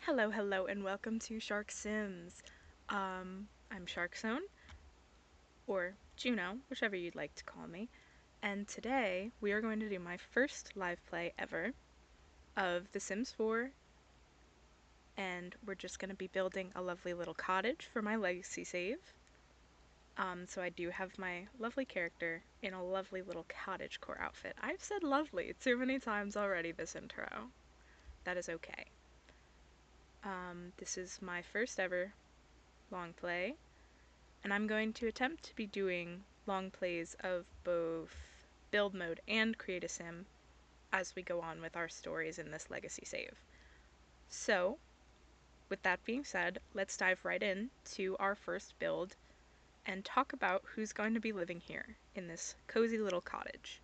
Hello, and welcome to Shark Sims. I'm Sharkzone, or Juno, whichever you'd like to call me, and today we are going to do my first live play ever of The Sims 4, and we're just going to be building a lovely little cottage for my legacy save. So I do have my lovely character in a lovely little cottage core outfit. I've said lovely too many times already this intro. That is okay. This is my first ever long play, and I'm going to attempt to be doing long plays of both build mode and create a sim as we go on with our stories in this legacy save. So, with that being said, let's dive right in to our first build and talk about who's going to be living here in this cozy little cottage.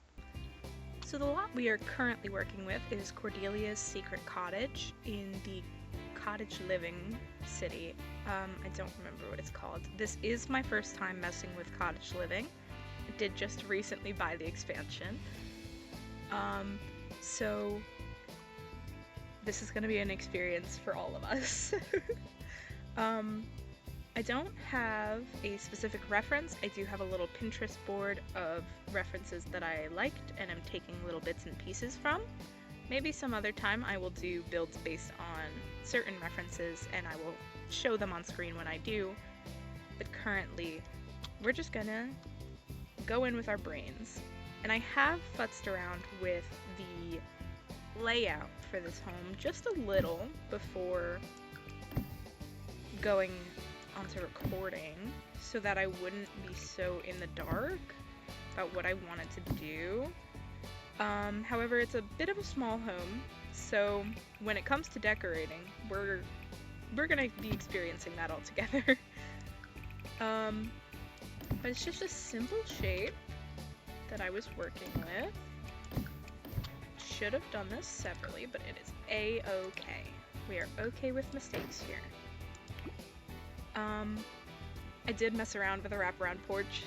So the lot we are currently working with is Cordelia's secret cottage in the cottage living city. I don't remember what it's called. This is my first time messing with cottage living. I did just recently buy the expansion. So this is going to be an experience for all of us. I don't have a specific reference. I do have a little Pinterest board of references that I liked and I'm taking little bits and pieces from. Maybe some other time I will do builds based on certain references and I will show them on screen when I do, but currently we're just gonna go in with our brains. And I have futzed around with the layout for this home just a little before going onto recording so that I wouldn't be so in the dark about what I wanted to do. However, it's a bit of a small home, so when it comes to decorating, we're gonna be experiencing that all together. But it's just a simple shape that I was working with. Should have done this separately, but it is a-okay. We are okay with mistakes here. I did mess around with a wraparound porch.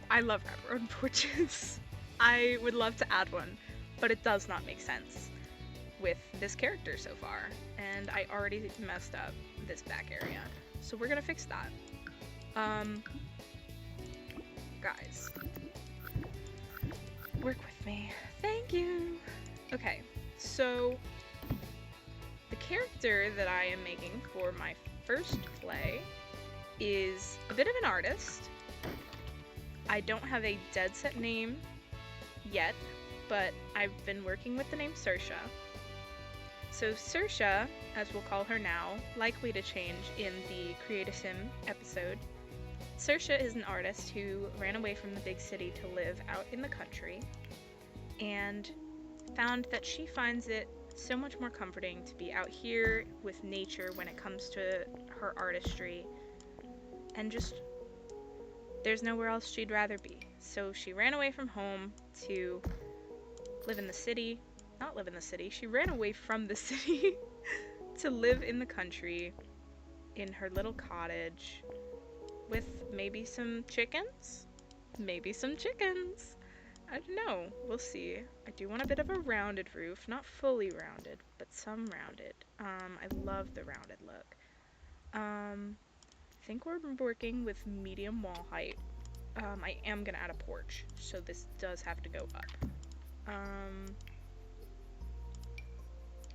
I love wraparound porches. I would love to add one, but it does not make sense with this character so far, and I already messed up this back area, so we're gonna fix that. Guys, work with me. Thank you! Okay, so the character that I am making for my first play is a bit of an artist. I don't have a dead set name yet, but I've been working with the name Saoirse. So Saoirse, as we'll call her now, likely to change in the Create a Sim episode. Saoirse is an artist who ran away from the big city to live out in the country and found that she finds it so much more comforting to be out here with nature when it comes to her artistry, and just there's nowhere else she'd rather be. So she ran away from home to live in the city. Not live in the city, she ran away from the city to live in the country in her little cottage with maybe some chickens? Maybe some chickens! I don't know, we'll see. I do want a bit of a rounded roof, not fully rounded, but some rounded. I love the rounded look. I think we're working with medium wall height. I am gonna add a porch, so this does have to go up.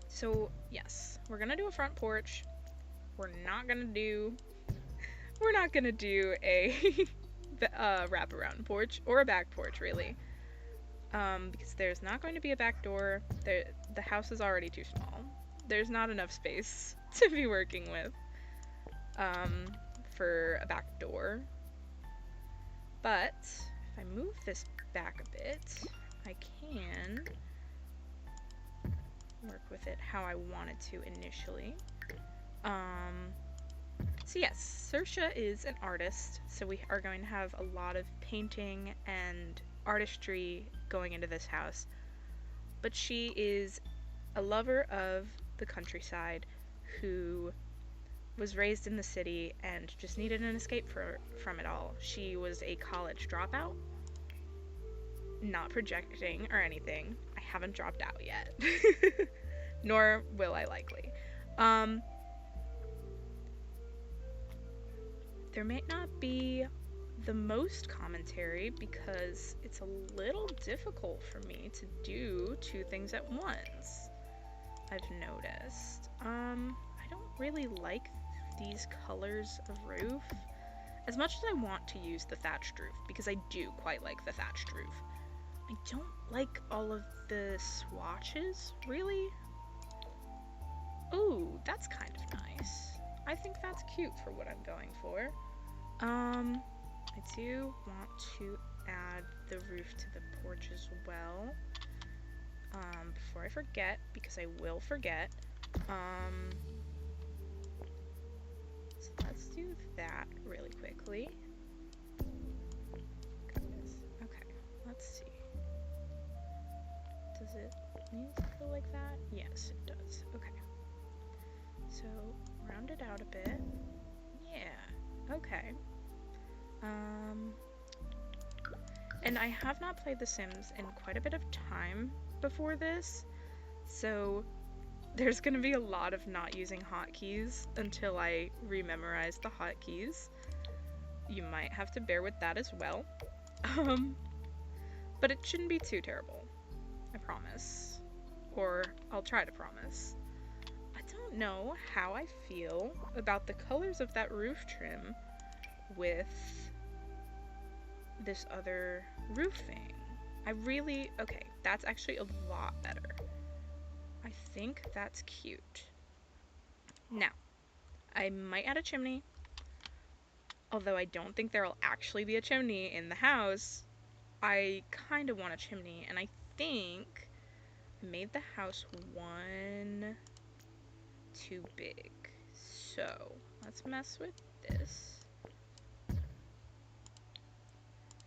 So yes, we're gonna do a front porch. We're not gonna do a wraparound porch or a back porch really, because there's not going to be a back door. The house is already too small. There's not enough space to be working with for a back door. But if I move this back a bit, I can work with it how I wanted to initially. So yes, Saoirse is an artist, so we are going to have a lot of painting and artistry going into this house. But she is a lover of the countryside who was raised in the city and just needed an escape from it all. She was a college dropout. Not projecting or anything. I haven't dropped out yet. Nor will I likely. Um, there may not be the most commentary because it's a little difficult for me to do two things at once, I've noticed. I don't really like these colors of roof as much as I want to use the thatched roof, because I do quite like the thatched roof. I don't like all of the swatches, really. Ooh, that's kind of nice. I think that's cute for what I'm going for. I do want to add the roof to the porch as well. Before I forget, because I will forget. So let's do that really quickly. Goodness. Okay, let's see. Does it need to go like that? Yes, it does. Okay. So, round it out a bit. Yeah, okay. And I have not played The Sims in quite a bit of time before this, so there's gonna be a lot of not using hotkeys until I rememorize the hotkeys. You might have to bear with that as well. But it shouldn't be too terrible. I promise. Or I'll try to promise. I don't know how I feel about the colors of that roof trim with this other roofing. Okay, that's actually a lot better. I think that's cute. Now, I might add a chimney, although I don't think there'll actually be a chimney in the house. I kind of want a chimney, and I think I made the house one too big. So, let's mess with this.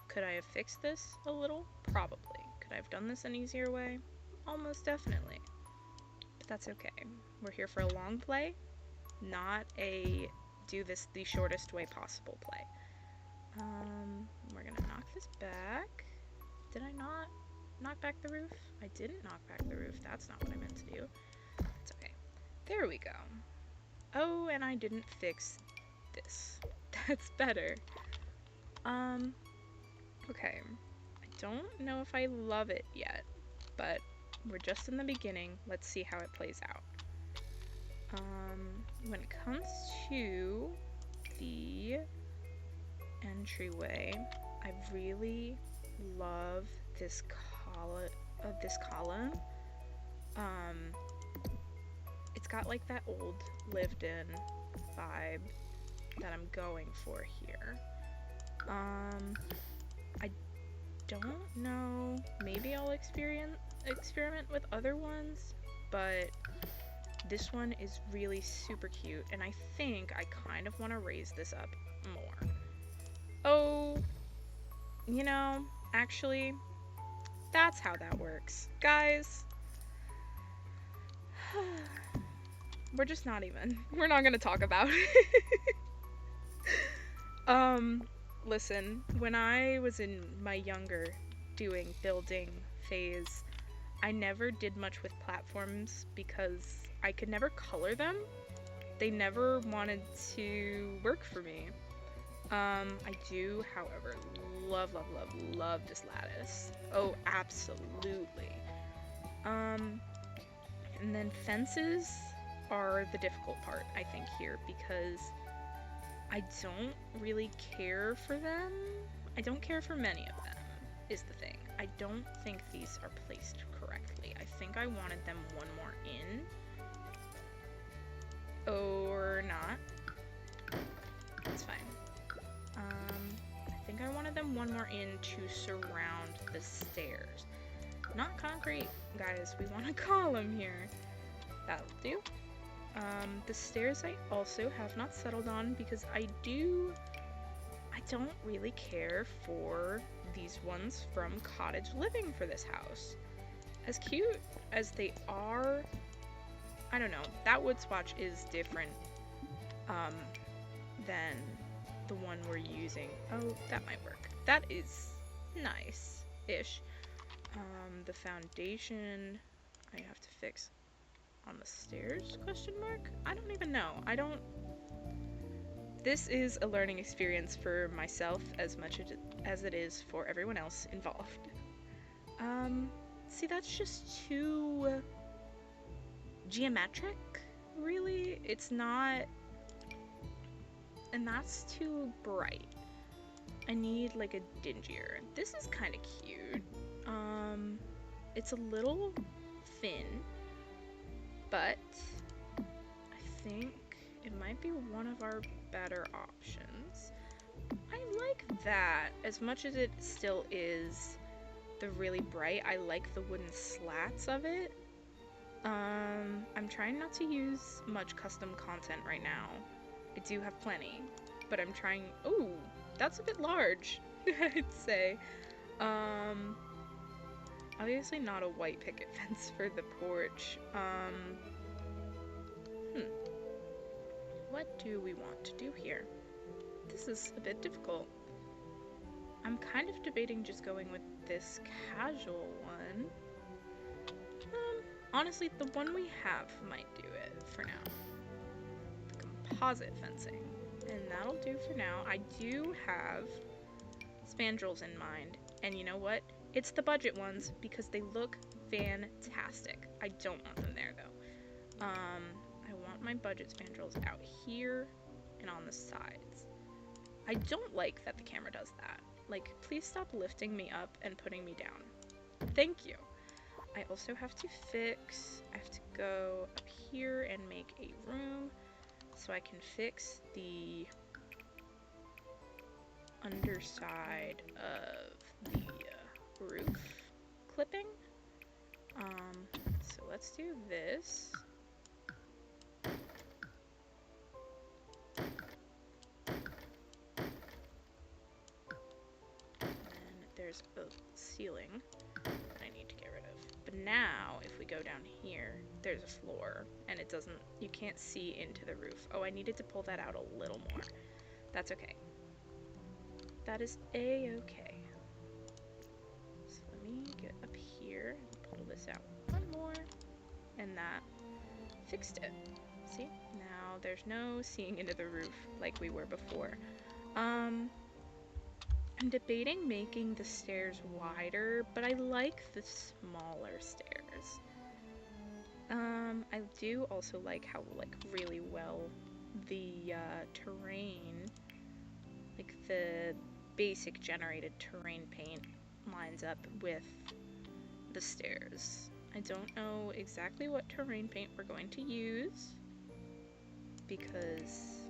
Could I have fixed this a little? Probably. Could I have done this an easier way? Almost definitely. But that's okay. We're here for a long play, not a do this the shortest way possible play. We're gonna knock this back. Did I not knock back the roof? I didn't knock back the roof. That's not what I meant to do. It's okay. There we go. Oh, and I didn't fix this. That's better. Okay. I don't know if I love it yet, but we're just in the beginning. Let's see how it plays out. When it comes to the entryway, I really love this column. It's got like that old lived-in vibe that I'm going for here. I don't know. Maybe I'll experiment with other ones, but this one is really super cute, and I think I kind of want to raise this up more. Oh, you know, actually, that's how that works. Guys, we're not gonna talk about it. Listen, when I was in my younger building phase, I never did much with platforms because I could never color them. They never wanted to work for me. I do, however, love this lattice. Oh, absolutely. And then fences are the difficult part, I think, here, because I don't really care for them. I don't care for many of them, is the thing. I don't think these are placed correctly. I think I wanted them one more in. Or not. It's fine. I think I wanted them one more in to surround the stairs. Not concrete, guys. We want a column here. That'll do. The stairs I also have not settled on because I don't really care for these ones from cottage living for this house. As cute as they are, I don't know, that wood swatch is different than the one we're using. Oh, that might work. That is nice-ish. The foundation I have to fix. on the stairs, question mark? I don't even know. This is a learning experience for myself as much as it is for everyone else involved. See, that's just too geometric, really. It's not, and that's too bright. I need like a dingier. This is kind of cute. It's a little thin, but I think it might be one of our better options. I like that as much as it still is the really bright. I like the wooden slats of it. I'm trying not to use much custom content right now. I do have plenty, but I'm trying. Ooh, that's a bit large, I'd say. Obviously not a white picket fence for the porch. What do we want to do here? This is a bit difficult. I'm kind of debating just going with this casual one. Honestly, the one we have might do it for now. The composite fencing. And that'll do for now. I do have spandrels in mind. And you know what? It's the budget ones because they look fantastic. I don't want them there though. I want my budget spandrels out here and on the sides. I don't like that the camera does that. Like, please stop lifting me up and putting me down. Thank you. I also have to I have to go up here and make a room so I can fix the underside of the roof clipping. So let's do this. And there's a ceiling that I need to get rid of. But now, if we go down here, there's a floor, and it doesn't, you can't see into the roof. Oh, I needed to pull that out a little more. That's okay. That is a-okay. So let me get up here and pull this out one more, and that fixed it. See? Now there's no seeing into the roof like we were before. I'm debating making the stairs wider, but I like the smaller stairs. I do also like how really well the terrain, like the basic generated terrain paint, lines up with the stairs. I don't know exactly what terrain paint we're going to use because,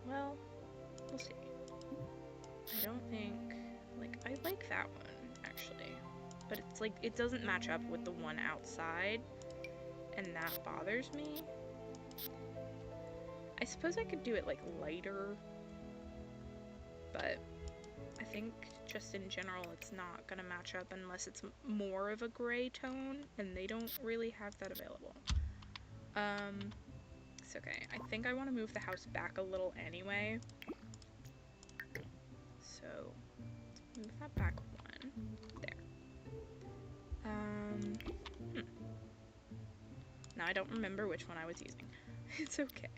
well, we'll see. I don't think, I like that one actually, but it's like it doesn't match up with the one outside, and that bothers me. I suppose I could do it lighter, but I think just in general it's not gonna match up unless it's more of a gray tone, and they don't really have that available. It's okay. I think I want to move the house back a little anyway. So, let's move that back one. There. Now I don't remember which one I was using. It's okay.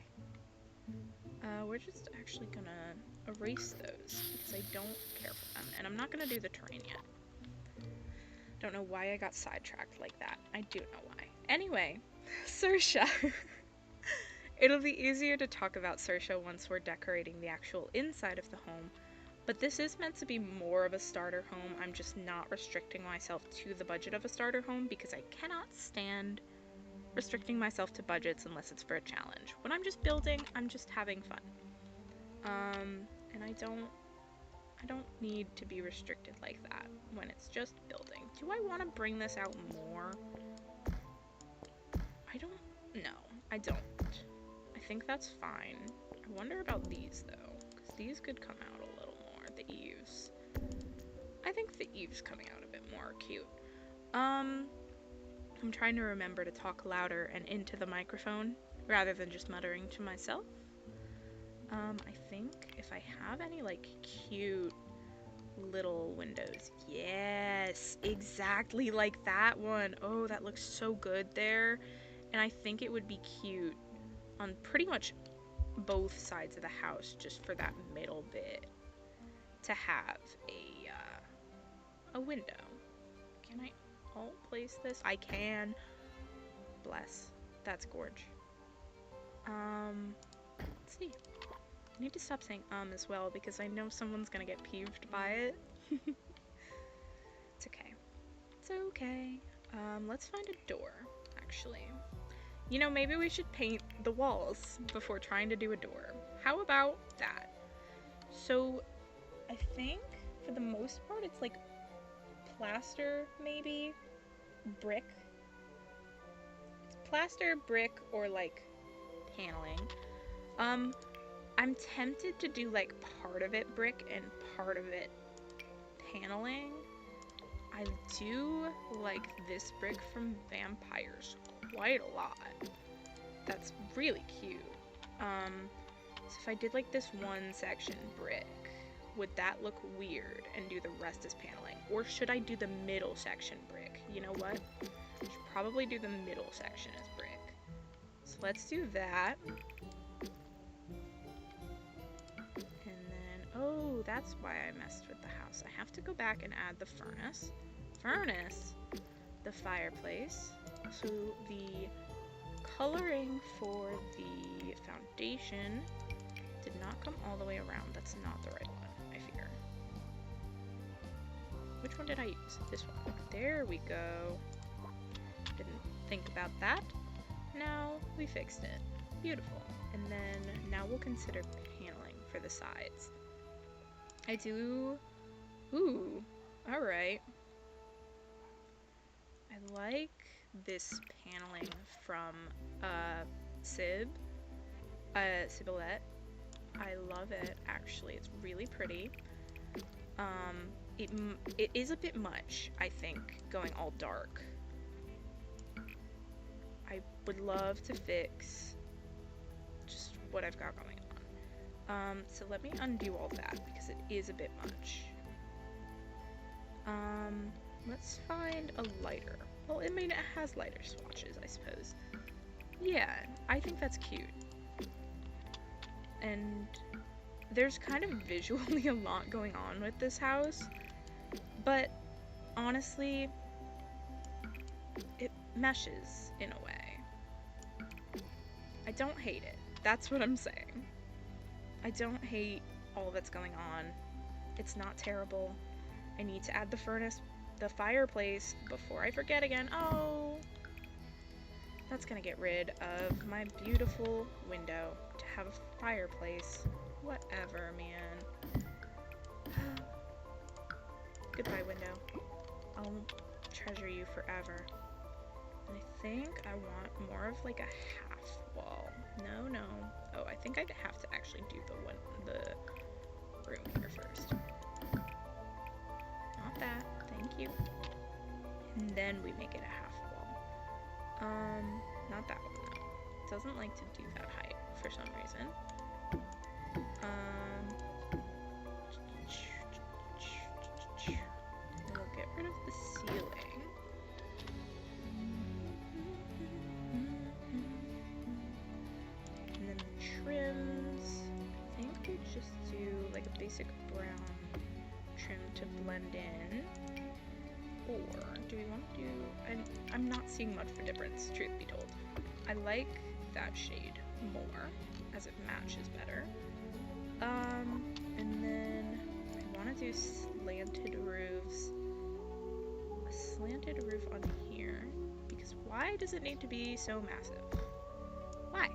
We're just actually gonna erase those because I don't care for them, and I'm not gonna do the terrain yet. Don't know why I got sidetracked like that. I do know why. Anyway, Saoirse. It'll be easier to talk about Saoirse once we're decorating the actual inside of the home, but this is meant to be more of a starter home. I'm just not restricting myself to the budget of a starter home because I cannot stand restricting myself to budgets unless it's for a challenge. When I'm just building, I'm just having fun. And I don't need to be restricted like that when it's just building. Do I want to bring this out more? I don't know. I don't. I think that's fine. I wonder about these though, because these could come out a little more, the eaves. I think the eaves coming out a bit more are cute. I'm trying to remember to talk louder and into the microphone rather than just muttering to myself. I think if I have any cute little windows. Yes, exactly like that one. Oh, that looks so good there. And I think it would be cute on pretty much both sides of the house, just for that middle bit, to have a window. Can I alt place this? I can. Bless. That's gorge. Let's see. I need to stop saying as well, because I know someone's gonna get peeved by it. It's okay. It's okay. Let's find a door, actually. You know, maybe we should paint the walls before trying to do a door. How about that? So, I think, for the most part, it's like plaster, maybe? Brick? It's plaster, brick, or like paneling. I'm tempted to do like part of it brick and part of it paneling. I do like this brick from Vampires quite a lot. That's really cute. So if I did like this one section brick, would that look weird and do the rest as paneling? Or should I do the middle section brick? You know what? I should probably do the middle section as brick. So let's do that. And then, oh, that's why I messed with the house. I have to go back and add the furnace. The fireplace. So the coloring for the foundation did not come all the way around. That's not the right one, I fear. Which one did I use? This one. There we go. Didn't think about that. Now we fixed it. Beautiful. And then now we'll consider paneling for the sides. I do... Ooh, alright. I like this paneling from syboulette. I love it, actually. It's really pretty. It is a bit much, I think, going all dark. I would love to fix just what I've got going on. So let me undo all that, because it is a bit much. Let's find a lighter. Well, I mean, it has lighter swatches, I suppose. Yeah, I think that's cute. And there's kind of visually a lot going on with this house, but honestly, it meshes in a way. I don't hate it. That's what I'm saying. I don't hate all that's going on. It's not terrible. I need to add the fireplace before I forget again. Oh, that's gonna get rid of my beautiful window to have a fireplace. Whatever, man. Goodbye, window. I'll treasure you forever. And I think I want more of like a half wall. No. Oh, I think I'd have to actually do the room here first. Not that. Thank you. And then we make it a half wall. Not that one though. It doesn't like to do that height for some reason. We'll get rid of the ceiling. And then the trims. I think we just do like a basic brown trim to blend in. Or do we want to do... I'm not seeing much of a difference, truth be told. I like that shade more, as it matches better. And then I want to do slanted roofs. A slanted roof on here. Because why does it need to be so massive? Why?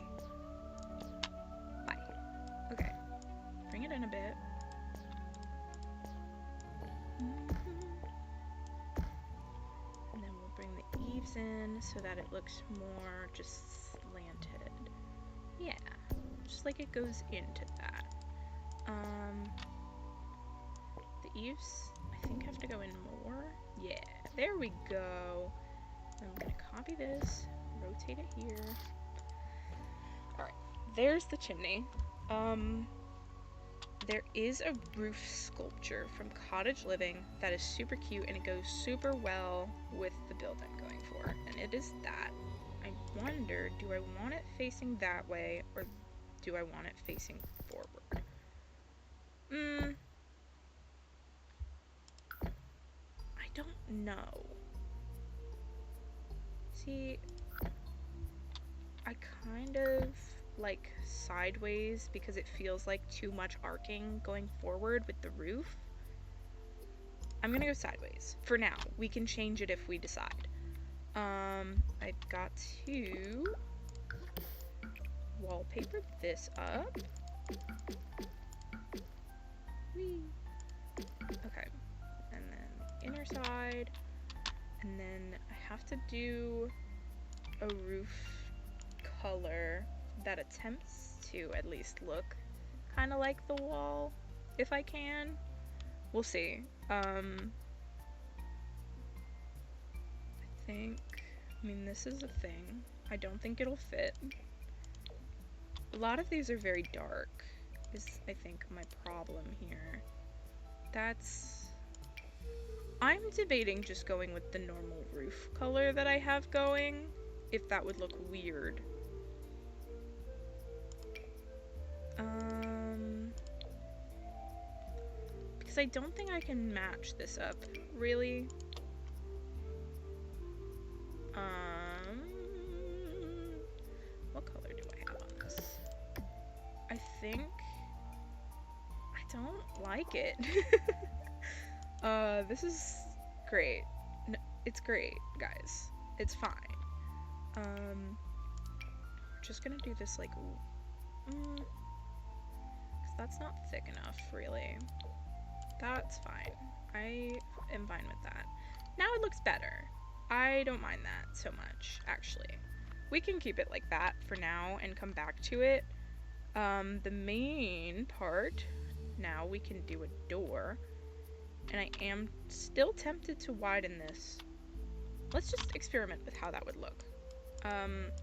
Why? Okay. Bring it in a bit. And then we'll bring the eaves in so that it looks more just slanted. Yeah. Just like it goes into that. The eaves, I think, have to go in more. Yeah, there we go. I'm gonna copy this, rotate it here. Alright, there's the chimney. There is a roof sculpture from Cottage Living that is super cute and it goes super well with the build I'm going for. And it is that. I wonder, do I want it facing that way or do I want it facing forward? I don't know. See, I kind of like sideways because it feels like too much arcing going forward with the roof. I'm gonna go sideways for now. We can change it if we decide. I've got to wallpaper this up. Whee. Okay, and then inner side, and then I have to do a roof color that attempts to at least look kind of like the wall, if I can. We'll see. I mean, this is a thing. I don't think it'll fit. A lot of these are very dark, is I think my problem here. I'm debating just going with the normal roof color that I have going, if that would look weird. Because I don't think I can match this up, really. What color do I have on this? I think I don't like it. This is great. No, it's great, guys. It's fine. We're just gonna do this like, because that's not thick enough, really. That's fine. I am fine with that. Now it looks better. I don't mind that so much, actually. We can keep it like that for now and come back to it. The main part, now we can do a door. And I am still tempted to widen this. Let's just experiment with how that would look.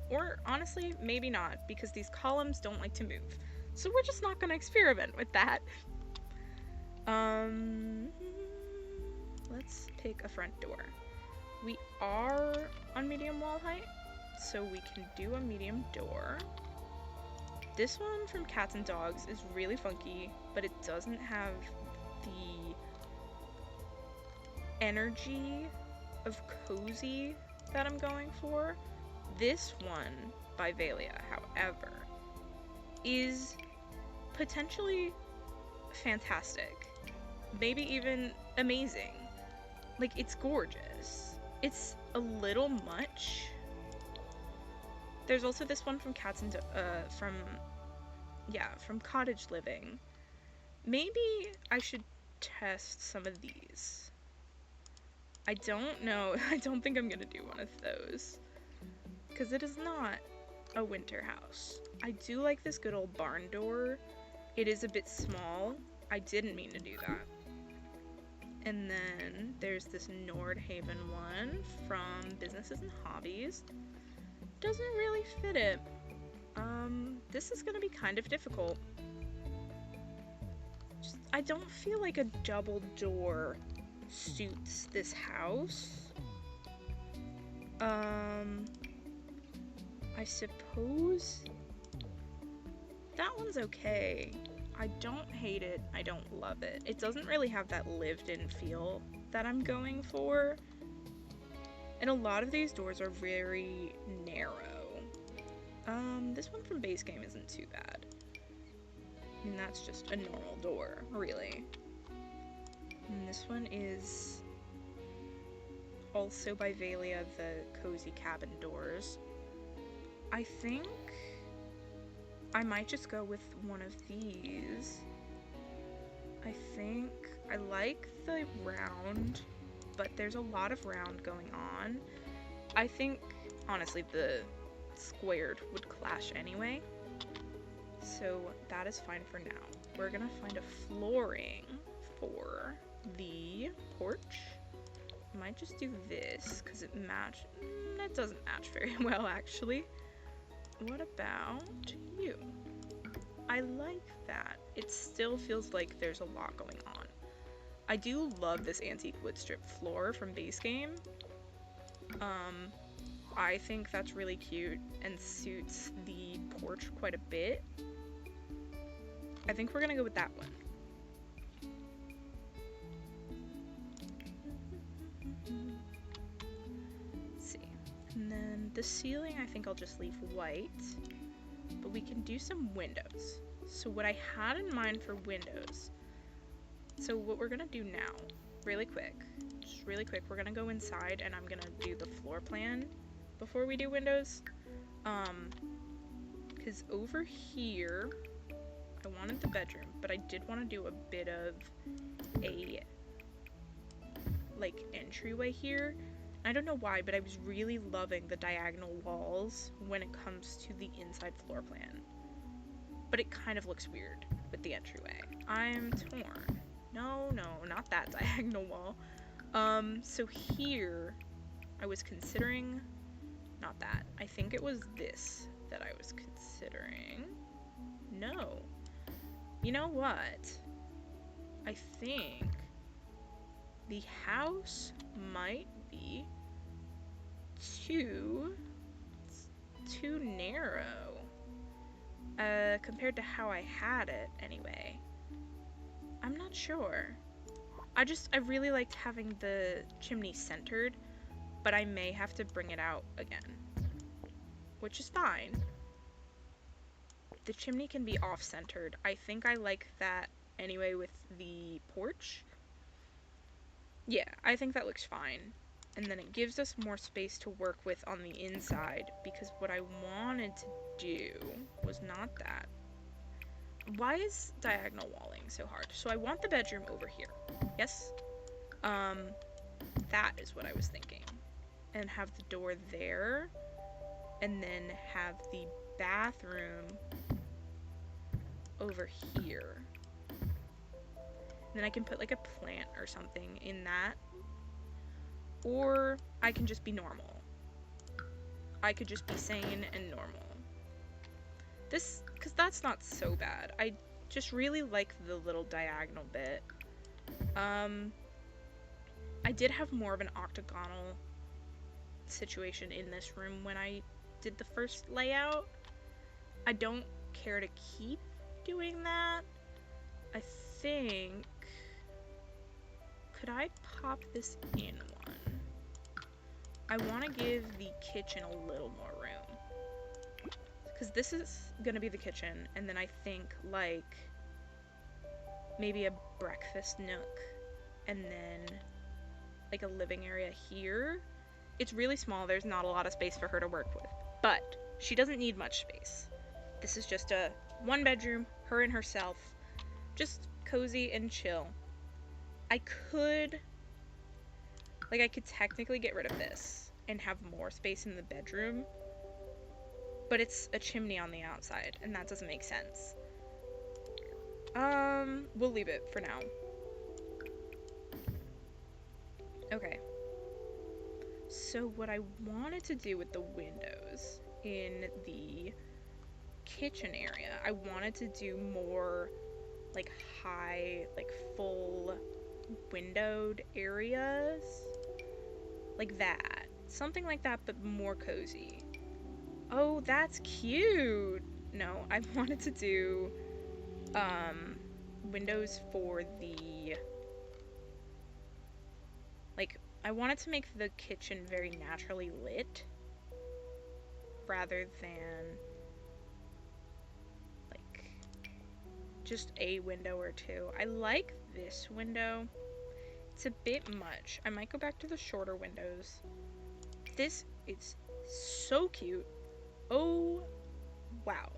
Or honestly, maybe not, because these columns don't like to move. So we're just not gonna experiment with that. Let's pick a front door. We are on medium wall height, so we can do a medium door. This one from Cats and Dogs is really funky, but it doesn't have the energy of cozy that I'm going for. This one by Valia, however, is potentially fantastic. Maybe even amazing. Like, it's gorgeous. It's a little much. There's also this one from Cats and from Cottage Living. Maybe I should test some of these. I don't know. I don't think I'm gonna do one of those, because it is not a winter house. I do like this good old barn door. It is a bit small. I didn't mean to do that. And then there's this Nordhaven one from Businesses and Hobbies. Doesn't really fit it. This is gonna be kind of difficult. I don't feel like a double door suits this house. I suppose that one's okay. I don't hate it, I don't love it. It doesn't really have that lived-in feel that I'm going for. And a lot of these doors are very narrow. This one from Base Game isn't too bad. I mean, that's just a normal door, really. And this one is also by Valia, the cozy cabin doors. I think I might just go with one of these. I think I like the round, but there's a lot of round going on. I think, honestly, the squared would clash anyway. So that is fine for now. We're gonna find a flooring for the porch. I might just do this because it doesn't match very well, actually. What about you? I like that. It still feels like there's a lot going on. I do love this antique wood strip floor from Base Game. I think that's really cute and suits the porch quite a bit. I think we're gonna go with that one. Let's see. And then the ceiling I think I'll just leave white, but we can do some windows. So what I had in mind for windows, so what we're gonna do now, really quick, we're gonna go inside and I'm gonna do the floor plan before we do windows. Because over here, I wanted the bedroom, but I did want to do a bit of a, like, entryway here. I don't know why, but I was really loving the diagonal walls when it comes to the inside floor plan. But it kind of looks weird with the entryway. I'm torn. No, not that diagonal wall. So here, I was considering, not that. I think it was this that I was considering. No. You know what? I think the house might be too narrow. Compared to how I had it, anyway. I'm not sure. I really liked having the chimney centered, but I may have to bring it out again, which is fine. The chimney can be off-centered. I think I like that anyway with the porch. Yeah, I think that looks fine. And then it gives us more space to work with on the inside, because what I wanted to do was not that. Why is diagonal walling so hard? So I want the bedroom over here. Yes? That is what I was thinking. And have the door there. And then have the bathroom over here. And then I can put like a plant or something in that. Or I can just be normal. I could just be sane and normal. This, because that's not so bad. I just really like the little diagonal bit. I did have more of an octagonal situation in this room when I did the first layout. I don't care to keep doing that. I think, could I pop this in one? I want to give the kitchen a little more room. Because this is going to be the kitchen, and then I think, like, maybe a breakfast nook, and then, like, a living area here. It's really small, there's not a lot of space for her to work with, but she doesn't need much space. This is just a one bedroom, her and herself, just cozy and chill. I could technically get rid of this and have more space in the bedroom, but it's a chimney on the outside, and that doesn't make sense. We'll leave it for now. Okay. So what I wanted to do with the windows in the kitchen area, I wanted to do more, like, high, like, full windowed areas. Like that. Something like that, but more cozy. Oh, that's cute! No, I wanted to do, windows for the, like, I wanted to make the kitchen very naturally lit, rather than, like, just a window or two. I like this window. It's a bit much. I might go back to the shorter windows. This is so cute. Oh, wow.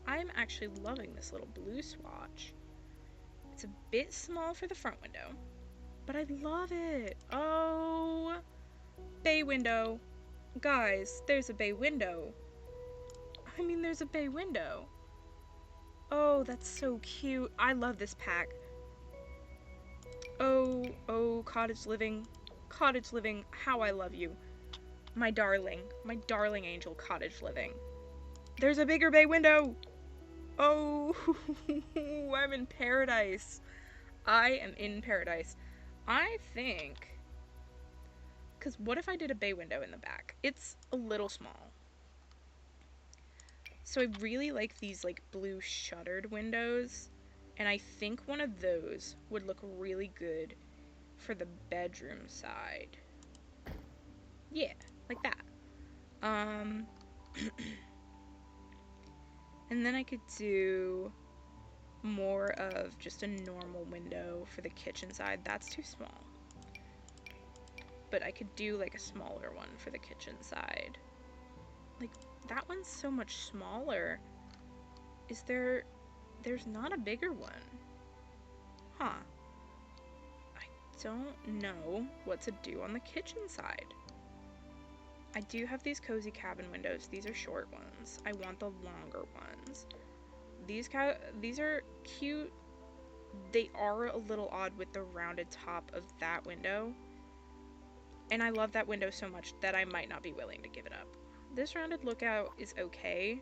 I'm actually loving this little blue swatch. It's a bit small for the front window, but I love it. Oh, bay window. Guys, there's a bay window. I mean, there's a bay window. Oh, that's so cute. I love this pack. Oh, cottage living. Cottage living, how I love you. My darling angel cottage living. There's a bigger bay window. Oh, I'm in paradise. I am in paradise. I think, Because what if I did a bay window in the back? It's a little small. So I really like these like blue shuttered windows, and I think one of those would look really good for the bedroom side. Yeah, like that. And then I could do more of just a normal window for the kitchen side. That's too small. But I could do like a smaller one for the kitchen side. Like, that one's so much smaller. There's not a bigger one. Huh. I don't know what to do on the kitchen side. I do have these cozy cabin windows. These are short ones. I want the longer ones. These are cute. They are a little odd with the rounded top of that window. And I love that window so much that I might not be willing to give it up. This rounded lookout is okay.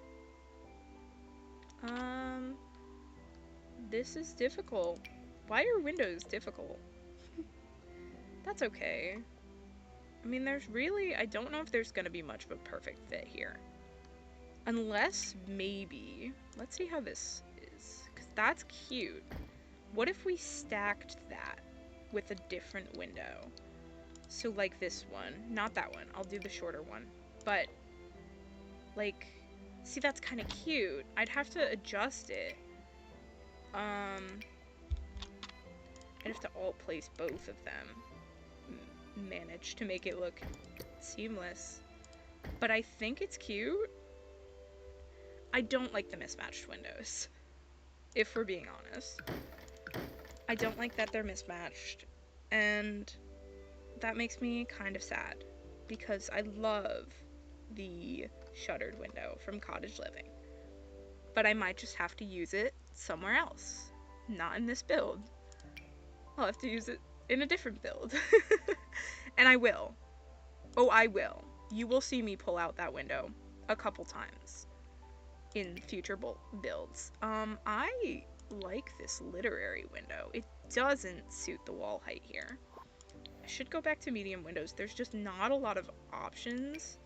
This is difficult. Why are windows difficult? That's okay. I mean, I don't know if there's gonna be much of a perfect fit here. Unless, maybe, let's see how this is, because that's cute. What if we stacked that with a different window? So like this one, not that one, I'll do the shorter one, but like, see, that's kind of cute. I'd have to adjust it. I'd have to alt place both of them. Manage to make it look seamless. But I think it's cute. I don't like the mismatched windows, if we're being honest. I don't like that they're mismatched, and that makes me kind of sad, because I love the shuttered window from Cottage Living. But I might just have to use it somewhere else. Not in this build. I'll have to use it in a different build. And I will. Oh, I will. You will see me pull out that window a couple times in future builds. I like this literary window. It doesn't suit the wall height here. I should go back to medium windows. There's just not a lot of options.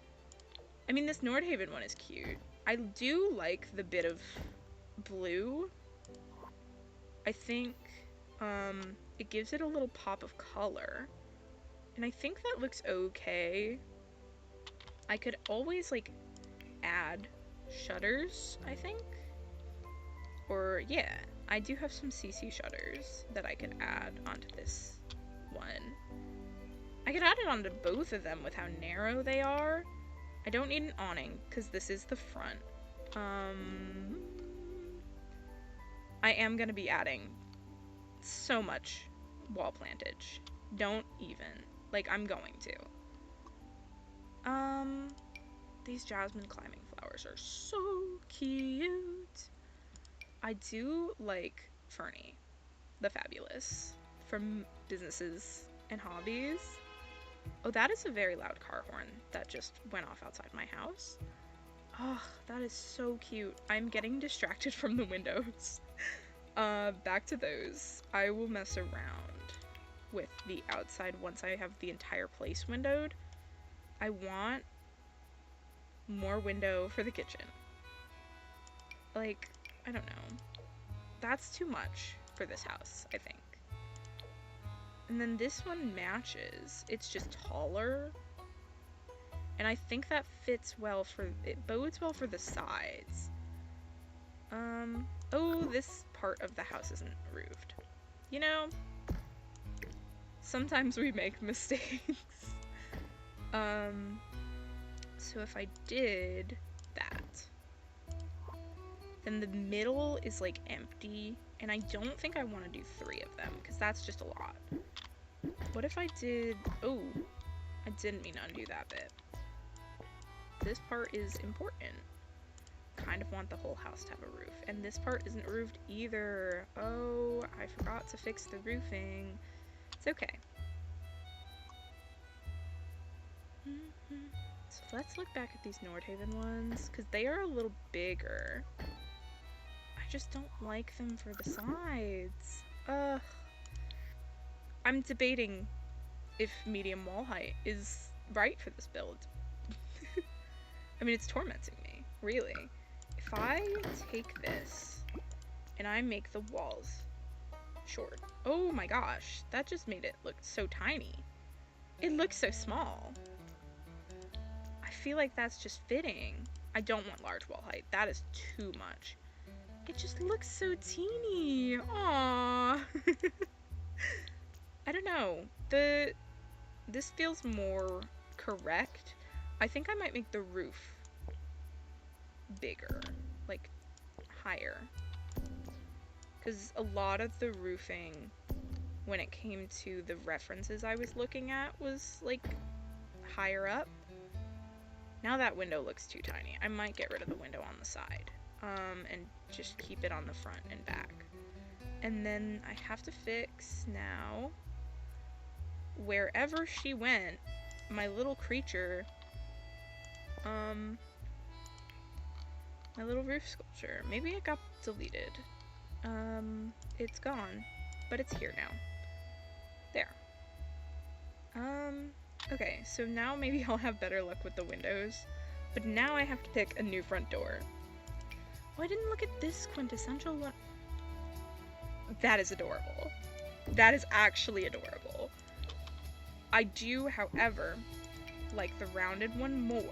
I mean, this Nordhaven one is cute. I do like the bit of blue. I think it gives it a little pop of color. And I think that looks okay. I could always, like, add shutters, I think. Or, yeah, I do have some CC shutters that I could add onto this one. I could add it onto both of them with how narrow they are. I don't need an awning, because this is the front. I am going to be adding so much wall plantage. Don't even. Like, I'm going to. These jasmine climbing flowers are so cute. I do like Fernie, the Fabulous, from Businesses and Hobbies. Oh, that is a very loud car horn that just went off outside my house. Oh, that is so cute. I'm getting distracted from the windows. Back to those. I will mess around with the outside once I have the entire place windowed. I want more window for the kitchen. Like, I don't know. That's too much for this house, I think. And then this one matches. It's just taller. And I think that fits well for, it bodes well for the sides. Oh, this part of the house isn't roofed. You know, sometimes we make mistakes. So if I did that, then the middle is like empty, and I don't think I want to do 3 of them, because that's just a lot. What if I did, oh, I didn't mean to undo that bit. This part is important. Kind of want the whole house to have a roof, and this part isn't roofed either. Oh, I forgot to fix the roofing. It's okay. So let's look back at these Nordhaven ones, because they are a little bigger. I just don't like them for the sides. Ugh. I'm debating if medium wall height is right for this build. I mean, it's tormenting me, really. If I take this and I make the walls short. Oh my gosh, that just made it look so tiny. It looks so small. I feel like that's just fitting. I don't want large wall height. That is too much. It just looks so teeny. Aww. I don't know. This feels more correct. I think I might make the roof bigger, like higher. Because a lot of the roofing, when it came to the references I was looking at, was like higher up. Now that window looks too tiny. I might get rid of the window on the side, and just keep it on the front and back. And then I have to fix now, wherever she went, my little creature, my little roof sculpture. Maybe it got deleted. It's gone, but it's here now. There. Okay, so now maybe I'll have better luck with the windows, but now I have to pick a new front door. Oh, I didn't look at this quintessential one. That is adorable. That is actually adorable. I do, however, like the rounded one more.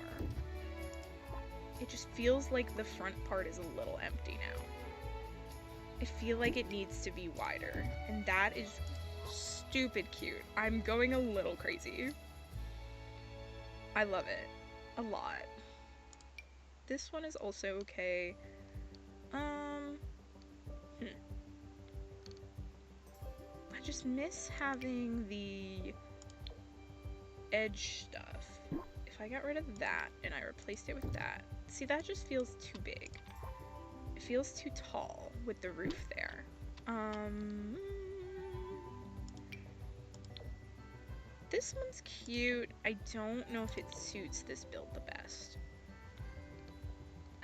It just feels like the front part is a little empty now. I feel like it needs to be wider, and that is stupid cute. I'm going a little crazy. I love it a lot. This one is also okay. I just miss having the edge stuff. If I got rid of that and I replaced it with that, see, that just feels too big. It feels too tall with the roof there. This one's cute. I don't know if it suits this build the best.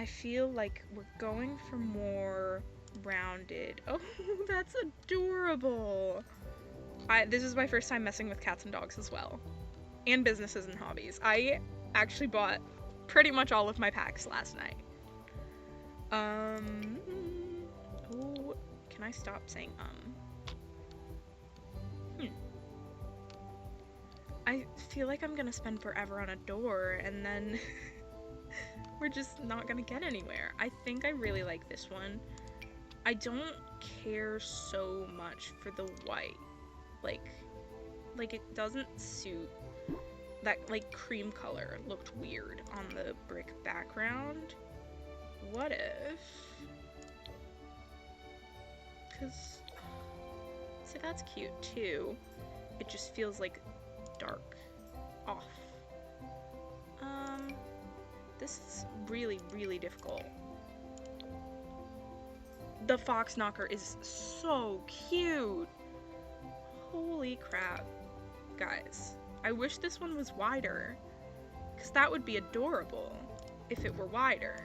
I feel like we're going for more rounded. Oh, that's adorable. This is my first time messing with cats and dogs as well. And businesses and hobbies. I actually bought pretty much all of my packs last night. Oh, can I stop saying I feel like I'm gonna spend forever on a door and then we're just not gonna get anywhere. I think I really like this one. I don't care so much for the white. Like it doesn't suit that, like, cream color looked weird on the brick background. What if? Cause, see, that's cute too. It just feels like dark off. This is really, really difficult. The fox knocker is so cute. Holy crap. Guys, I wish this one was wider, because that would be adorable if it were wider.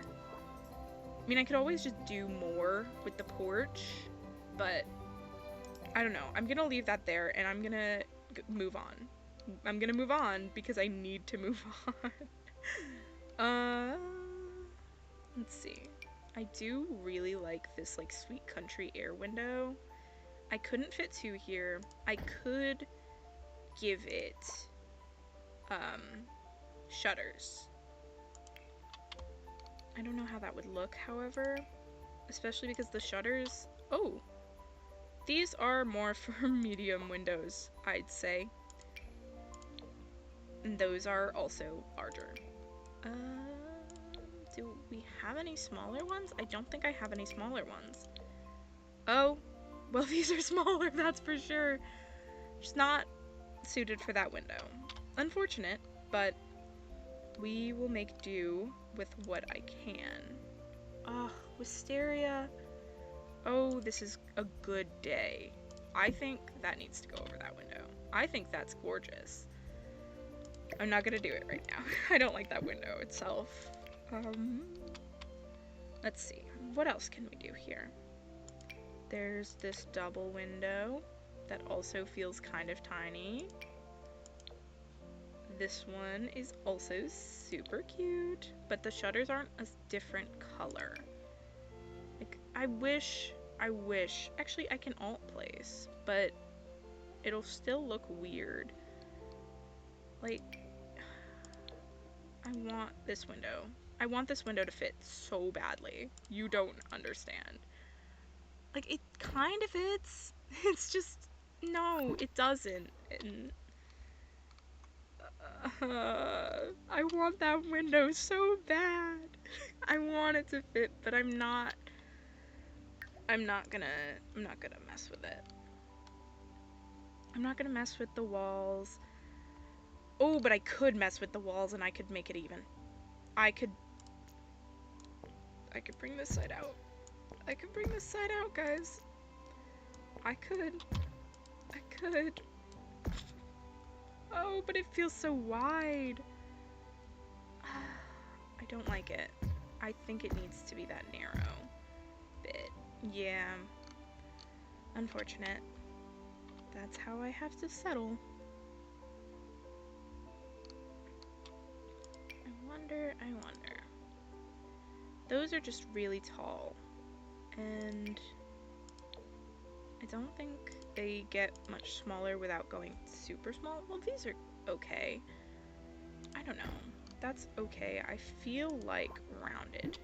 I mean, I could always just do more with the porch, but I don't know. I'm gonna leave that there, and I'm gonna move on. I'm gonna move on because I need to move on. Let's see. I do really like this, like, sweet country air window. I couldn't fit 2 here. I could give it, shutters. I don't know how that would look, however, especially because the shutters, oh, these are more for medium windows, I'd say. And those are also larger. Do we have any smaller ones? I don't think I have any smaller ones. Oh, well, these are smaller, that's for sure. Just not suited for that window. Unfortunate, but we will make do with what I can. Oh, wisteria. Oh, this is a good day. I think that needs to go over that window. I think that's gorgeous. I'm not gonna do it right now. I don't like that window itself. Let's see. What else can we do here? There's this double window that also feels kind of tiny. This one is also super cute, but the shutters aren't a different color. Like, I wish, actually I can alt place, but it'll still look weird. Like, I want this window. I want this window to fit so badly. You don't understand. Like, it kind of fits. It's just, no, it doesn't. And, I want that window so bad. I want it to fit, but I'm not gonna mess with it. I'm not gonna mess with the walls. Oh, but I could mess with the walls and I could make it even. I could bring this side out. I could bring this side out, guys. I could. Oh, but it feels so wide. I don't like it. I think it needs to be that narrow bit. Yeah. Unfortunate. That's how I have to settle. I wonder. Those are just really tall. And I don't think they get much smaller without going super small. Well, these are okay. I don't know. That's okay. I feel like rounded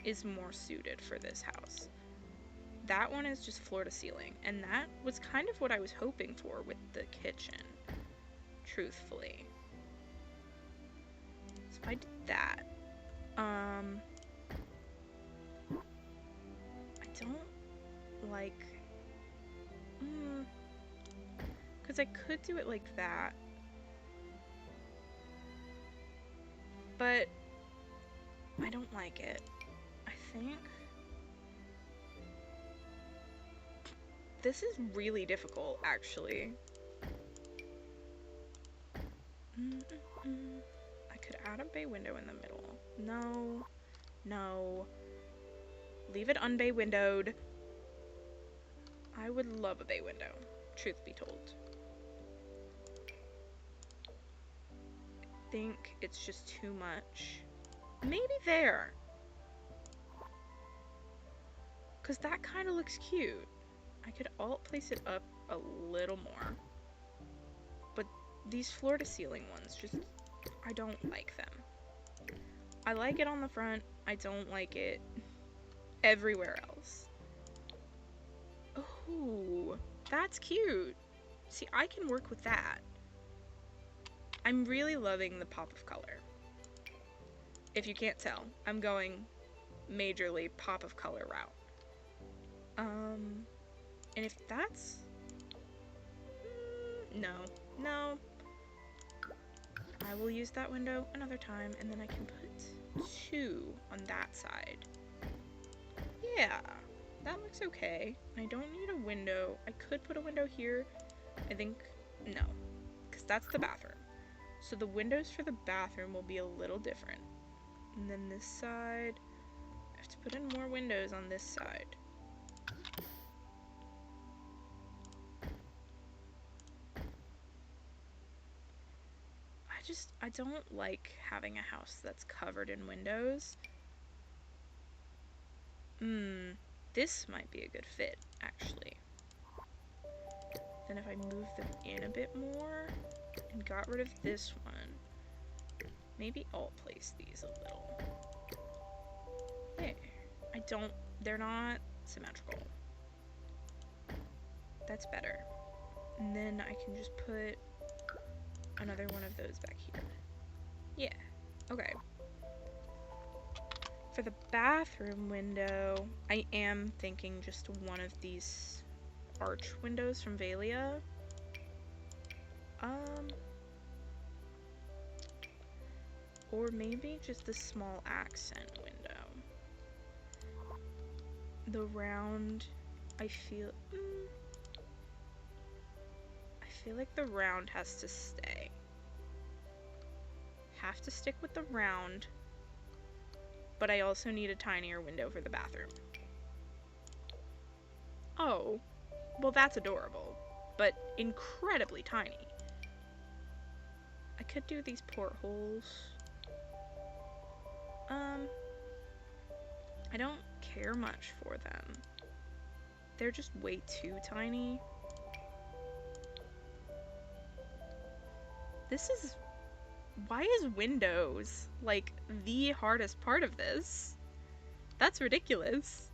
is more suited for this house. That one is just floor to ceiling, and that was kind of what I was hoping for with the kitchen, truthfully. So I did that. I don't like, because I could do it like that, but I don't like it. I think this is really difficult, actually. I could add a bay window in the middle. No. Leave it unbay windowed. I would love a bay window, truth be told. I think it's just too much. Maybe there. Because that kind of looks cute. I could alt place it up a little more. But these floor to ceiling ones, just, I don't like them. I like it on the front. I don't like it everywhere else. Oh, that's cute. See, I can work with that. I'm really loving the pop of color. If you can't tell, I'm going majorly pop of color route. And if that's... No. I will use that window another time, and then I can put 2 on that side. Yeah, that looks okay. I don't need a window. I could put a window here. I think, no, because that's the bathroom. So the windows for the bathroom will be a little different. And then this side, I have to put in more windows on this side. I don't like having a house that's covered in windows. This might be a good fit, actually. Then if I move them in a bit more and got rid of this one, maybe alt place these a little. There. They're not symmetrical. That's better. And then I can just put another one of those back here. Yeah, okay. For the bathroom window, I am thinking just one of these arch windows from Valia. Or maybe just a small accent window. The round, I feel like the round has to stay. Have to stick with the round, but I also need a tinier window for the bathroom. Oh, well that's adorable, but incredibly tiny. I could do these portholes. I don't care much for them. They're just way too tiny. Why is windows, like, the hardest part of this? That's ridiculous.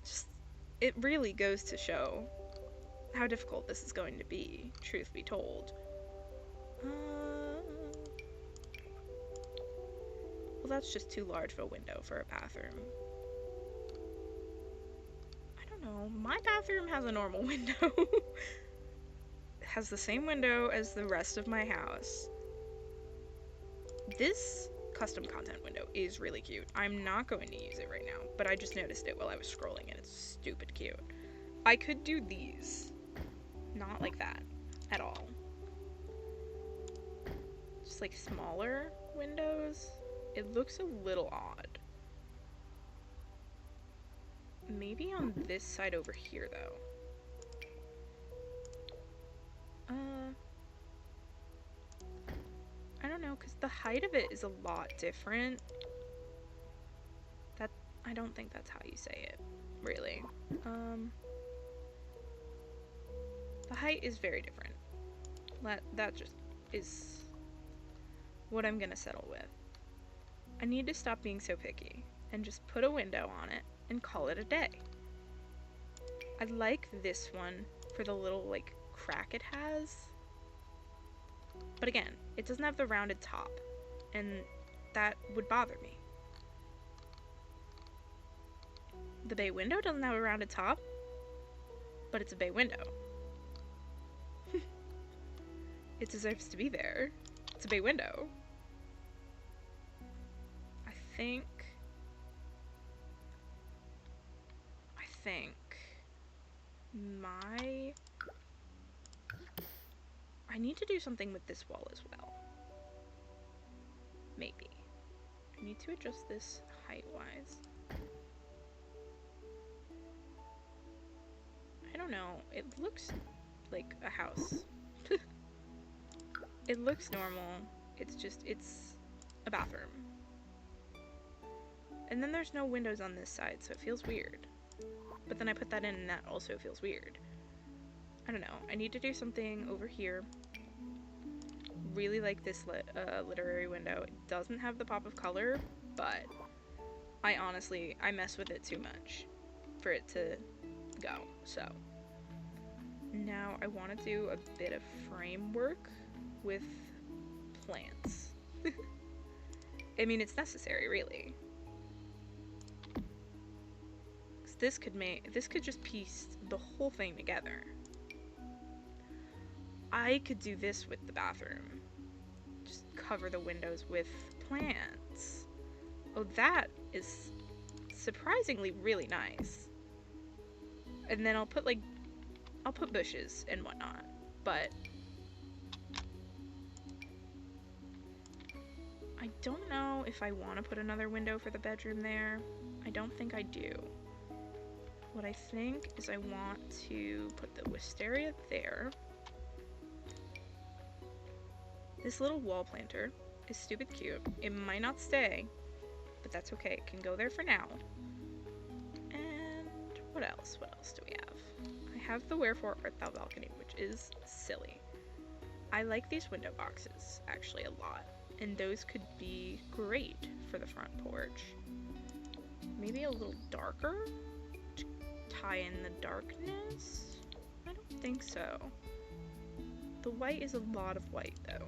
Just, it really goes to show how difficult this is going to be, truth be told. Well, that's just too large of a window for a bathroom. I don't know. My bathroom has a normal window. It has the same window as the rest of my house. This custom content window is really cute. I'm not going to use it right now, but I just noticed it while I was scrolling and it's stupid cute. I could do these. Not like that at all. Just like smaller windows. It looks a little odd. Maybe on this side over here, though. I don't know, because the height of it is a lot different. I don't think that's how you say it, really. The height is very different. That just is what I'm gonna settle with. I need to stop being so picky and just put a window on it and call it a day. I like this one for the little, like, crack it has. But again, it doesn't have the rounded top, and that would bother me. The bay window doesn't have a rounded top, but it's a bay window. It deserves to be there. It's a bay window. I think I need to do something with this wall as well. Maybe. I need to adjust this height-wise. I don't know. It looks like a house. It looks normal. It's a bathroom. And then there's no windows on this side, so it feels weird. But then I put that in and that also feels weird. I don't know. I need to do something over here. Really like this literary window. It doesn't have the pop of color, but I mess with it too much for it to go. So now I want to do a bit of framework with plants. I mean, it's necessary, really. This could just piece the whole thing together. I could do this with the bathroom. Just cover the windows with plants. Oh, that is surprisingly really nice. And then I'll put bushes and whatnot. But I don't know if I want to put another window for the bedroom there. I don't think I do. What I think is I want to put the wisteria there. This little wall planter is stupid cute. It might not stay, but that's okay. It can go there for now. And what else? What else do we have? I have the Wherefore Art Thou balcony, which is silly. I like these window boxes, actually, a lot. And those could be great for the front porch. Maybe a little darker? To tie in the darkness? I don't think so. The white is a lot of white, though.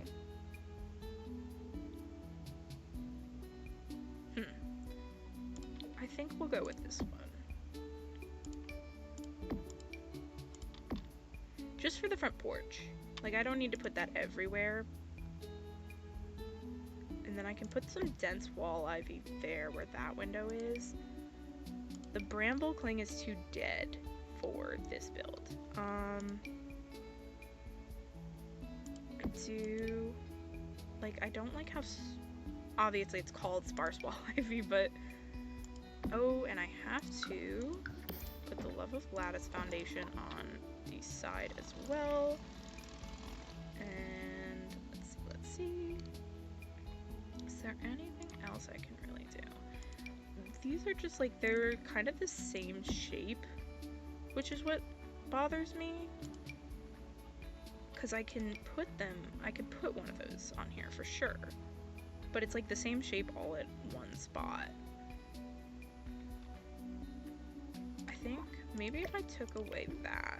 I think we'll go with this one. Just for the front porch. Like, I don't need to put that everywhere. And then I can put some dense wall ivy there where that window is. The bramble cling is too dead for this build. I don't like how, obviously it's called sparse wall ivy, but, oh, and I have to put the Love of Gladys foundation on the side as well. And see. Is there anything else I can really do? These are just like, they're kind of the same shape, which is what bothers me. Because I could put one of those on here for sure. But it's like the same shape all at one spot. I think maybe if I took away that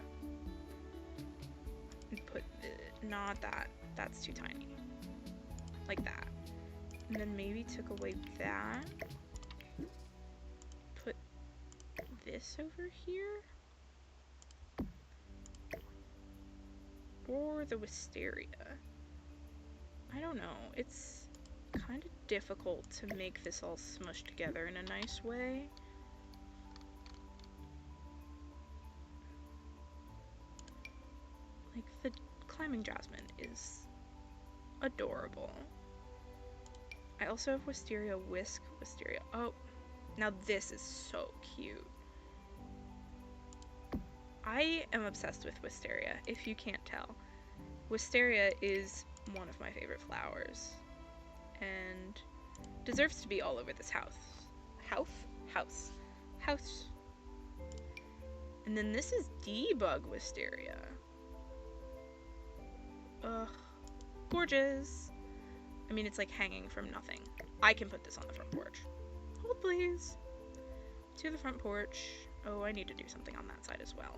and put not that, that's too tiny. Like that. And then maybe took away that. Put this over here. Or the wisteria. I don't know. It's kind of difficult to make this all smushed together in a nice way. Like, the climbing jasmine is adorable. I also have wisteria, whisk, wisteria. Oh, now this is so cute. I am obsessed with wisteria, if you can't tell. Wisteria is one of my favorite flowers, and deserves to be all over this house. House. And then this is debug wisteria. Ugh, gorgeous. I mean, it's like hanging from nothing. I can put this on the front porch. Hold please. To the front porch. Oh, I need to do something on that side as well.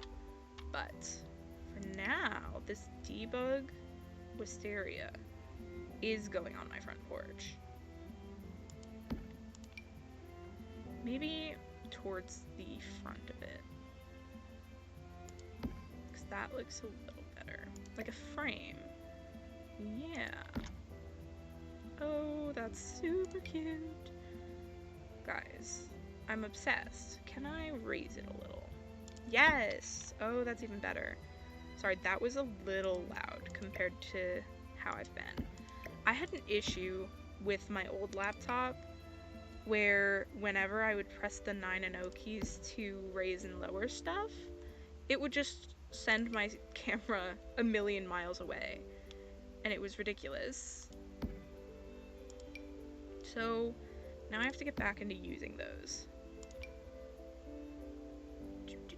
But for now, this debug wisteria is going on my front porch. Maybe towards the front of it. Because that looks a little better. Like a frame. Yeah. Oh, that's super cute. Guys, I'm obsessed. Can I raise it a little? Yes! Oh, that's even better. Sorry, that was a little loud compared to how I've been. I had an issue with my old laptop where whenever I would press the 9 and 0 keys to raise and lower stuff, it would just send my camera a million miles away. And it was ridiculous. So now I have to get back into using those.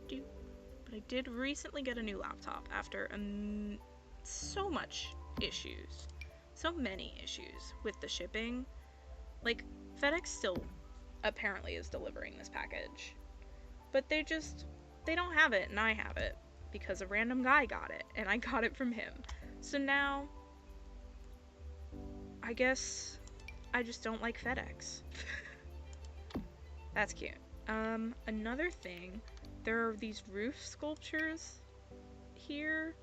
But I did recently get a new laptop after so many issues with the shipping. Like, FedEx still apparently is delivering this package, but they don't have it, and I have it because a random guy got it and I got it from him. So now I guess I just don't like FedEx. That's cute. Another thing, there are these roof sculptures here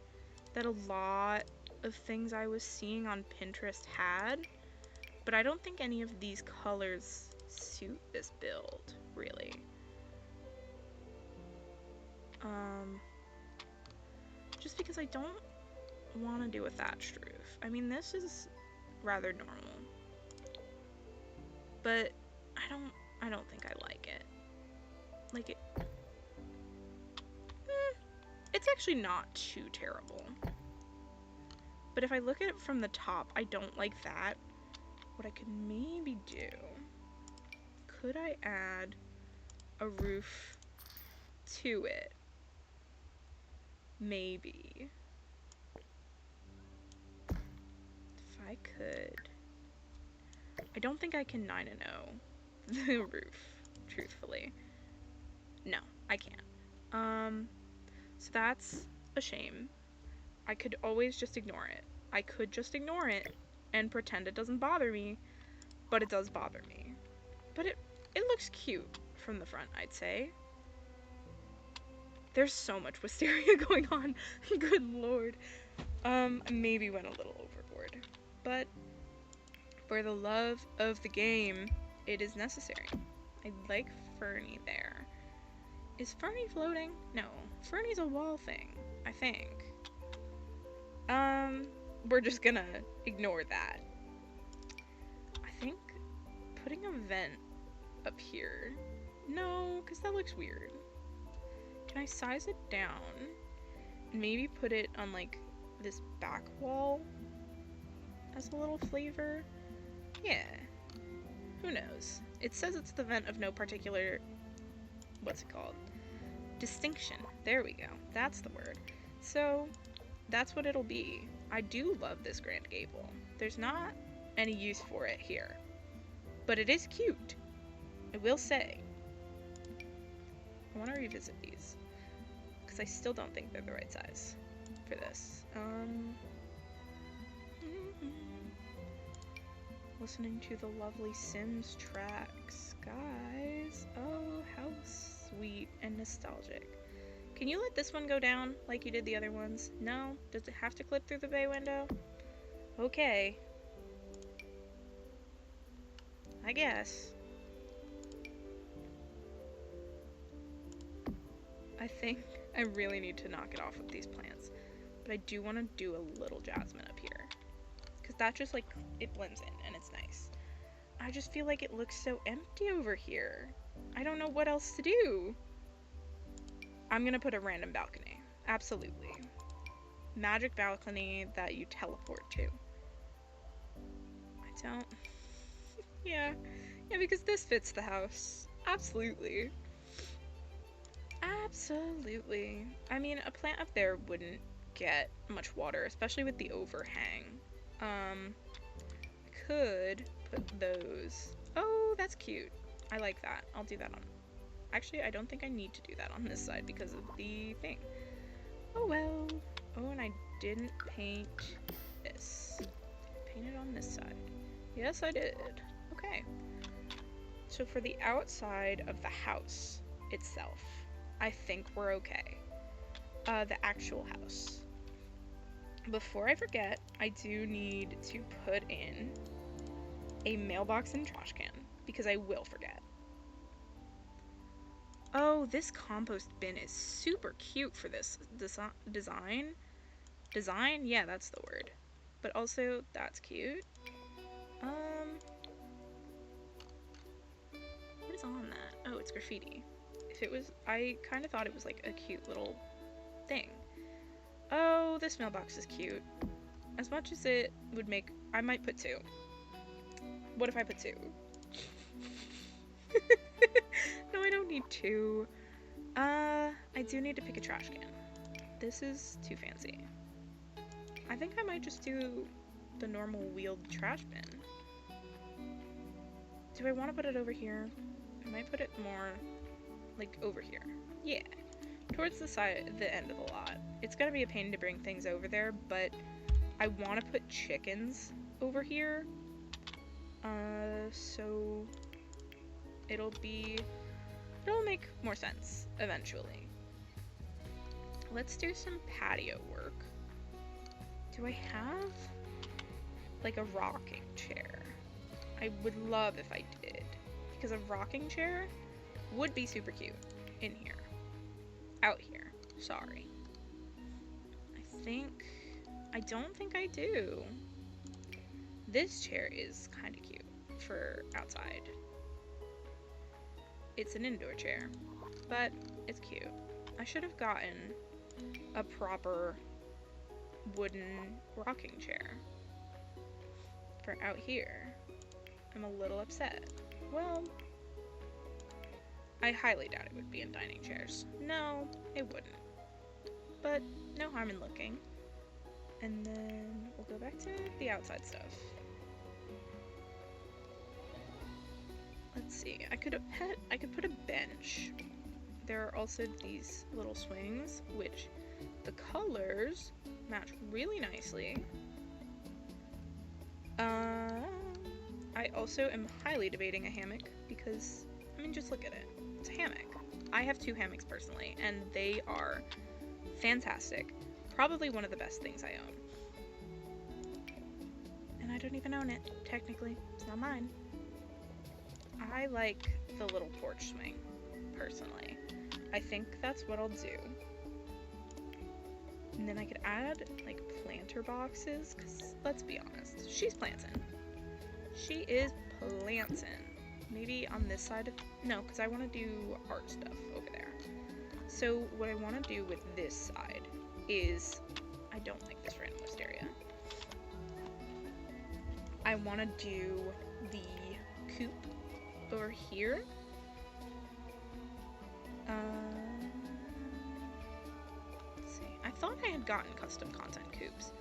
that a lot of things I was seeing on Pinterest had, but I don't think any of these colors suit this build, really. Just because I don't want to do a thatched roof. I mean, this is rather normal, but I don't think I like it. Like it, it's actually not too terrible. But if I look at it from the top, I don't like that. What I could maybe do, could I add a roof to it? Maybe. If I could. I don't think I can 9 and 0 the roof, truthfully. No, I can't. So that's a shame. I could always just ignore it. I could just ignore it and pretend it doesn't bother me, but it does bother me. But it looks cute from the front, I'd say. There's so much wisteria going on. Good lord. Maybe went a little overboard. But for the love of the game, it is necessary. I like Fernie there. Is Fernie floating? No. Fernie's a wall thing, I think. We're just gonna ignore that. I think putting a vent up here. No, because that looks weird. Can I size it down and maybe put it on like this back wall? as a little flavor. Yeah. Who knows? It says it's the vent of no particular... what's it called? Distinction. There we go. That's the word. So, that's what it'll be. I do love this Grand Gable. There's not any use for it here. But it is cute. I will say. I want to revisit these. Because I still don't think they're the right size for this. Listening to the lovely Sims tracks. Guys, oh, how sweet and nostalgic. Can you let this one go down like you did the other ones? No? Does it have to clip through the bay window? Okay. I guess. I think I really need to knock it off with these plants. But I do want to do a little jasmine up here. Because that just, like, it blends in and it's nice. I just feel like it looks so empty over here. I don't know what else to do. I'm gonna put a random balcony. Absolutely. Magic balcony that you teleport to. I don't... Yeah, because this fits the house. Absolutely. Absolutely. I mean, a plant up there wouldn't get much water, especially with the overhang. Could put those. Oh, that's cute. I like that. I'll do that on... Actually, I don't think I need to do that on this side because of the thing. Oh well. Oh, and I didn't paint this. Paint it on this side. Yes, I did. Okay. So for the outside of the house itself, I think we're okay. The actual house. Before I forget, I do need to put in a mailbox and trash can because I will forget. Oh, this compost bin is super cute for this design. Design? Yeah, that's the word. But also, that's cute. What is on that? Oh, it's graffiti. If it was, I kind of thought it was like a cute little thing. Oh, this mailbox is cute. As much as it would make, I might put 2. What if I put 2? No, I don't need 2. I do need to pick a trash can. This is too fancy. I think I might just do the normal wheeled trash bin. Do I want to put it over here? I might put it more, like, over here. Yeah. Towards the side, the end of the lot. It's gonna be a pain to bring things over there, but I want to put chickens over here. So it'll make more sense eventually. Let's do some patio work. Do I have like a rocking chair? I would love if I did, because a rocking chair would be super cute in here. Out here. Sorry. I don't think I do. This chair is kind of cute for outside. It's an indoor chair, but it's cute. I should have gotten a proper wooden rocking chair for out here. I'm a little upset. Well, I highly doubt it would be in dining chairs. No, it wouldn't. But no harm in looking. And then we'll go back to the outside stuff. Let's see. I could put a bench. There are also these little swings, which the colors match really nicely. I also am highly debating a hammock because, I mean, just look at it. It's a hammock. I have 2 hammocks personally, and they are fantastic. Probably one of the best things I own. And I don't even own it, technically. It's not mine. I like the little porch swing, personally. I think that's what I'll do. And then I could add, like, planter boxes, because, let's be honest, she's planting. She is planting. Maybe on this side of... No, because I want to do art stuff over there. So what I want to do with this side is... I don't like this random wisteria. I want to do the coop over here. Let's see. I thought I had gotten custom content coops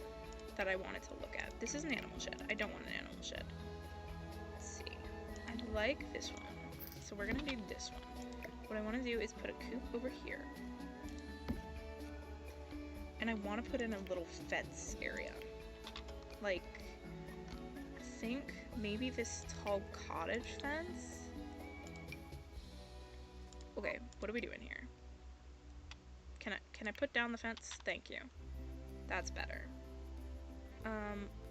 that I wanted to look at. This is an animal shed. I don't want an animal shed. Let's see. I like this one. So we're gonna do this one. What I want to do is put a coop over here. And I want to put in a little fence area. Like, I think maybe this tall cottage fence? Okay, what are we doing here? Can I put down the fence? Thank you. That's better.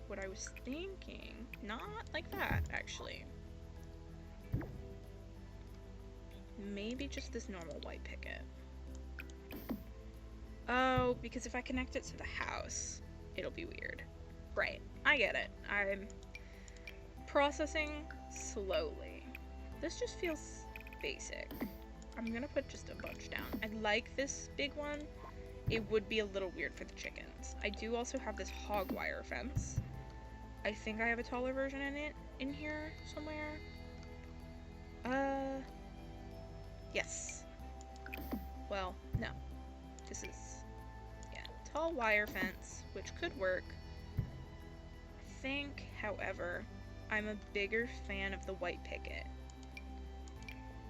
What I was thinking, not like that, actually. Maybe just this normal white picket. Oh, because if I connect it to the house, it'll be weird. Right, I get it. I'm processing slowly. This just feels basic. I'm gonna put just a bunch down. I like this big one. It would be a little weird for the chickens. I do also have this hog wire fence. I think I have a taller version in here somewhere. Yes. Well, no. This is, yeah, tall wire fence, which could work. I think, however, I'm a bigger fan of the white picket.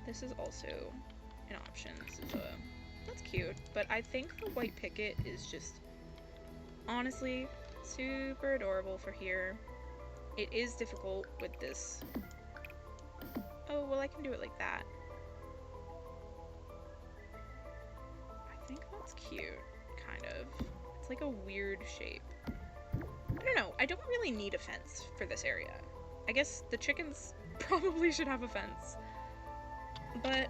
This is also an option. This is that's cute, but I think the white picket is just honestly super adorable for here. It is difficult with this. Oh, well, I can do it like that. I think that's cute, kind of. It's like a weird shape. I don't know. I don't really need a fence for this area. I guess the chickens probably should have a fence. But,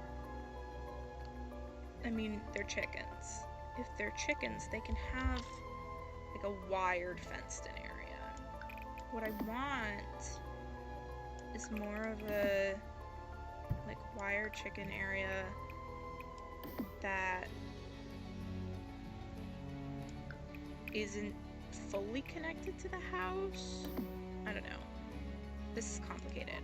I mean, they're chickens. If they're chickens, they can have, like, a wired fenced-in area. What I want is more of a, like, wired chicken area that isn't fully connected to the house. I don't know. This is complicated.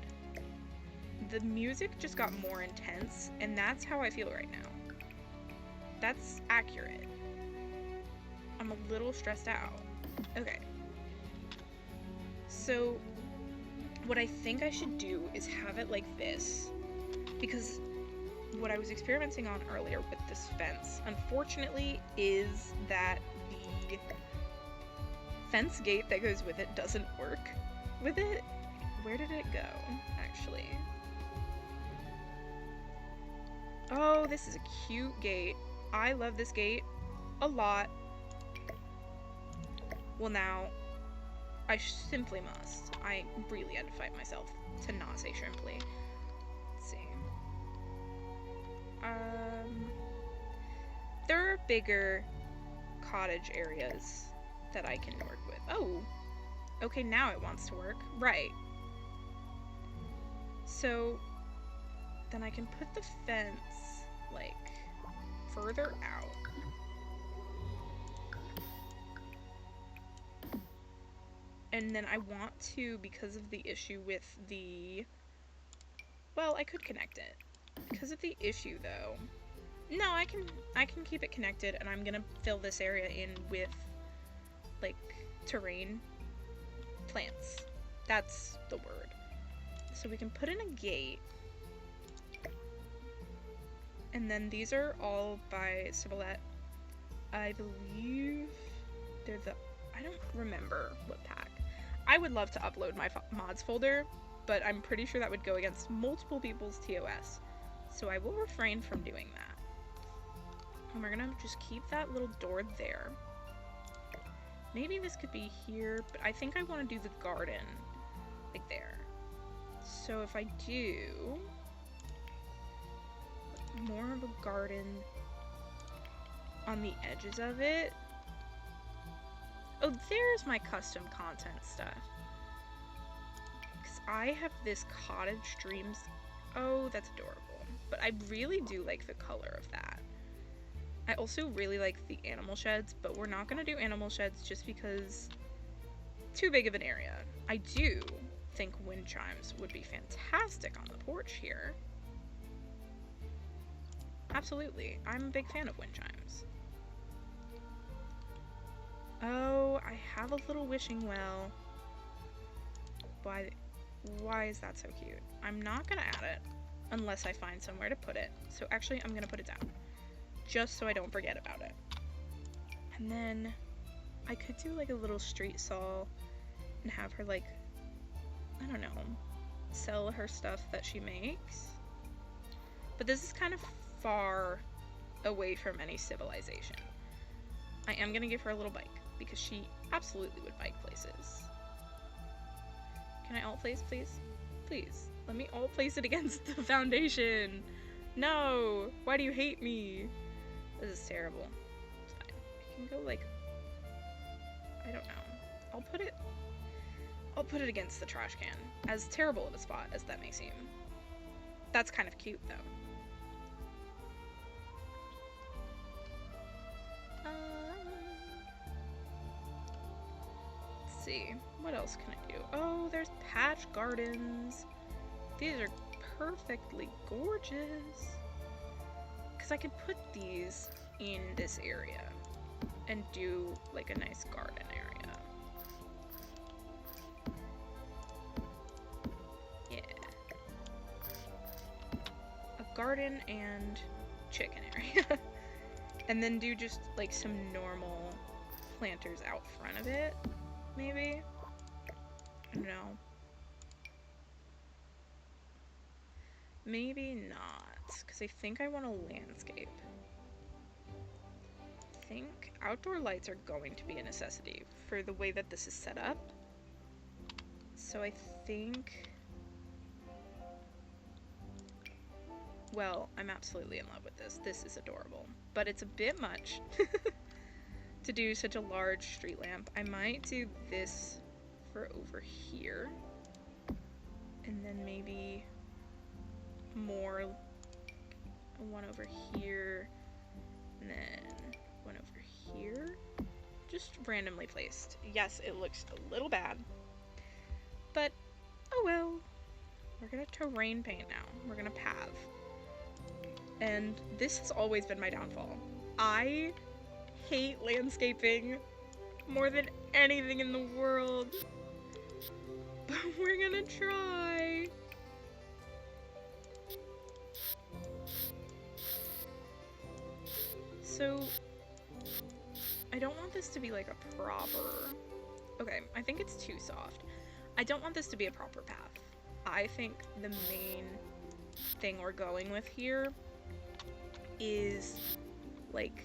The music just got more intense, and that's how I feel right now. That's accurate. I'm a little stressed out. Okay. So, what I think I should do is have it like this, because what I was experimenting on earlier with this fence, unfortunately, is that the fence gate that goes with it doesn't work with it. Where did it go, actually? Oh, this is a cute gate. I love this gate a lot. Well, now, I simply must. I really had to fight myself to not say shrimply. Let's see. There are bigger cottage areas that I can work with. Oh, okay, now it wants to work. Right. So, then I can put the fence, like, further out. And then I want to, because of the issue with the, well, I could connect it. Because of the issue, though, no, I can keep it connected, and I'm gonna fill this area in with, like, terrain plants. That's the word. So we can put in a gate. And then these are all by Syboulette. I believe they're the, I don't remember what pack. I would love to upload my mods folder, but I'm pretty sure that would go against multiple people's TOS. So I will refrain from doing that. And we're gonna just keep that little door there. Maybe this could be here, but I think I want to do the garden, like there. So if I do more of a garden on the edges of it. Oh, there's my custom content stuff. Because I have this cottage dreams. Oh, that's adorable. But I really do like the color of that. I also really like the animal sheds, but we're not going to do animal sheds just because too big of an area. I do think wind chimes would be fantastic on the porch here. Absolutely. I'm a big fan of wind chimes. Oh, I have a little wishing well. Why is that so cute? I'm not gonna add it unless I find somewhere to put it. So actually, I'm gonna put it down. Just so I don't forget about it. And then I could do like a little street stall and have her like, I don't know, sell her stuff that she makes. But this is kind of far away from any civilization. I am gonna give her a little bike because she absolutely would bike places. Can I alt place, please? Please, let me alt place it against the foundation. No, why do you hate me? This is terrible. It's fine. I can go like, I don't know. I'll put it against the trash can. As terrible of a spot as that may seem. That's kind of cute though. Let's see. What else can I do? Oh, there's patch gardens. These are perfectly gorgeous. Because I could put these in this area and do like a nice garden area. Yeah. A garden and chicken area. And then do just like some normal planters out front of it, maybe? I don't know. Maybe not, because I think I want a landscape. I think outdoor lights are going to be a necessity for the way that this is set up. So I think... Well, I'm absolutely in love with this. This is adorable. But it's a bit much to do such a large street lamp. I might do this for over here. And then maybe more, one over here, and then one over here. Just randomly placed. Yes, it looks a little bad. But, oh well. We're gonna terrain paint now. We're gonna pav. And this has always been my downfall. I hate landscaping more than anything in the world. But we're gonna try. So, I don't want this to be like a proper... Okay, I think it's too soft. I don't want this to be a proper path. I think the main thing we're going with here is like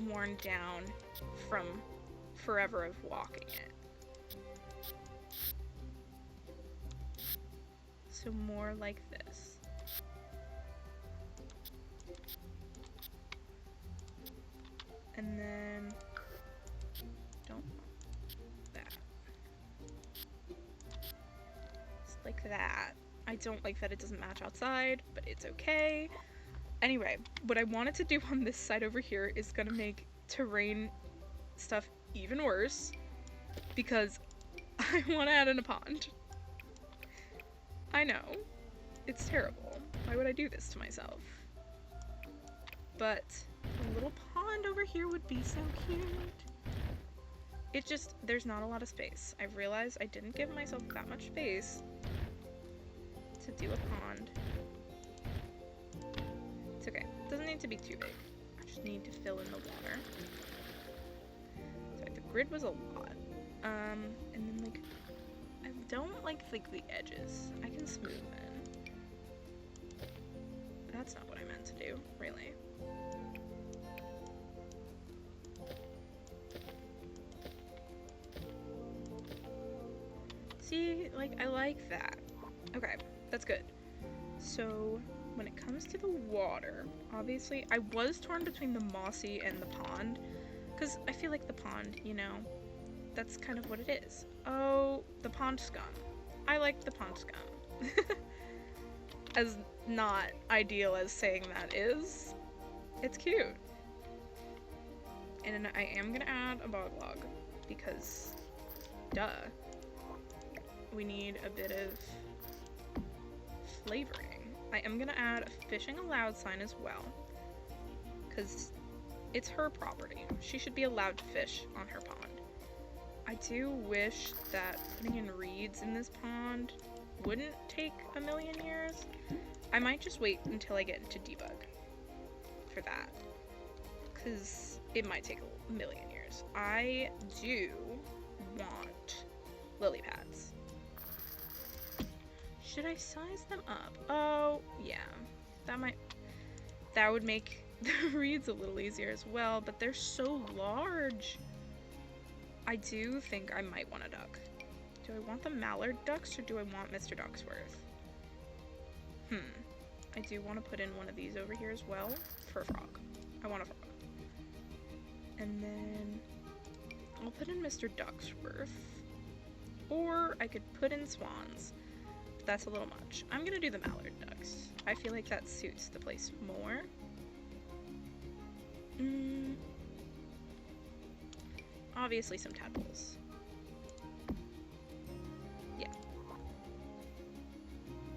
worn down from forever of walking it. So more like this. And then don't want that. Just like that. I don't like that it doesn't match outside, but it's okay. Anyway, what I wanted to do on this side over here is gonna make terrain stuff even worse because I want to add in a pond. I know, it's terrible. Why would I do this to myself? But a little pond over here would be so cute. It just, there's not a lot of space. I've realized I didn't give myself that much space to do a pond. It's okay. It doesn't need to be too big. I just need to fill in the water. Sorry, the grid was a lot. And then like, I don't like the edges. I can smooth in. That's not what I meant to do, really. See, like, I like that. Okay, that's good. So, when it comes to the water, obviously, I was torn between the mossy and the pond, because I feel like the pond, you know, that's kind of what it is. Oh, the pond scum. I like the pond scum. As not ideal as saying that is, it's cute. And I am gonna add a bog log, because, duh. we need a bit of flavoring. I am gonna add a fishing allowed sign as well, because it's her property. She should be allowed to fish on her pond. I do wish that putting in reeds in this pond wouldn't take a million years. I might just wait until I get into debug for that, because it might take a million years. I do want lily pads. Should I size them up? Oh, yeah. That would make the reeds a little easier as well, but they're so large. I do think I might want a duck. Do I want the mallard ducks or do I want Mr. Ducksworth? I do want to put in one of these over here as well for a frog. I want a frog. And then I'll put in Mr. Ducksworth. Or I could put in swans. But that's a little much. I'm gonna do the mallard ducks. I feel like that suits the place more. Obviously some tadpoles. Yeah.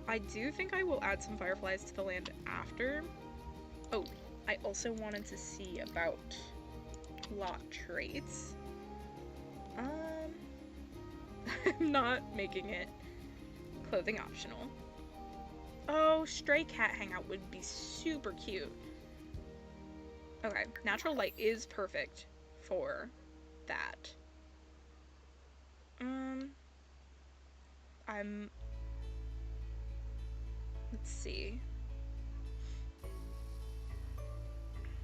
I do think I will add some fireflies to the land after. Oh, I also wanted to see about lot traits. I'm not making it clothing optional. Oh, stray cat hangout would be super cute. Okay, natural light is perfect for that. Let's see.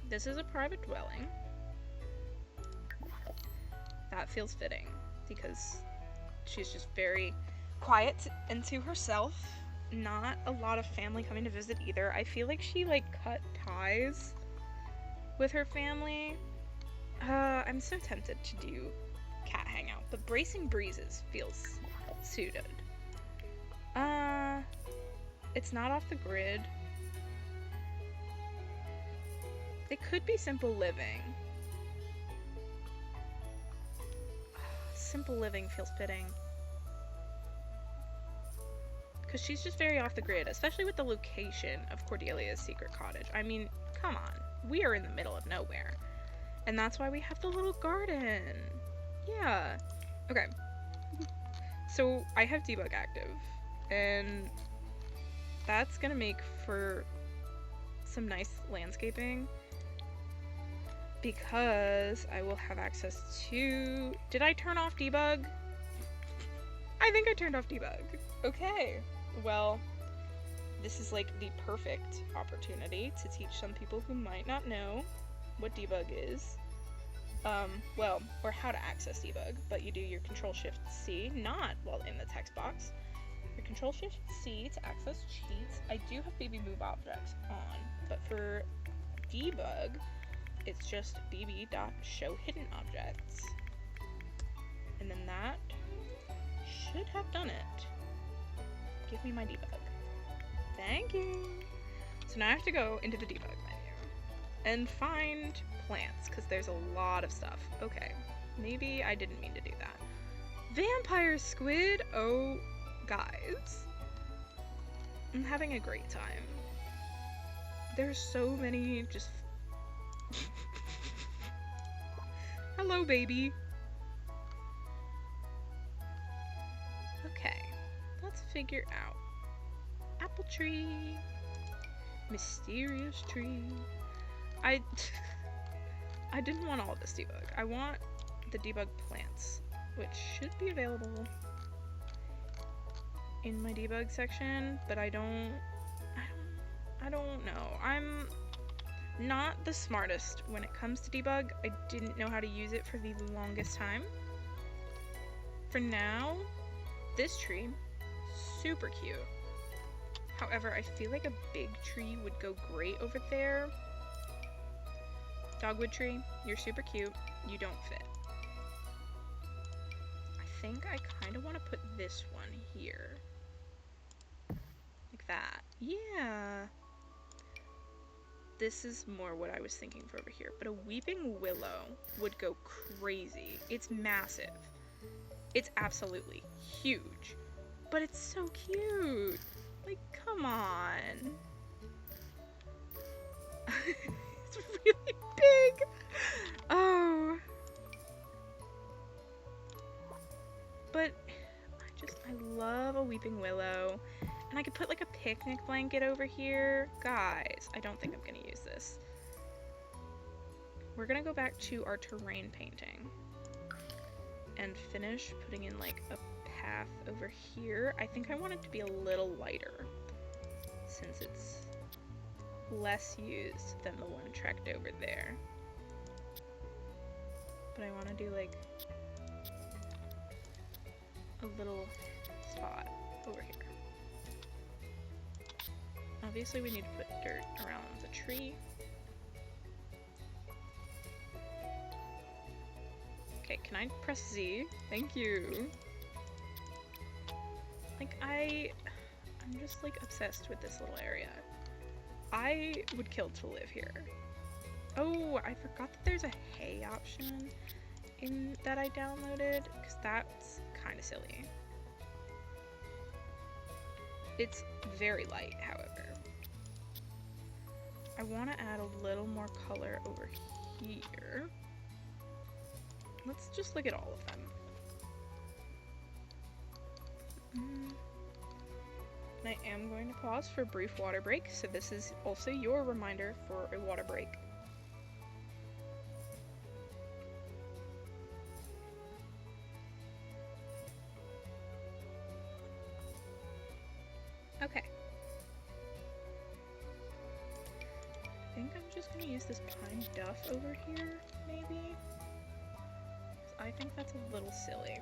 This is a private dwelling. That feels fitting because she's just very quiet and to herself. Not a lot of family coming to visit either. I feel like she like cut ties with her family. I'm so tempted to do cat hangout, but bracing breezes feels suited. It's not off the grid. It could be simple living. Simple living feels fitting. Because she's just very off the grid, especially with the location of Cordelia's secret cottage. I mean, come on. We are in the middle of nowhere. And that's why we have the little garden. Yeah. Okay. So I have debug active. And that's gonna make for some nice landscaping. Because I will have access to... Did I turn off debug? I think I turned off debug. Okay. Well, this is like the perfect opportunity to teach some people who might not know what debug is. Well, or how to access debug, but you do your Control-Shift-C, not while in the text box. Your Control-Shift-C to access cheats. I do have baby move objects on, but for debug, it's just bb.showHiddenObjects. And then that should have done it. Give me my debug. Thank you. So now I have to go into the debug menu and find plants, because there's a lot of stuff. Okay, maybe I didn't mean to do that. Vampire squid! Oh, guys. I'm having a great time. There's so many just... Hello, baby. Okay, let's figure out. Apple tree. Mysterious tree. I didn't want all of this debug. I want the debug plants, which should be available in my debug section, but I don't know. I'm not the smartest when it comes to debug. I didn't know how to use it for the longest time. For now, this tree, super cute. However, I feel like a big tree would go great over there. Dogwood tree, you're super cute. You don't fit. I think I kind of want to put this one here. Like that. Yeah. This is more what I was thinking for over here. But a weeping willow would go crazy. It's massive. It's absolutely huge. But it's so cute. Like, come on. It's really big. Oh. But I love a weeping willow. And I could put like a picnic blanket over here. Guys, I don't think I'm gonna use this. We're gonna go back to our terrain painting and finish putting in like a path over here. I think I want it to be a little lighter since it's less used than the one tracked over there. But I want to do like a little spot over here. Obviously we need to put dirt around the tree. Okay, can I press Z? Thank you. Like, I'm just like obsessed with this little area. I would kill to live here. Oh, I forgot that there's a hay option in that I downloaded, because that's kind of silly. It's very light, however. I want to add a little more color over here. Let's just look at all of them. And I am going to pause for a brief water break, so this is also your reminder for a water break. Okay. I think I'm just going to use this pine duff over here, maybe? I think that's a little silly.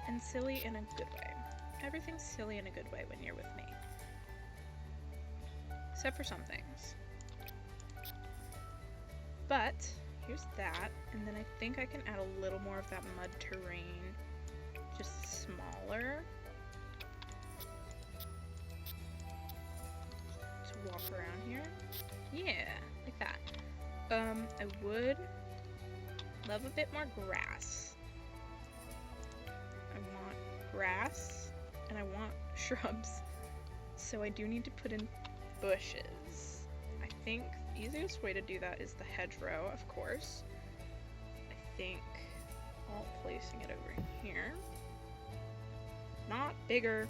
And silly in a good way. Everything's silly in a good way when you're with me. Except for some things. But, here's that, and then I think I can add a little more of that mud terrain, just smaller. To walk around here. Yeah, like that. I would love a bit more grass. I want grass, and I want shrubs. So I do need to put in bushes. I think the easiest way to do that is the hedgerow, of course. I think placing it over here. Not bigger.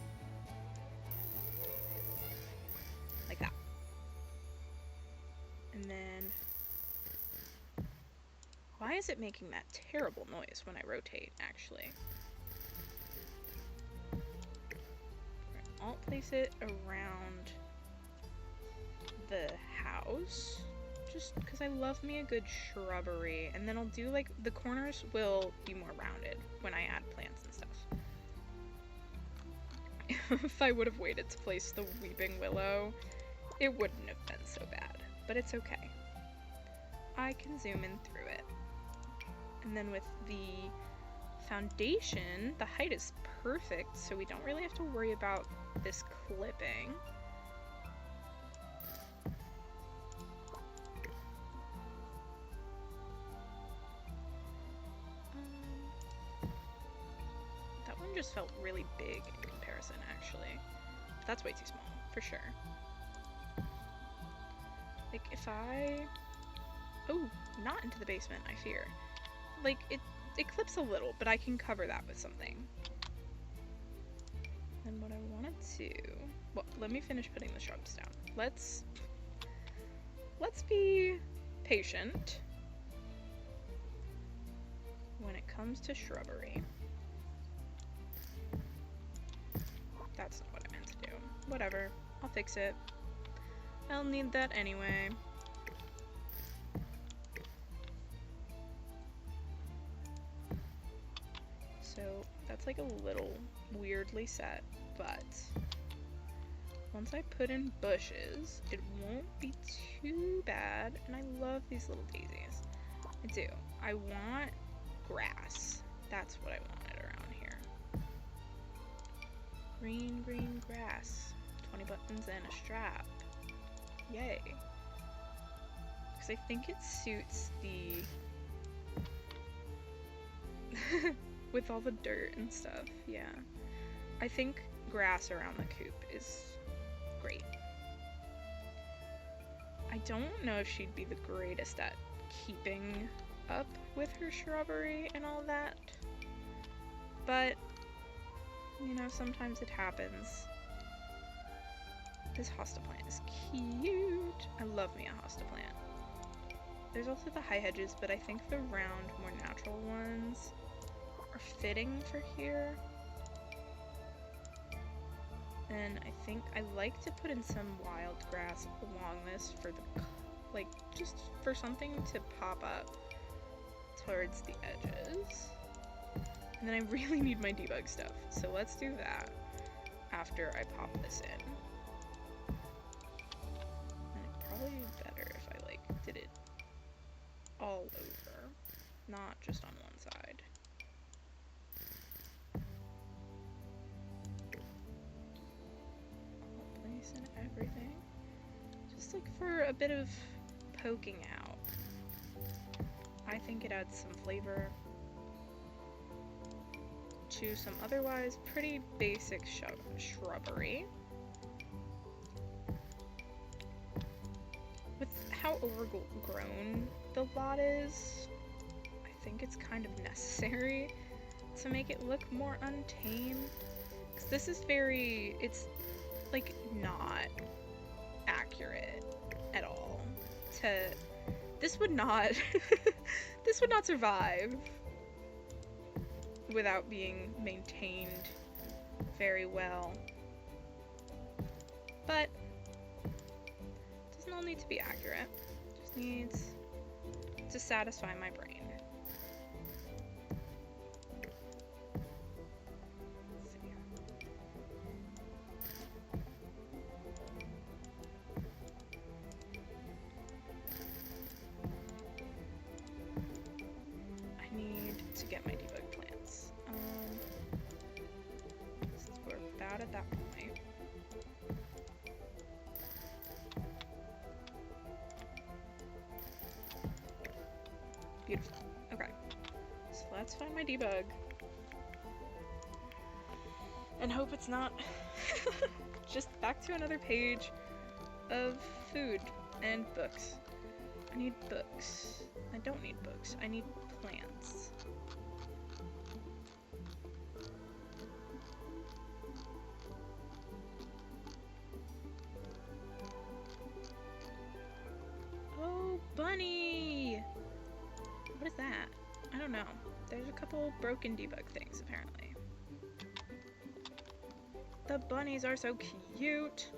Like that. And then, why is it making that terrible noise when I rotate, actually? I'll place it around the house, just because I love me a good shrubbery, and then I'll do like, the corners will be more rounded when I add plants and stuff. If I would have waited to place the weeping willow, it wouldn't have been so bad, but it's okay. I can zoom in through it. And then with the foundation, the height is perfect, so we don't really have to worry about this clipping. That one just felt really big in comparison, actually. That's way too small, for sure. Like, if I... Oh, not into the basement, I fear. Like, it clips a little, but I can cover that with something. And what I want to... Well, let me finish putting the shrubs down. Let's be patient when it comes to shrubbery. That's not what I meant to do. Whatever. I'll fix it. I'll need that anyway. So that's like a little weirdly set, but once I put in bushes, it won't be too bad, and I love these little daisies. I do. I want grass. That's what I wanted around here. Green, green grass. 20 buttons and a strap. Yay. Because I think it suits the... with all the dirt and stuff. Yeah. I think grass around the coop is great. I don't know if she'd be the greatest at keeping up with her shrubbery and all that, but, you know, sometimes it happens. This hosta plant is cute. I love me a hosta plant. There's also the high hedges, but I think the round, more natural ones are fitting for here. And I think I like to put in some wild grass along this for the, like, just for something to pop up towards the edges. And then I really need my debug stuff, so let's do that after I pop this in. And it'd probably be better if I, like, did it all over, not just on one side. Place and everything. Just like for a bit of poking out. I think it adds some flavor to some otherwise pretty basic shrubbery. With how overgrown the lot is, I think it's kind of necessary to make it look more untamed. Because this is very, it's like not accurate at all. This would not, this would not survive without being maintained very well. But it doesn't all need to be accurate. It just needs to satisfy my brain. Let's see. I need to get my debug plants. We're about at that point. Beautiful. Okay. So let's find my debug. And hope it's not just back to another page of food and books. I need books. I don't need books. I need plants. Oh, bunny! What is that? I don't know. There's a couple broken debug things, apparently. The bunnies are so cute!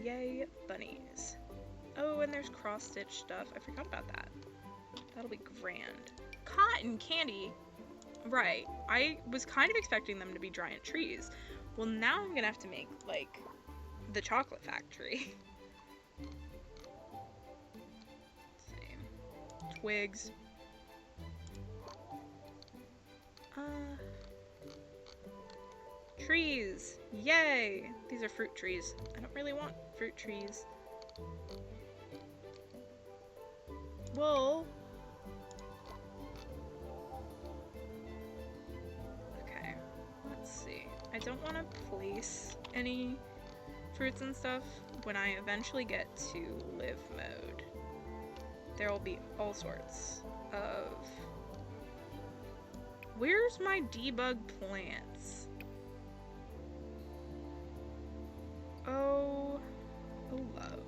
Yay, bunnies. Oh, and there's cross-stitch stuff. I forgot about that. That'll be grand. Cotton candy! Right. I was kind of expecting them to be giant trees. Well, now I'm gonna have to make, like, the chocolate factory. Same. Twigs. Trees! Yay! These are fruit trees. I don't really want fruit trees. Wool. Okay, let's see. I don't want to place any fruits and stuff when I eventually get to live mode. There will be all sorts of... Where's my debug plants? Oh, love.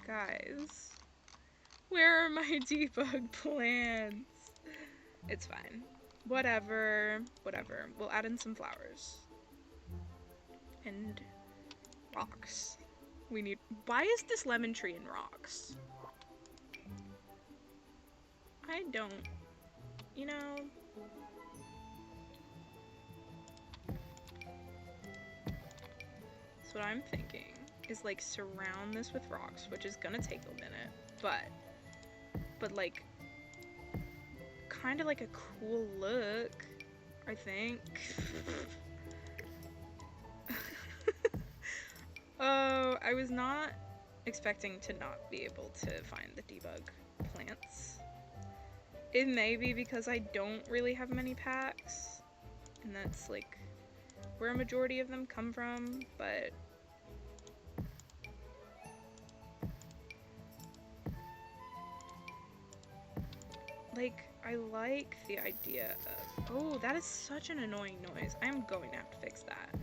Guys, where are my debug plants? It's fine. Whatever. We'll add in some flowers. And rocks. We need... Why is this lemon tree in rocks? I don't... You know... So what I'm thinking is, like, surround this with rocks, which is gonna take a minute, but like, kind of like a cool look, I think. Oh, I was not expecting to not be able to find the debug plants. It may be because I don't really have many packs, and that's like where a majority of them come from, but like, I like the idea of, oh, that is such an annoying noise. I'm going to have to fix that.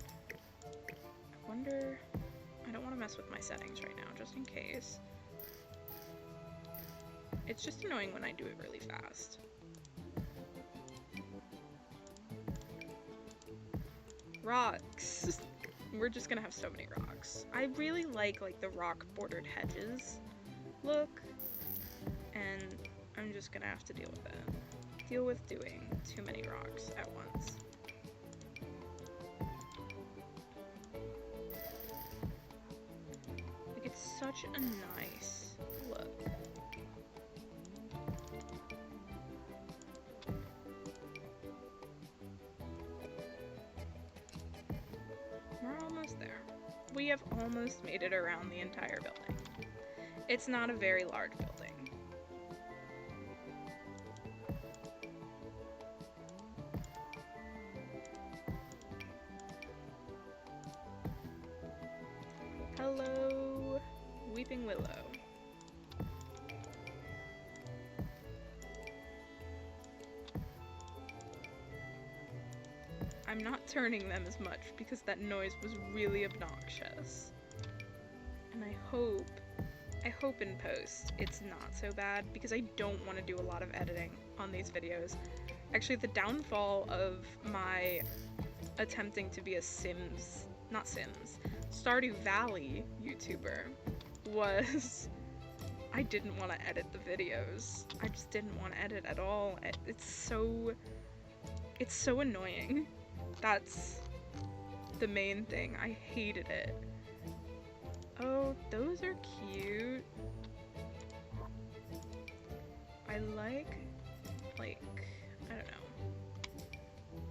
I wonder, I don't want to mess with my settings right now, just in case. It's just annoying when I do it really fast. Rocks. We're just gonna have so many rocks. I really like the rock bordered hedges look, and I'm just gonna have to deal with it. Deal with doing too many rocks at once. Like, it's such a nice look. We're almost there. We have almost made it around the entire building. It's not a very large building. Hello, Weeping Willow. I'm not turning them as much because that noise was really obnoxious. And I hope in post it's not so bad, because I don't want to do a lot of editing on these videos. Actually, the downfall of my attempting to be a Stardew Valley YouTuber was I didn't want to edit the videos. I just didn't want to edit at all. It's so annoying. That's the main thing. I hated it. Oh, those are cute. I like, I don't know.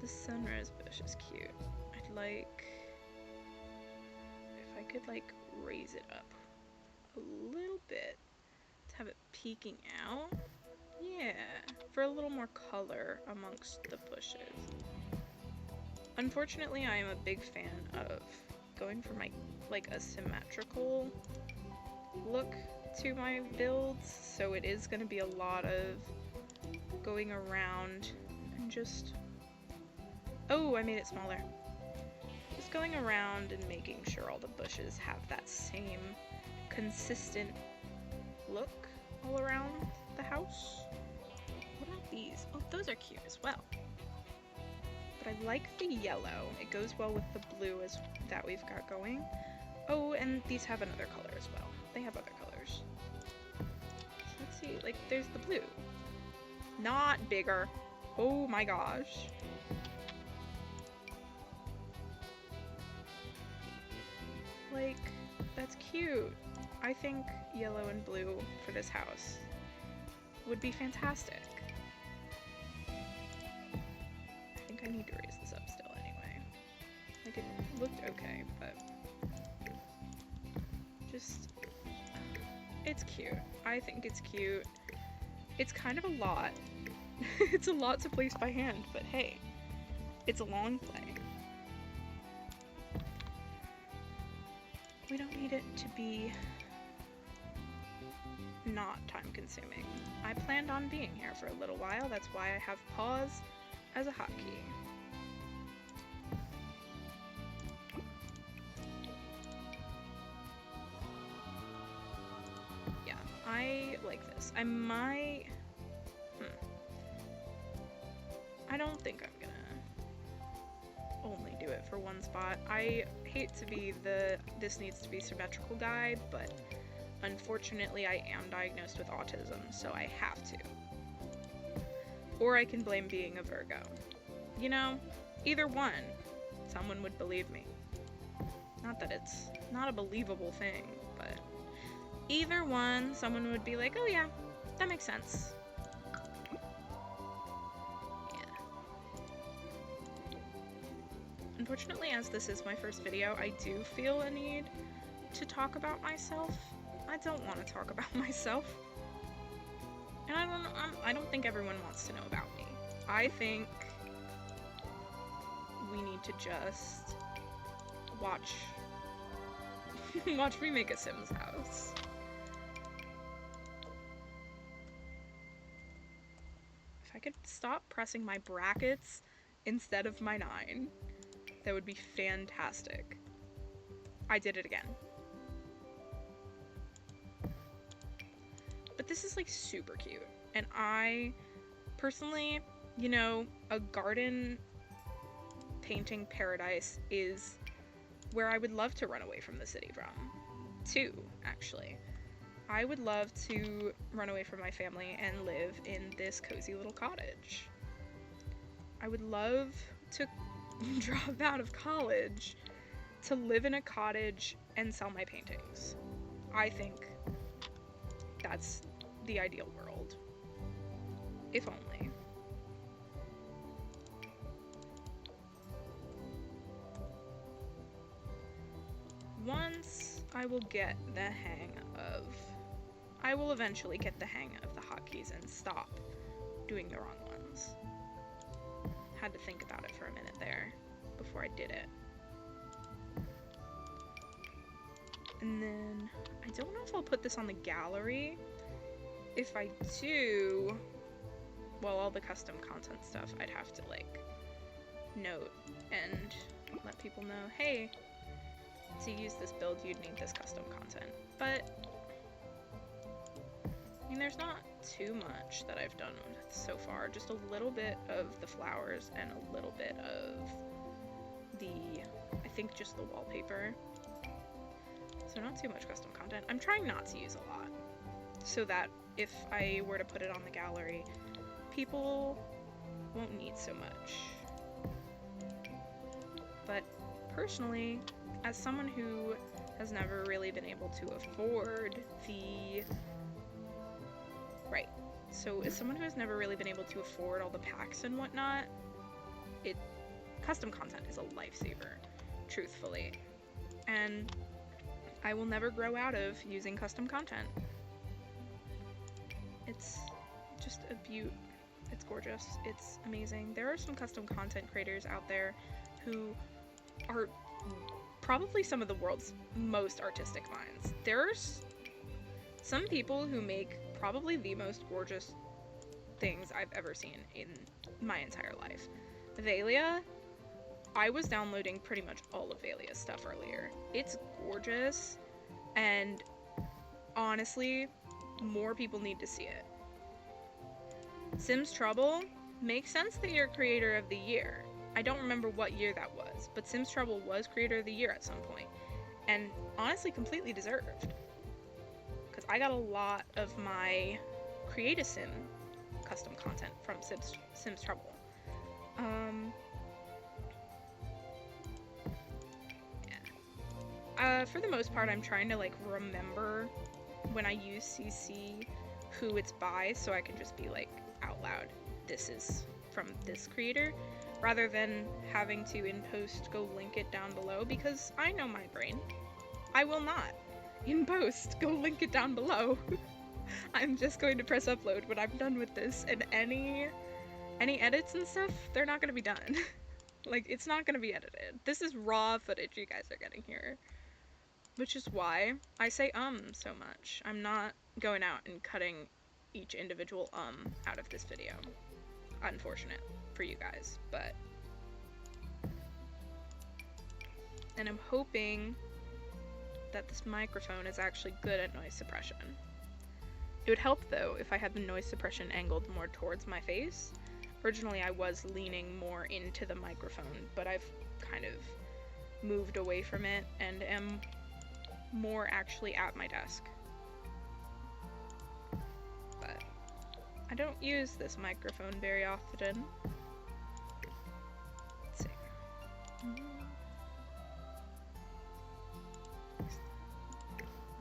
The sunrise bush is cute. I'd like, if I could raise it up a little bit to have it peeking out. Yeah, for a little more color amongst the bushes. Unfortunately, I am a big fan of going for my, a symmetrical look to my builds, so it is going to be a lot of going around and just... Oh, I made it smaller. Just going around and making sure all the bushes have that same consistent look all around the house. What about these? Oh, those are cute as well. But I like the yellow. It goes well with the blue that we've got going. Oh, and these have another color as well. They have other colors. So let's see, there's the blue. Not bigger. Oh my gosh. That's cute. I think yellow and blue for this house would be fantastic. I think I need to raise this up still anyway. It looked okay, but just, it's cute. I think it's cute. It's kind of a lot. It's a lot to place by hand, but hey, it's a long play. We don't need it to be not time consuming. I planned on being here for a little while, that's why I have pause as a hotkey. Yeah, I like this. I might... I don't think I'm gonna only do it for one spot. I hate to be this needs to be symmetrical guy, but unfortunately I am diagnosed with autism, so I have to. Or I can blame being a Virgo. You know, either one, someone would believe me. Not that it's not a believable thing, but either one, someone would be like, oh yeah, that makes sense. Unfortunately, as this is my first video, I do feel a need to talk about myself I don't want to talk about myself. And I don't think everyone wants to know about me. I think we need to just watch me make a Sims house. If I could stop pressing my brackets instead of my 9, that would be fantastic. I did it again. But this is like super cute. And I personally, you know, a garden painting paradise is where I would love to run away from the city from. Too, actually. I would love to run away from my family and live in this cozy little cottage. I would love to drop out of college to live in a cottage and sell my paintings. I think that's the ideal world. If only. Once I will get the hang of... I will eventually get the hang of the hotkeys and stop doing the wrong ones. Had to think about it for a minute there before I did it. And then, I don't know if I'll put this on the gallery. If I do, well, all the custom content stuff, I'd have to, like, note and let people know, hey, to use this build, you'd need this custom content. But, I mean, there's not too much that I've done so far. Just a little bit of the flowers and a little bit of the, I think just the wallpaper. So not too much custom content. I'm trying not to use a lot, so that if I were to put it on the gallery, people won't need so much. But personally, as someone who has never really been able to afford the... Right. So as someone who has never really been able to afford all the packs and whatnot, custom content is a lifesaver, truthfully. And I will never grow out of using custom content. It's just a beaut. It's gorgeous. It's amazing. There are some custom content creators out there who are probably some of the world's most artistic minds. There's some people who make probably the most gorgeous things I've ever seen in my entire life. Valia, I was downloading pretty much all of Valia's stuff earlier. It's gorgeous, and honestly, more people need to see it. Sims Trouble, makes sense that you're creator of the year. I don't remember what year that was, but Sims Trouble was creator of the year at some point, and honestly completely deserved. Because I got a lot of my Create-a-Sim custom content from Sims Trouble. For the most part, I'm trying to, like, remember when I use CC who it's by, so I can just be like, out loud, this is from this creator, rather than having to, in post, go link it down below, because I know my brain. I will not, in post, go link it down below. I'm just going to press upload when I'm done with this, and any edits and stuff, they're not going to be done. Like, it's not going to be edited. This is raw footage you guys are getting here. Which is why I say so much. I'm not going out and cutting each individual out of this video. Unfortunate for you guys, but... And I'm hoping that this microphone is actually good at noise suppression. It would help, though, if I had the noise suppression angled more towards my face. Originally, I was leaning more into the microphone, but I've kind of moved away from it and am more actually at my desk. But I don't use this microphone very often. Let's see.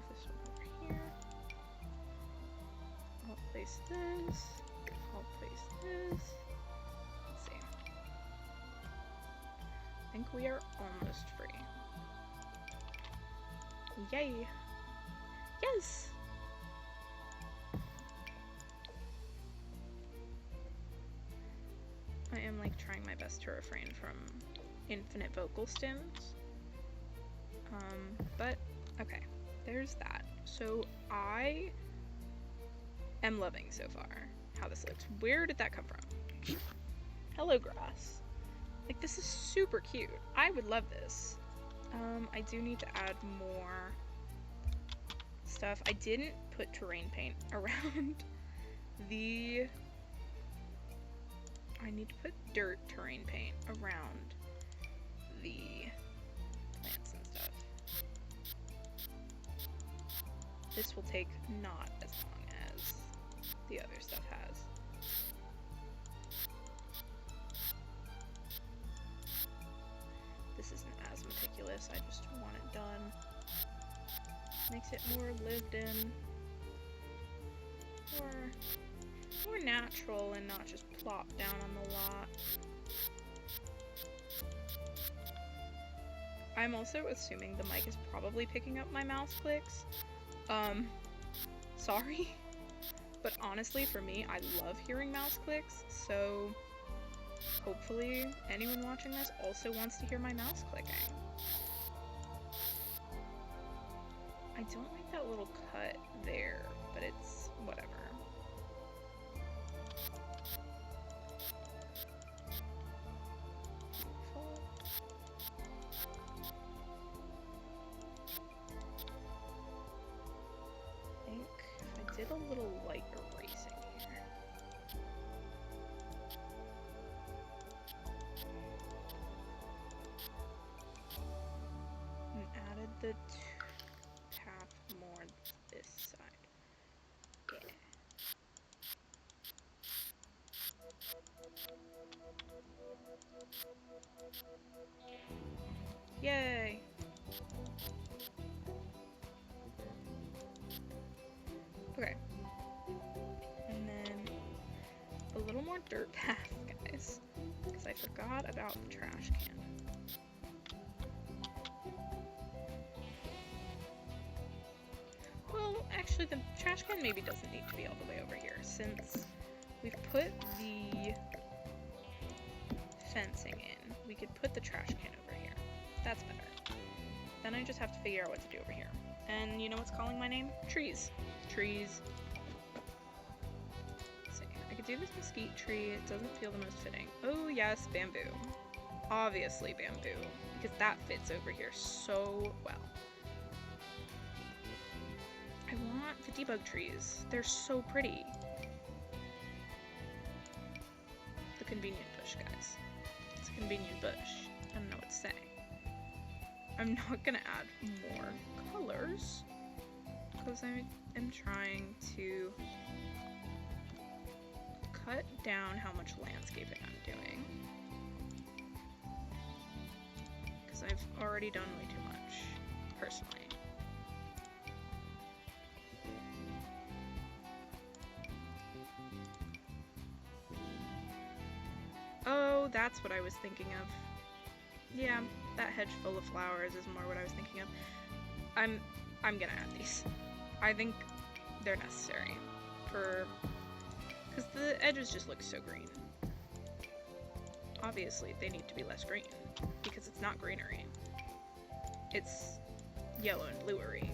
This one over here. I'll place this. I'll place this. Let's see. I think we are almost free. Yay! Yes! I am like trying my best to refrain from infinite vocal stims. But okay, there's that. So I am loving so far how this looks. Where did that come from? Hello, grass. Like, this is super cute. I would love this. I do need to add more stuff. I didn't put terrain paint around the... I need to put dirt terrain paint around the plants and stuff. This will take not as long as the other stuff has. This isn't as meticulous, I just want it done. Makes it more lived in. More natural and not just plopped down on the lot. I'm also assuming the mic is probably picking up my mouse clicks. Sorry. But honestly, for me, I love hearing mouse clicks, so hopefully anyone watching this also wants to hear my mouse clicking. I don't like that little cut there, but it's whatever. I think if I did a little light erasing here. And added the tap more this side. Yeah. Yay! Okay. And then a little more dirt path, guys, because I forgot about the trash can. Well, actually, the trash can maybe doesn't need to be all the way over here, since we've put the fencing in. We could put the trash can over here. That's better. Then I just have to figure out what to do over here. And you know what's calling my name? Trees. Trees. Let's see. I could do this mesquite tree. It doesn't feel the most fitting. Oh yes, bamboo. Obviously bamboo, because that fits over here so well. I want the debug trees. They're so pretty. The convenient bush, guys. It's a convenient bush. I don't know what to say. I'm not gonna add more colors because I am trying to cut down how much landscaping I'm doing, because I've already done way too much, personally. Oh, that's what I was thinking of. Yeah, that hedge full of flowers is more what I was thinking of. I'm gonna add these. I think they're necessary because the edges just look so green. Obviously, they need to be less green because it's not greenery. It's yellow and bluery.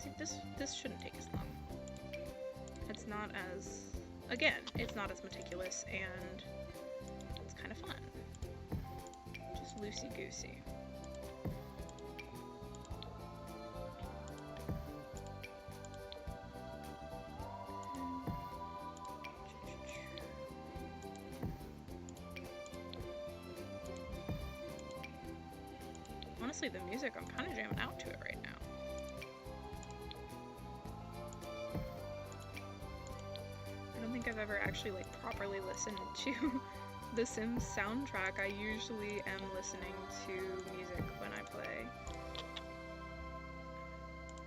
See, this shouldn't take as long. It's not as, again, it's not as meticulous, and it's kind of fun. Just loosey-goosey. Honestly, the music, I'm kind of jamming out to it right now. I don't think I've ever actually like properly listened to the Sims soundtrack. I usually am listening to music when I play.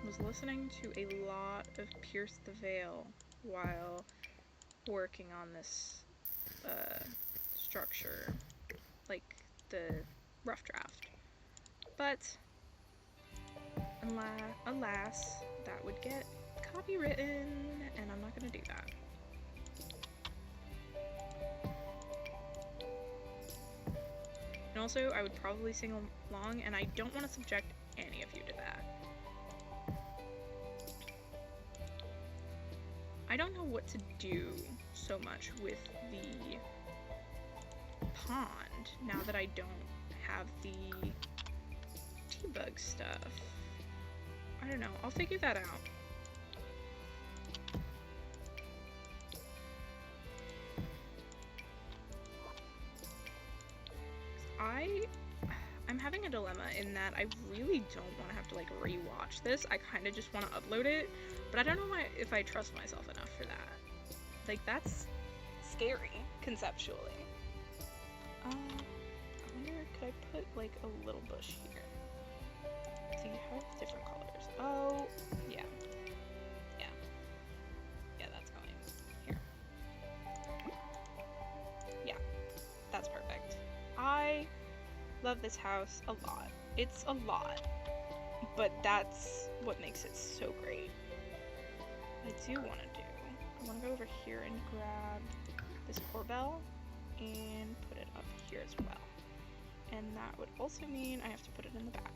I was listening to a lot of Pierce the Veil while working on this structure, like the rough draft. But alas, that would get copywritten, and I'm not gonna do that. And also, I would probably sing along, and I don't want to subject any of you to that. I don't know what to do so much with the pond now that I don't have the tea bug stuff. I don't know. I'll figure that out. I'm having a dilemma in that I really don't want to have to like rewatch this. I kind of just want to upload it, but I don't know if I trust myself enough for that. Like, that's scary conceptually. I wonder, could I put like a little bush here? So you have different colors. Oh, yeah. Yeah. Yeah, that's going here. Yeah, that's perfect. I love this house a lot. It's a lot, but that's what makes it so great. What I do want to do, I want to go over here and grab this corbel and put it up here as well. And that would also mean I have to put it in the back.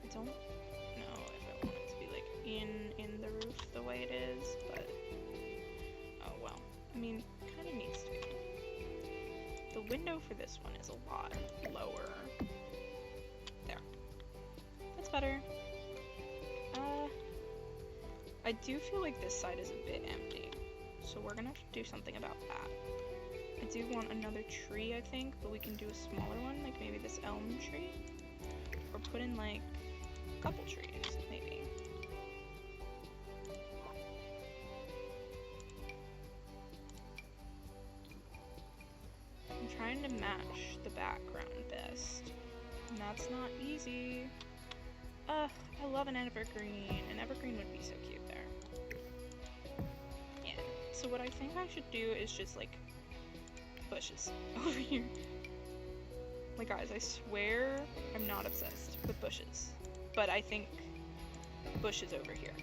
I don't know if I want it to be like in the roof the way it is, but oh well. I mean, it kind of needs to be. The window for this one is a lot lower. There. That's better. I do feel like this side is a bit empty, so we're gonna have to do something about that. I do want another tree, I think, but we can do a smaller one, like maybe this elm tree. Or put in like a couple trees, maybe. I'm trying to match the background best, and that's not easy. I love an evergreen. An evergreen would be so cute there. Yeah, so what I think I should do is just like bushes over here. Like, guys, I swear I'm not obsessed with bushes, but I think bushes over here.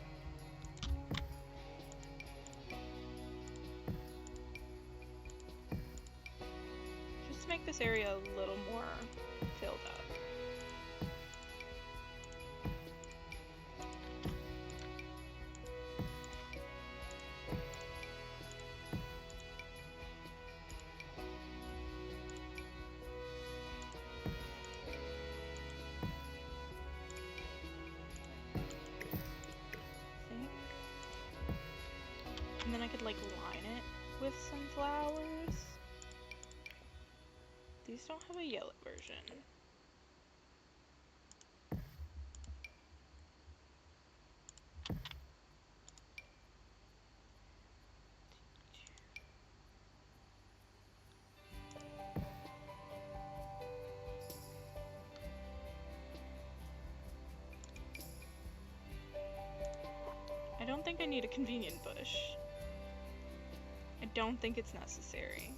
Just to make this area a little more filled up. And then I could like line it with some flowers. These don't have a yellow version. I don't think I need a convenient bush. I don't think it's necessary.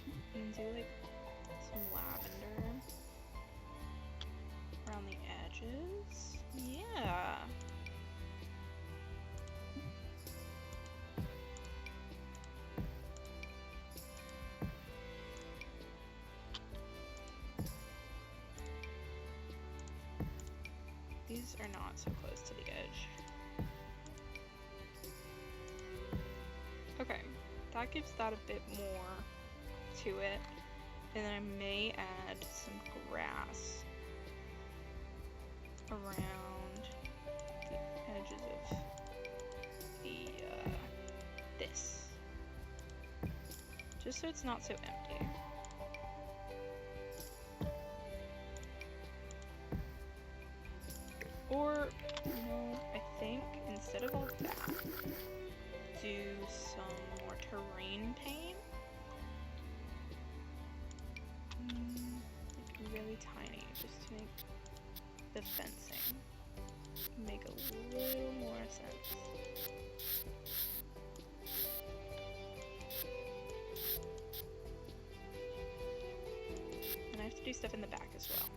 You can do like some lavender around the edges. Yeah. These are not so close to the edge. Okay, that gives that a bit more to it. And then I may add some grass around the edges of the, this. Just so it's not so empty. Or, you know, I think instead of all that, do some more terrain paint. Like really tiny, just to make the fencing make a little more sense. And I have to do stuff in the back as well.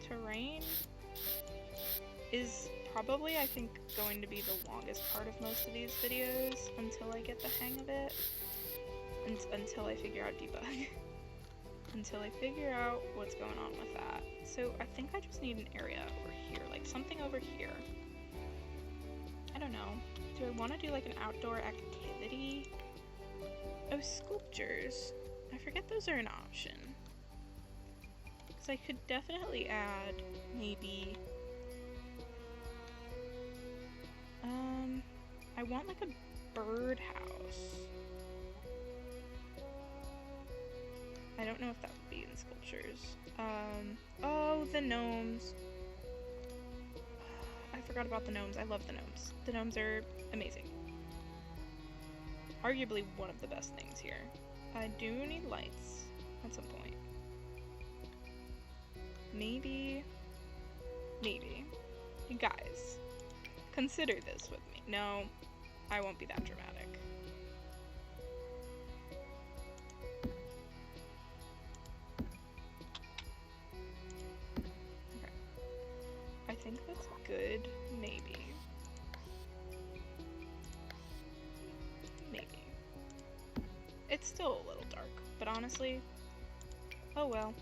Terrain is probably, I think, going to be the longest part of most of these videos until I get the hang of it. Until I figure out debug. Until I figure out what's going on with that. So I think I just need an area over here, like something over here. I don't know. Do I want to do like an outdoor activity? Oh, sculptures. I forget those are an option. Because I could definitely add maybe... I want like a birdhouse. I don't know if that would be in sculptures. Oh, the gnomes. I forgot about the gnomes. I love the gnomes. The gnomes are amazing. Arguably one of the best things here. I do need lights at some point. Maybe. You guys, consider this with me. No, I won't be that dramatic. Okay. I think that's good. Maybe. It's still a little dark, but honestly, oh well.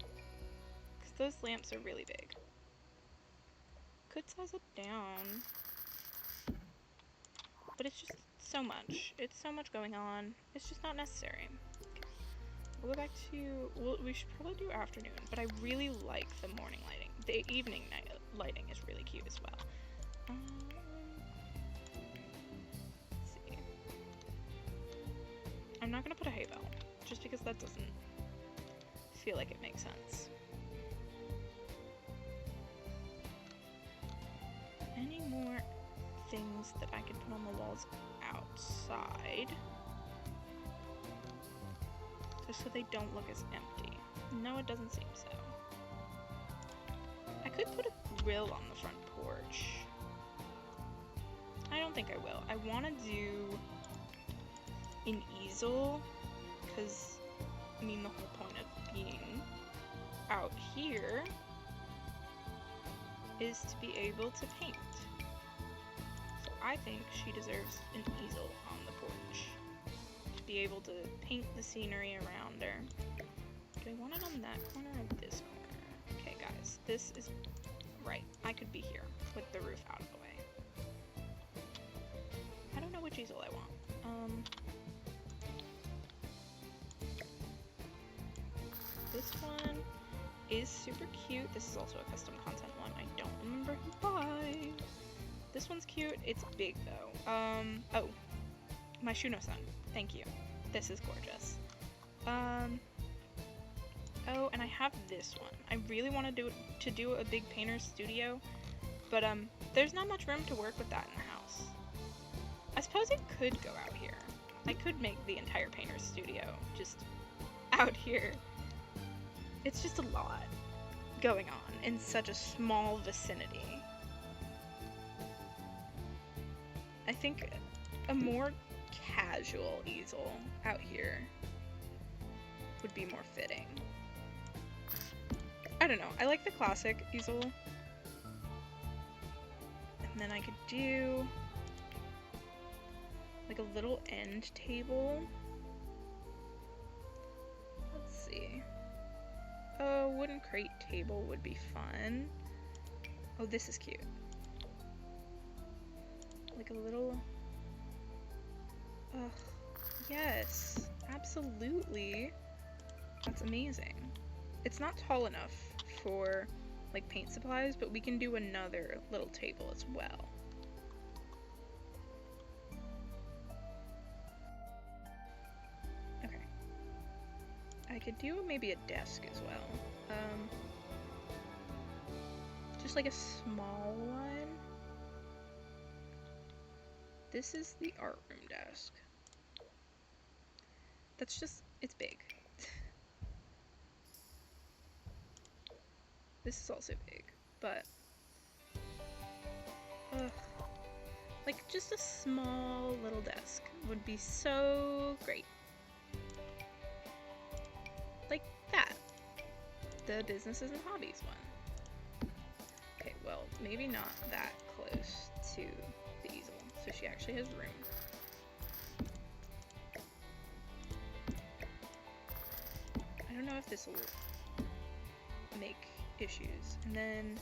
Because those lamps are really big. Could size it down. But it's just so much. It's so much going on. It's just not necessary. Okay. We'll go back to... Well, we should probably do afternoon, but I really like the morning lighting. The evening lighting is really cute as well. Let's see. I'm not going to put a hay bale, just because that doesn't feel like it makes sense. Any more things that I could put on the walls outside, just so they don't look as empty? No, it doesn't seem so. I could put a grill on the front porch. I don't think I will. I want to do an easel, because, I mean, the whole point of being out here is to be able to paint. So I think she deserves an easel on the porch, to be able to paint the scenery around her. Do I want it on that corner or this corner? Okay, guys, this is right. I could be here with the roof out of the way. I don't know which easel I want. This one is super cute. This is also a custom content one. I don't remember who buys. This one's cute. It's big though. Oh, myshunosun. Thank you. This is gorgeous. Oh, and I have this one. I really want to do a big painter's studio, but there's not much room to work with that in the house. I suppose it could go out here. I could make the entire painter's studio just out here. It's just a lot going on in such a small vicinity. I think a more casual easel out here would be more fitting. I don't know. I like the classic easel. And then I could do like a little end table. Let's see. Oh, wooden crate table would be fun. Oh, this is cute. Like a little... Ugh. Yes. Absolutely. That's amazing. It's not tall enough for, like, paint supplies, but we can do another little table as well. Okay. I could do maybe a desk as well. Just like a small one. This is the art room desk. That's just, it's big. This is also big. but like just a small little desk would be so great. Like that. The businesses and hobbies one. Okay, well, maybe not that close to the easel, so she actually has room. I don't know if this will make issues. And then,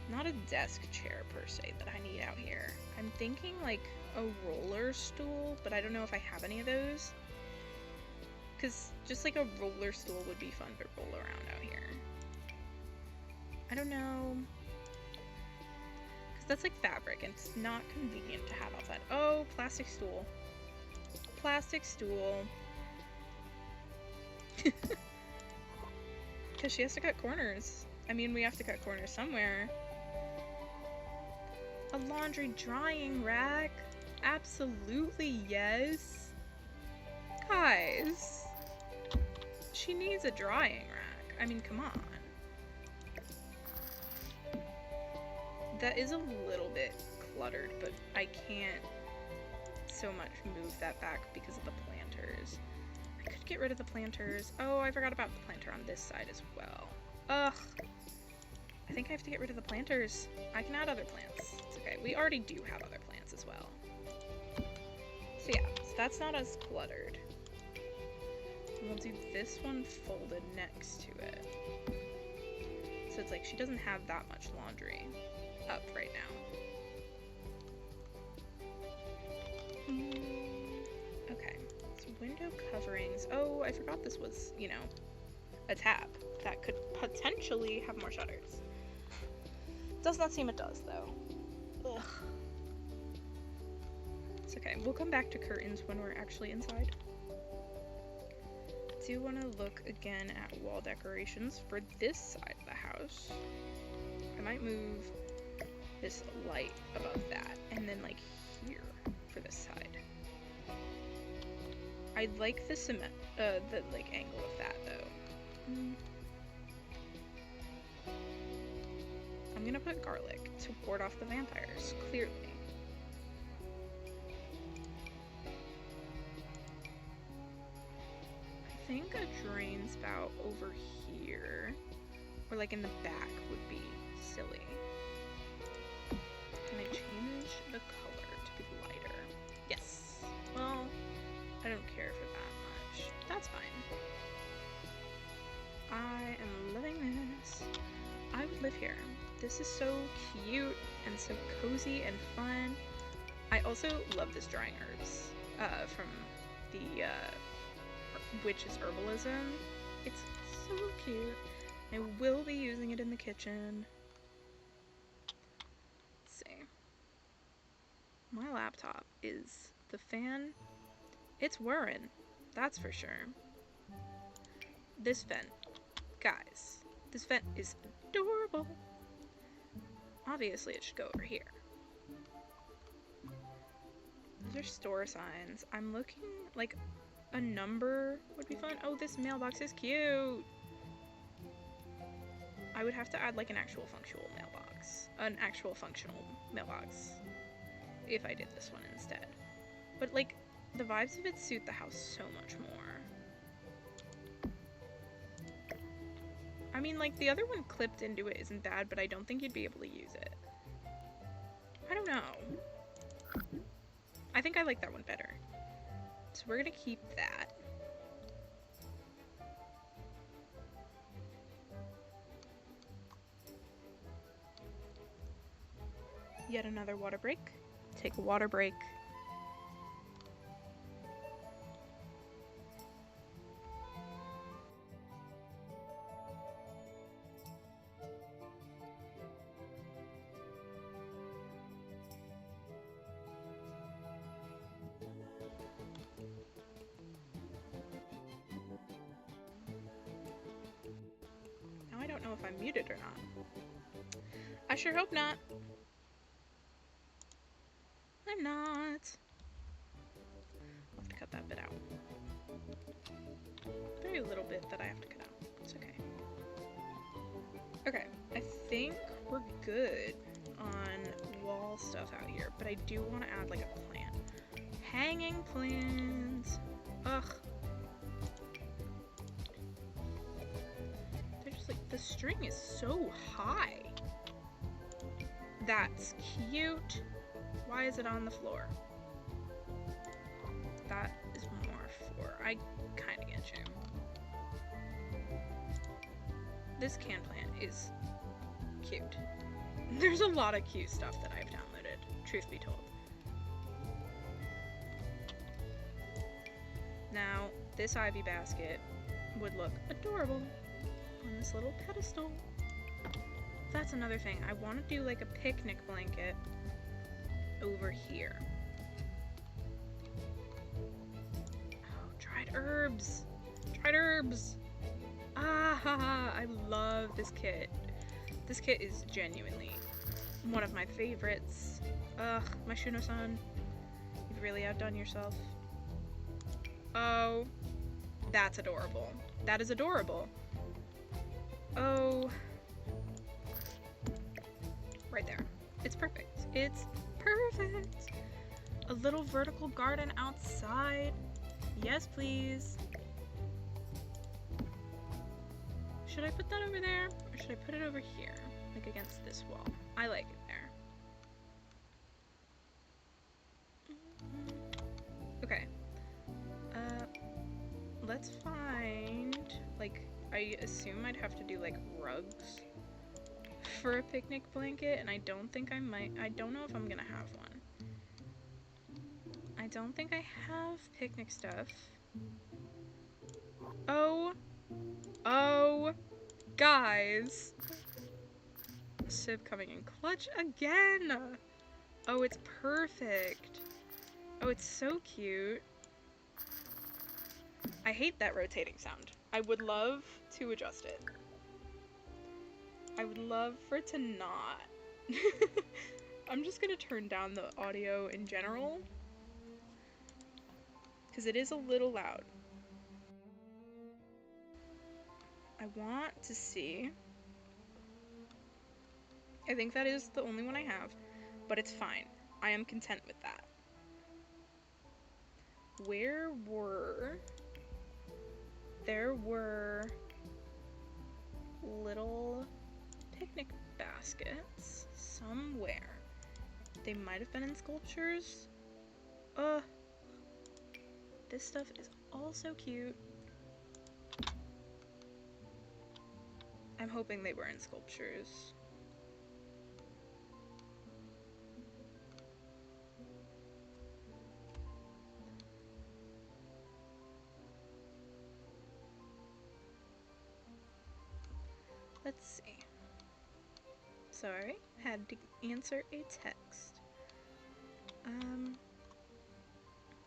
not a desk chair per se that I need out here. I'm thinking like a roller stool, but I don't know if I have any of those. Because just like a roller stool would be fun to roll around out here. I don't know. Because that's like fabric and it's not convenient to have outside. Oh, plastic stool. Plastic stool. Because she has to cut corners. I mean, we have to cut corners somewhere. A laundry drying rack? Absolutely yes. Guys. She needs a drying rack. I mean, come on. That is a little bit cluttered, but I can't so much move that back because of the planters. I could get rid of the planters. Oh, I forgot about the planter on this side as well. Ugh. I think I have to get rid of the planters. I can add other plants. It's okay. We already do have other plants as well. So yeah, so that's not as cluttered. And we'll do this one folded next to it. So it's like she doesn't have that much laundry up right now. Okay, so window coverings. Oh, I forgot this was, you know, a tab that could potentially have more shutters. Does not seem it does, though. Ugh. It's okay. We'll come back to curtains when we're actually inside. Do want to look again at wall decorations for this side of the house. I might move this light above that, and then like here for this side. I like the cement, the like angle of that though. I'm gonna put garlic to ward off the vampires, clearly. I think a drain spout over here, or like in the back, would be silly. Can I change the color to be lighter? Yes. Well, I don't care for that much. That's fine. I am loving this. I would live here. This is so cute and so cozy and fun. I also love this drying herbs from the Witch's Herbalism. It's so cute. I will be using it in the kitchen. Let's see. My laptop is the fan. It's whirring, that's for sure. This vent, guys, this vent is adorable. Obviously, it should go over here. Those are store signs. I'm looking, like, a number would be fun. Oh, this mailbox is cute. I would have to add, like, an actual functional mailbox. An actual functional mailbox. If I did this one instead. But, like, the vibes of it suit the house so much more. I mean, like, the other one clipped into it isn't bad, but I don't think you'd be able to use it. I don't know. I think I like that one better. So we're gonna keep that. Yet another water break. Take a water break. Now I don't know if I'm muted or not. I sure hope not. I'm not. I'll have to cut that bit out. Very little bit that I have to cut out. It's okay. Okay, I think we're good on wall stuff out here, but I do want to add like a plant. Hanging plants. Ugh. They're just like, the string is so high. That's cute. Why is it on the floor? That is more for, I kind of get you. This can plant is cute. There's a lot of cute stuff that I've downloaded, truth be told. Now, this ivy basket would look adorable on this little pedestal. That's another thing. I want to do like a picnic blanket over here. Oh, dried herbs. Dried herbs. Ah, I love this kit. This kit is genuinely one of my favorites. Ugh, myshunosun. You've really outdone yourself. Oh, that's adorable. That is adorable. Oh. Right there. It's perfect. It's perfect. A little vertical garden outside. Yes, please. Should I put that over there? Or should I put it over here? Like against this wall. I like it there. Okay. Let's find, like, I assume I'd have to do like rugs for a picnic blanket, and I don't think I might. I don't know if I'm gonna have one. I don't think I have picnic stuff. Oh, guys. Sib coming in clutch again. Oh, it's perfect. Oh, it's so cute. I hate that rotating sound. I would love to adjust it. I would love for it to not. I'm just gonna turn down the audio in general, because it is a little loud. I want to see. I think that is the only one I have, but it's fine. I am content with that. There were little picnic baskets somewhere. They might have been in sculptures. This stuff is all so cute. I'm hoping they were in sculptures. Let's see. Sorry, had to answer a text.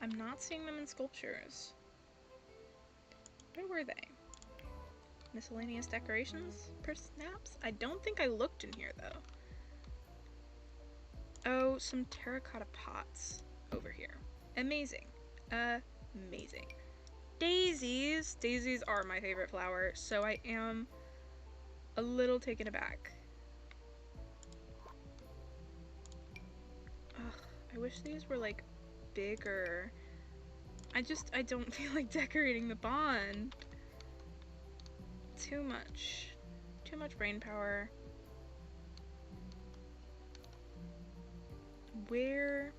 I'm not seeing them in sculptures. Where were they? Miscellaneous decorations? Snaps? I don't think I looked in here, though. Oh, some terracotta pots over here. Amazing. Amazing. Daisies! Daisies are my favorite flower, so I am a little taken aback. Ugh, I wish these were, like, bigger. I don't feel like decorating the pond. Too much brain power. Where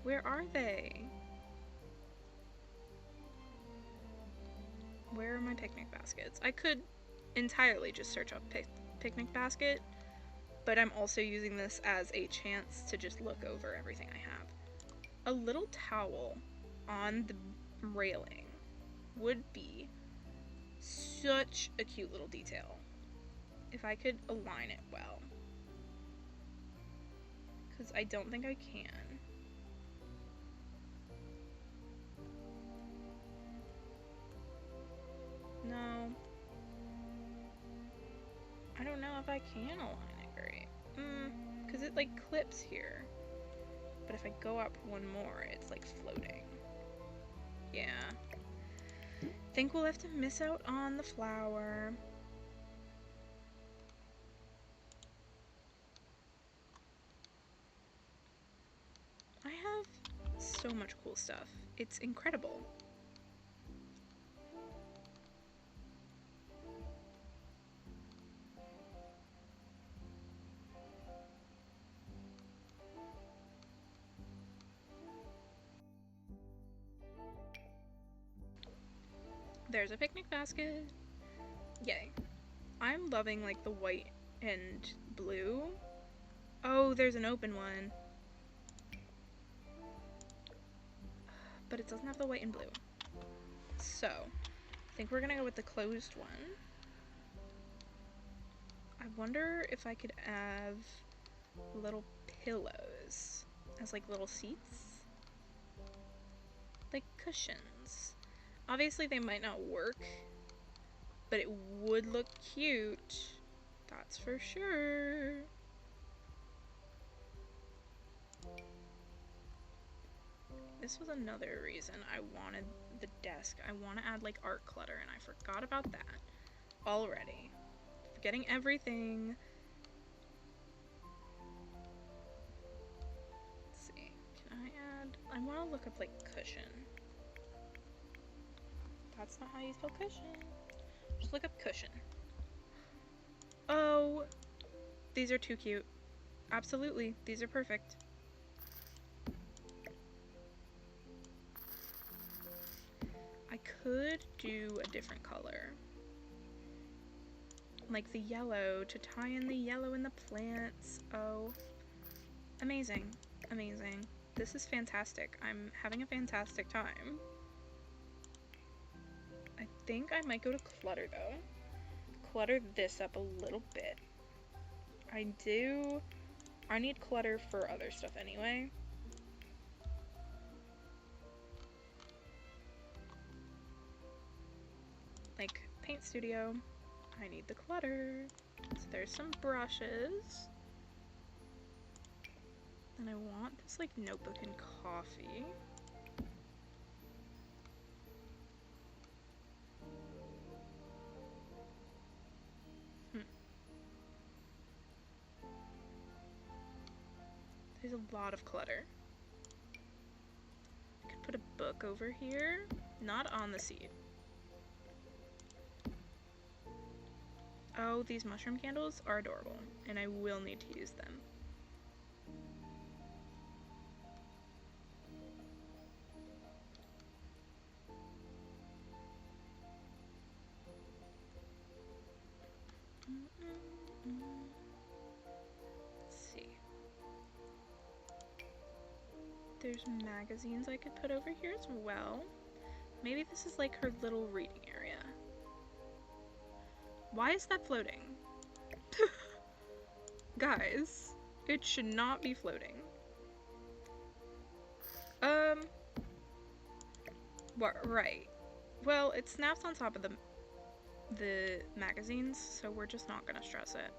are they? Where are my picnic baskets? I could entirely just search up picnic basket, but I'm also using this as a chance to just look over everything I have. A little towel on the railing would be such a cute little detail if I could align it well, because I don't think I can. No, I don't know if I can align it great. Because it like clips here, but if I go up one more, it's like floating. Yeah. Think we'll have to miss out on the flower. so much cool stuff. It's incredible. There's a picnic basket. Yay. I'm loving like the white and blue. Oh, there's an open one. But it doesn't have the white and blue. So, I think we're gonna go with the closed one. I wonder if I could have little pillows as like little seats. Like cushions. Obviously they might not work, but it would look cute. That's for sure. This was another reason I wanted the desk. I want to add like art clutter, and I forgot about that already. Forgetting everything. Let's see. Can I add? I want to look up like cushion. That's not how you spell cushion. Just look up cushion. Oh, these are too cute. Absolutely, these are perfect. I could do a different color. Like the yellow, to tie in the yellow in the plants. Oh, amazing, amazing. This is fantastic. I'm having a fantastic time. I think I might go to clutter though. Clutter this up a little bit. I need clutter for other stuff anyway. Like paint studio, I need the clutter. So there's some brushes. And I want this like notebook and coffee. There's a lot of clutter. I could put a book over here, not on the seat. Oh, these mushroom candles are adorable, and I will need to use them. Let's see. There's magazines I could put over here as well. Maybe this is like her little reading area. Why is that floating? Guys, it should not be floating. What? Right. Well, it snaps on top of the magazines, so we're just not gonna stress it.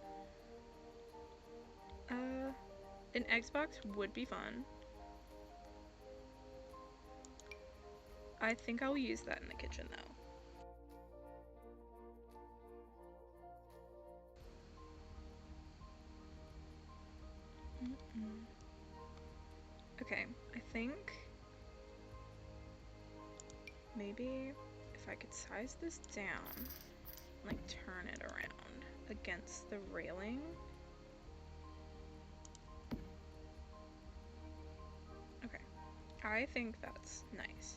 An Xbox would be fun. I think I'll use that in the kitchen though. Okay, I think maybe if I could size this down, like turn it around against the railing. Okay, I think that's nice.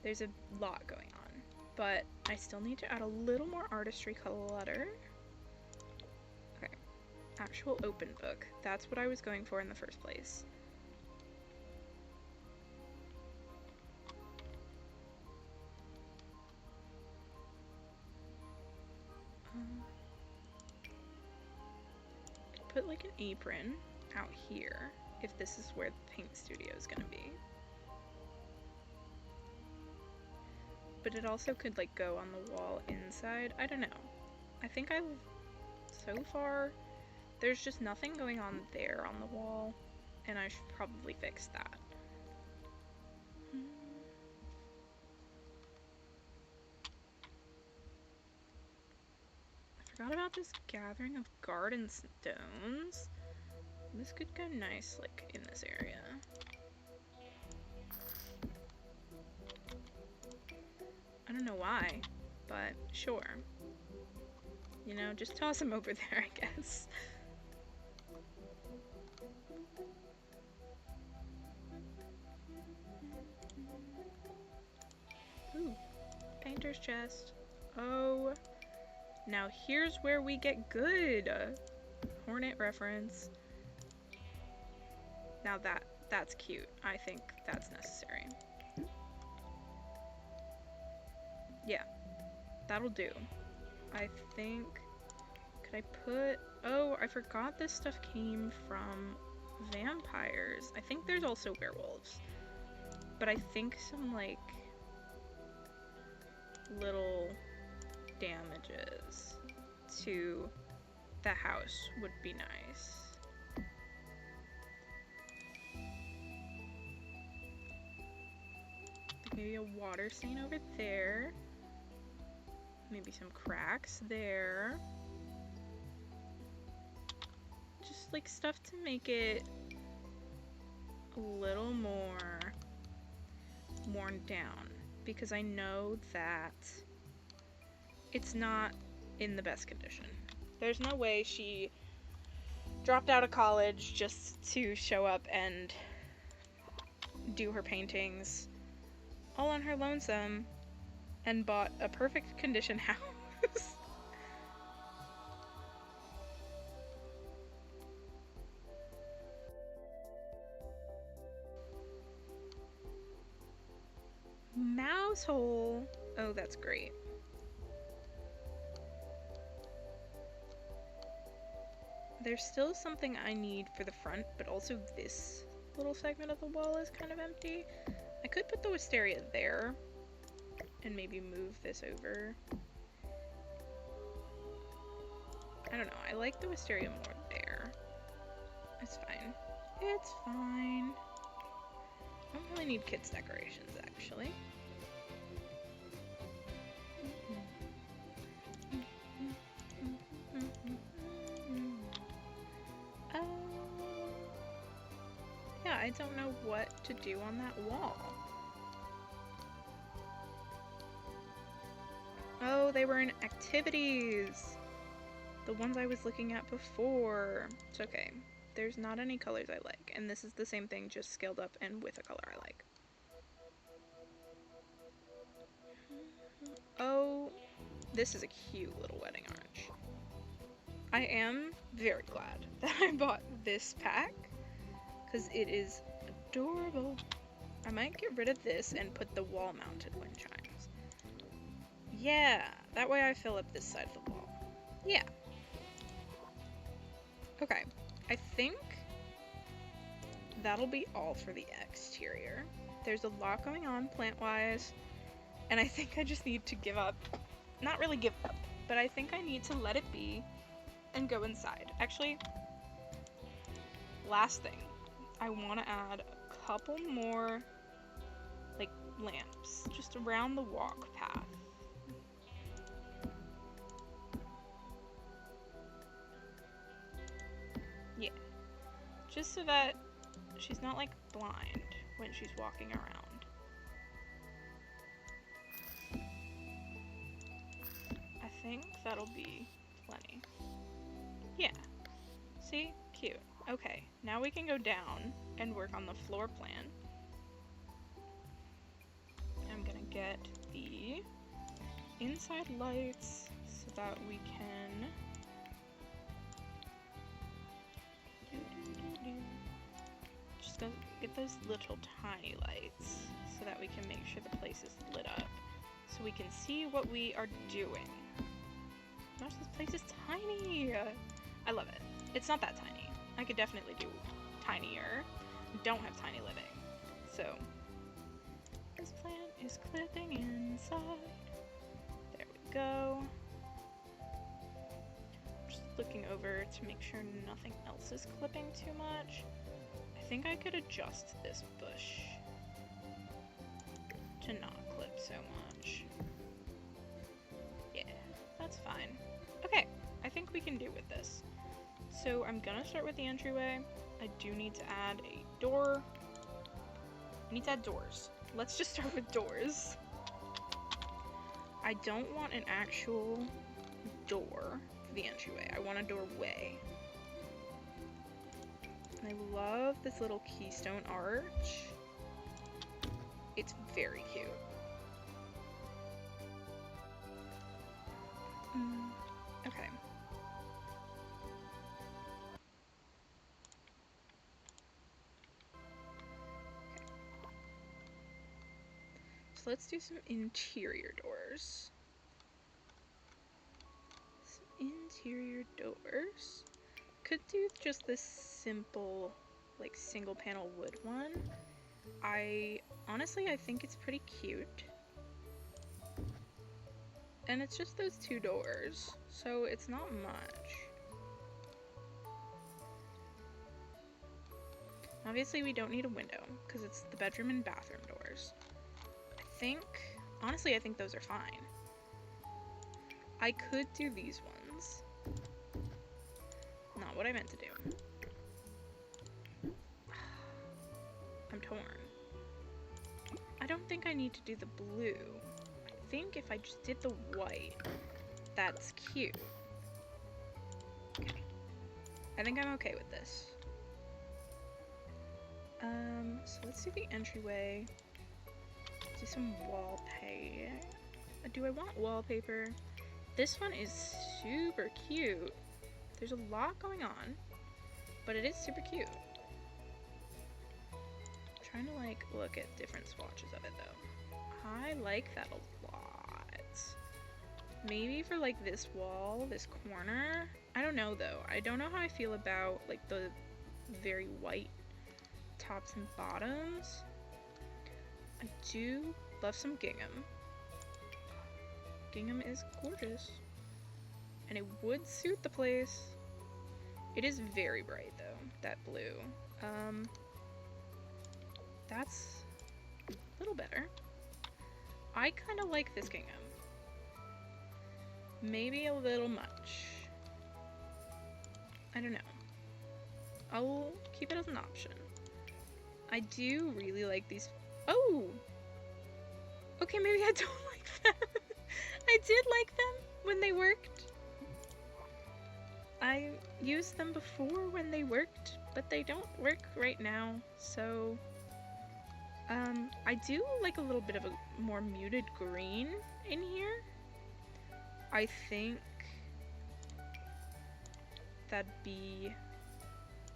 There's a lot going on, but I still need to add a little more artistry clutter. Okay, actual open book. That's what I was going for in the first place. Put like an apron out here if this is where the paint studio is gonna be. But it also could like go on the wall inside. I don't know. I think so far, there's just nothing going on there on the wall, and I should probably fix that. I forgot about this gathering of garden stones. This could go nice, like, in this area. don't know why, but sure. You know, just toss him over there, I guess. Ooh, painter's chest. Oh, now here's where we get good. Hornet reference. Now that's cute. I think that's necessary. Yeah, that'll do. I think, could I put, oh, I forgot this stuff came from vampires. I think there's also werewolves. But I think some, like, little damages to the house would be nice. Maybe a water stain over there. Maybe some cracks there. Just like stuff to make it a little more worn down, because I know that it's not in the best condition. There's no way she dropped out of college just to show up and do her paintings all on her lonesome and bought a perfect condition house. Mouse hole. Oh, that's great. There's still something I need for the front, but also this little segment of the wall is kind of empty. I could put the wisteria there and maybe move this over. I don't know, I like the wisteria more there. It's fine. It's fine. I don't really need kids' decorations, actually. Yeah, I don't know what to do on that wall. Oh, they were in activities. The ones I was looking at before. It's okay. There's not any colors I like, and this is the same thing, just scaled up and with a color I like. Oh, this is a cute little wedding orange. I am very glad that I bought this pack, because it is adorable. I might get rid of this and put the wall-mounted wind chimes. Yeah, that way I fill up this side of the wall. Yeah. Okay, I think that'll be all for the exterior. There's a lot going on plant-wise, and I think I just need to give up. Not really give up, but I think I need to let it be and go inside. Actually, last thing, I want to add a couple more, like, lamps just around the walk path. Yeah, just so that she's not, like, blind when she's walking around. I think that'll be plenty. Yeah, see? Cute. Okay, now we can go down and work on the floor plan. I'm gonna get the inside lights so that we can just get those little tiny lights so that we can make sure the place is lit up so we can see what we are doing. Gosh, this place is tiny! I love it. It's not that tiny. I could definitely do tinier. Don't have tiny living. So, this plant is clipping inside. There we go. Just looking over to make sure nothing else is clipping too much. I think I could adjust this bush to not clip so much. Yeah, that's fine. Okay, I think we can do with this. So I'm gonna start with the entryway. I do need to add a door. I need to add doors. Let's just start with doors. I don't want an actual door for the entryway. I want a doorway. I love this little keystone arch. It's very cute. Okay. So let's do some interior doors. Some interior doors. Could do just this simple, like, single panel wood one. Honestly, I think it's pretty cute. And it's just those two doors, so it's not much. Obviously, we don't need a window, because it's the bedroom and bathroom doors. Honestly, I think those are fine. I could do these ones. Not what I meant to do. I'm torn. I don't think I need to do the blue. I think if I just did the white, that's cute. Okay. I think I'm okay with this. So let's do the entryway. Do some wallpaper. Do I want wallpaper? This one is super cute. There's a lot going on, but it is super cute. I'm trying to like look at different swatches of it though. I like that a lot. Maybe for like this wall, this corner. I don't know though. I don't know how I feel about like the very white tops and bottoms. I do love some gingham. Gingham is gorgeous. And it would suit the place. It is very bright though, that blue. That's a little better. I kind of like this gingham. Maybe a little much. I don't know. I'll keep it as an option. I do really like these. Oh! Okay, maybe I don't like them. I did like them when they worked. I used them before when they worked, but they don't work right now, so I do like a little bit of a more muted green in here. I think that'd be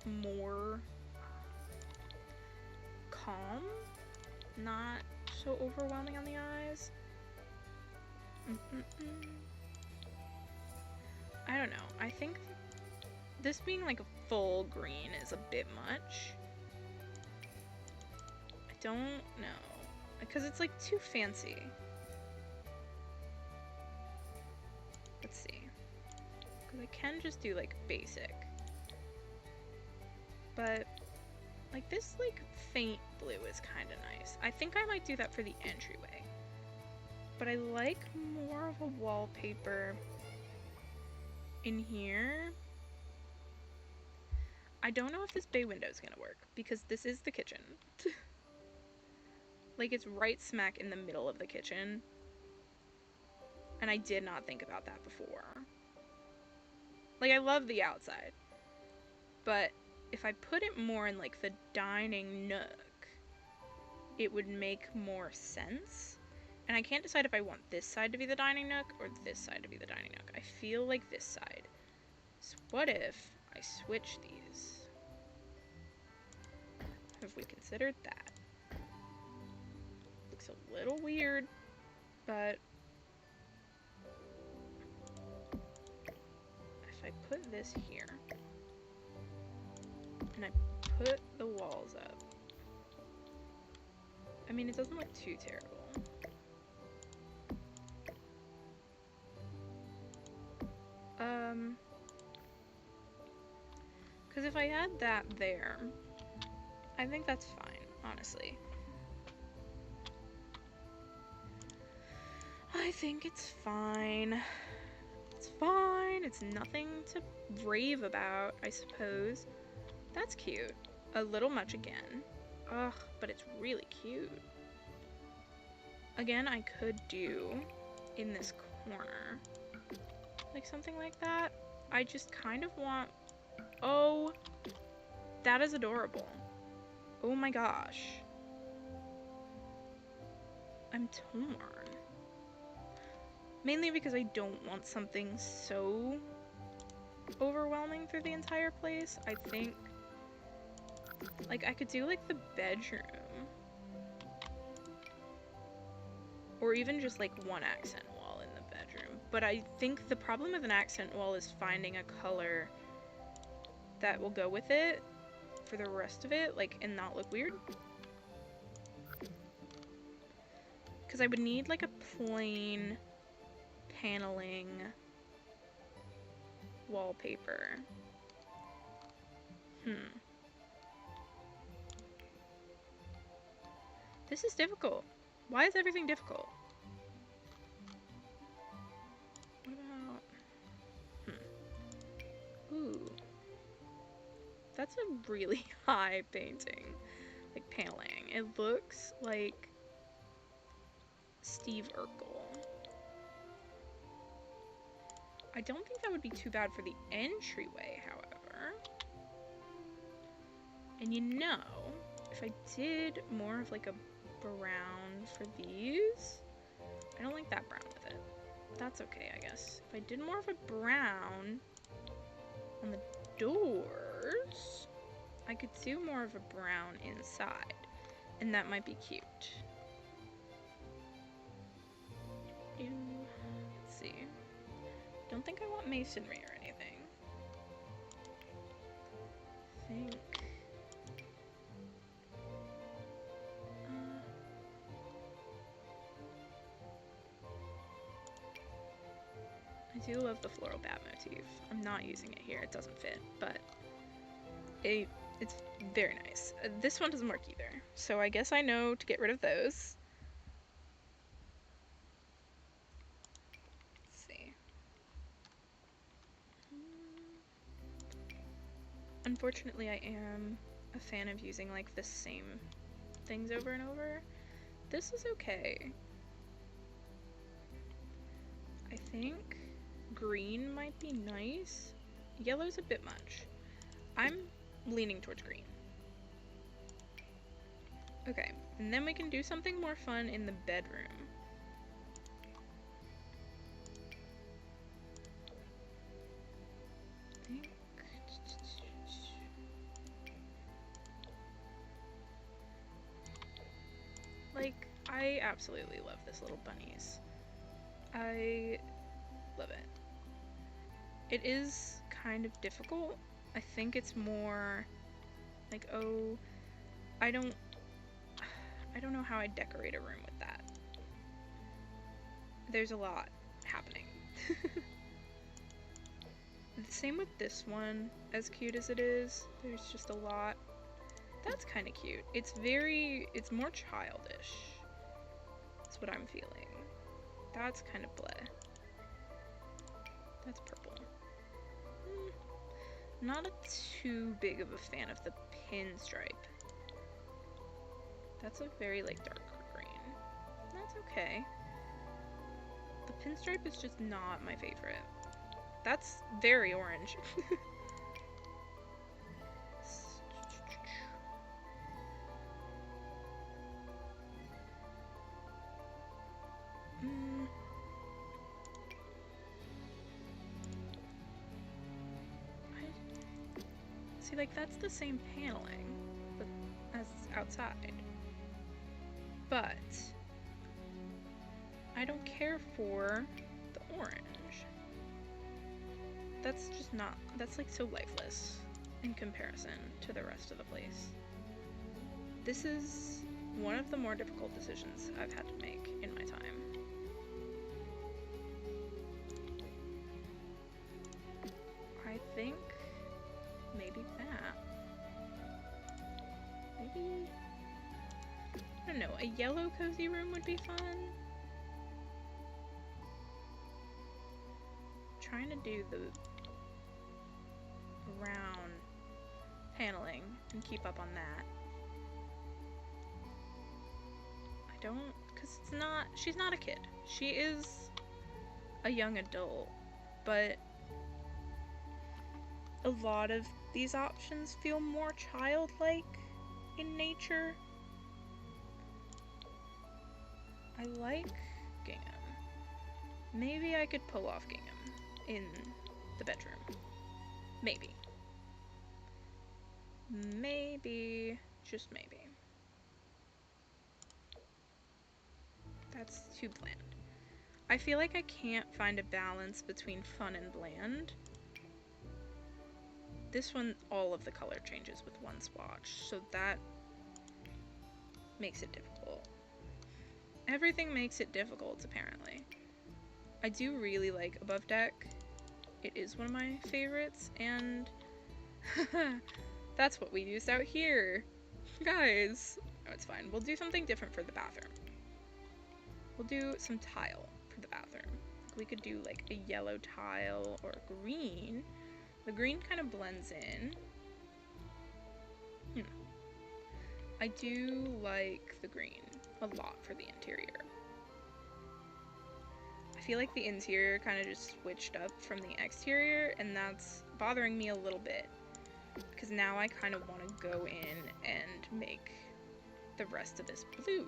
more calm, not so overwhelming on the eyes. I don't know. I think this being like a full green is a bit much. I don't know. Because it's like too fancy. Let's see. Because I can just do like basic. But like this like faint blue is kind of nice. I think I might do that for the entryway. But I like more of a wallpaper in here. I don't know if this bay window is gonna work because this is the kitchen. Like it's right smack in the middle of the kitchen. And I did not think about that before. Like I love the outside. But if I put it more in like the dining nook, it would make more sense. And I can't decide if I want this side to be the dining nook or this side to be the dining nook. I feel like this side. So what if I switch these? Have we considered that? Looks a little weird, but if I put this here and I put the walls up, I mean, it doesn't look too terrible. Because if I add that there, I think that's fine, honestly. I think it's fine. It's fine. It's nothing to rave about, I suppose. That's cute. A little much again. Ugh, but it's really cute. Again, I could do in this corner. Like something like that. I just kind of want... Oh, that is adorable. Oh my gosh. I'm torn. Mainly because I don't want something so overwhelming through the entire place. I think, like, I could do, like, the bedroom. Or even just, like, one accent wall in the bedroom. But I think the problem with an accent wall is finding a color that will go with it for the rest of it, like, and not look weird. Because I would need, like, a plain paneling wallpaper. This is difficult. Why is everything difficult? What about... Ooh. That's a really high painting. Like, paneling. It looks like Steve Urkel. I don't think that would be too bad for the entryway, however. And you know, if I did more of like a brown for these, I don't like that brown with it. That's okay, I guess. If I did more of a brown on the doors, I could do more of a brown inside, and that might be cute. Let's see. Don't think I want masonry or anything. I think... I do love the floral bat motif. I'm not using it here, it doesn't fit, but it's very nice. This one doesn't work either, so I guess I know to get rid of those. Let's see. Unfortunately, I am a fan of using like the same things over and over. This is okay. I think green might be nice. Yellow's a bit much. I'm leaning towards green. Okay, and then we can do something more fun in the bedroom. Like, I absolutely love this little bunnies. I love it. It is kind of difficult. I think it's more like, oh, I don't know how I'd decorate a room with that. There's a lot happening. The same with this one, as cute as it is, there's just a lot. That's kind of cute. It's more childish. That's what I'm feeling. That's kind of bleh. That's purple. Not too big of a fan of the pinstripe. That's a very, like, dark green. That's okay. The pinstripe is just not my favorite. That's very orange. See, like, that's the same paneling as outside. But I don't care for the orange. That's just not, that's like so lifeless in comparison to the rest of the place. This is one of the more difficult decisions I've had to make in my time. I think maybe that. Maybe, I don't know, a yellow cozy room would be fun. I'm trying to do the brown paneling and keep up on that. I don't, because it's not, she's not a kid. She is a young adult, but a lot of these options feel more childlike in nature. I like gingham. Maybe I could pull off gingham in the bedroom. Maybe. Maybe. Just maybe. That's too bland. I feel like I can't find a balance between fun and bland. This one, all of the color changes with one swatch, so that makes it difficult. Everything makes it difficult, apparently. I do really like Above Deck. It is one of my favorites, and that's what we used out here. Guys, no, it's fine. We'll do something different for the bathroom. We'll do some tile for the bathroom. We could do like a yellow tile or green. The green kind of blends in. I do like the green a lot for the interior. I feel like the interior kind of just switched up from the exterior, and that's bothering me a little bit. Because now I kind of want to go in and make the rest of this blue.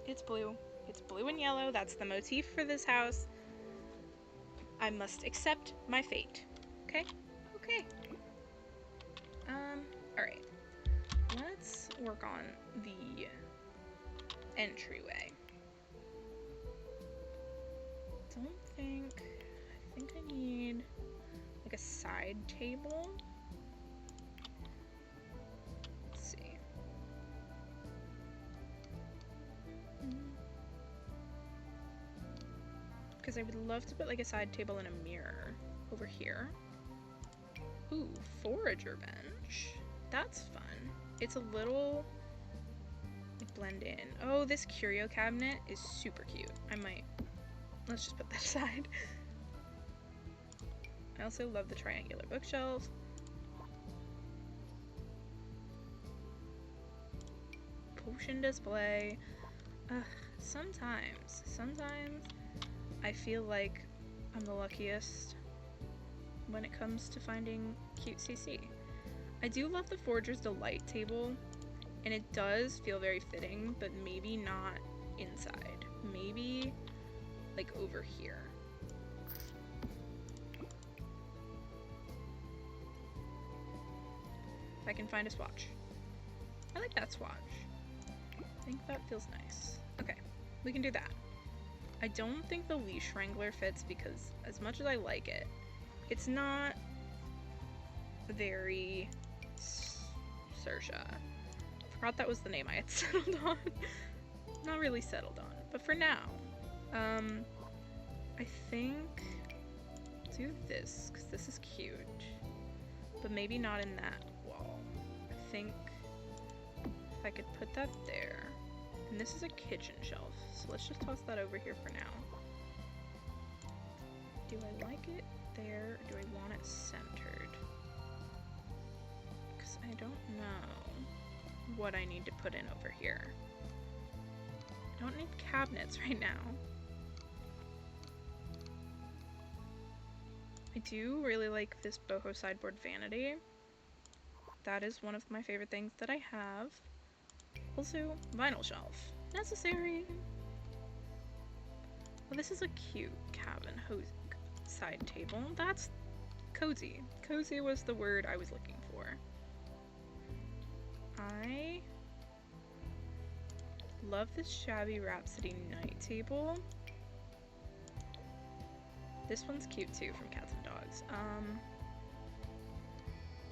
It's blue. It's blue and yellow. That's the motif for this house. I must accept my fate. Okay? Okay. Alright. Let's work on the entryway. I think I need like a side table. Let's see. Because I would love to put like a side table and a mirror over here. Ooh, forager bench. That's fun. It's a little like, blend in. Oh, this curio cabinet is super cute. Let's just put that aside. I also love the triangular bookshelf. Potion display. Sometimes I feel like I'm the luckiest when it comes to finding cute CC. I do love the Forger's Delight table, and it does feel very fitting, but maybe not inside. Maybe like over here. If I can find a swatch. I like that swatch. I think that feels nice. Okay, we can do that. I don't think the leash wrangler fits because as much as I like it, it's not very Saoirse. Forgot that was the name I had settled on. Not really settled on, but for now, I think I'll do this because this is cute, but maybe not in that wall. I think if I could put that there, and this is a kitchen shelf, so let's just toss that over here for now. Do I like it there, or do I want it centered? Because I don't know what I need to put in over here. I don't need cabinets right now. I do really like this boho sideboard vanity. That is one of my favorite things that I have. Also, vinyl shelf. Necessary. Well, this is a cute cabin side table. That's cozy. Cozy was the word I was looking for. I love this Shabby Rhapsody night table. This one's cute too from Cats and Dogs.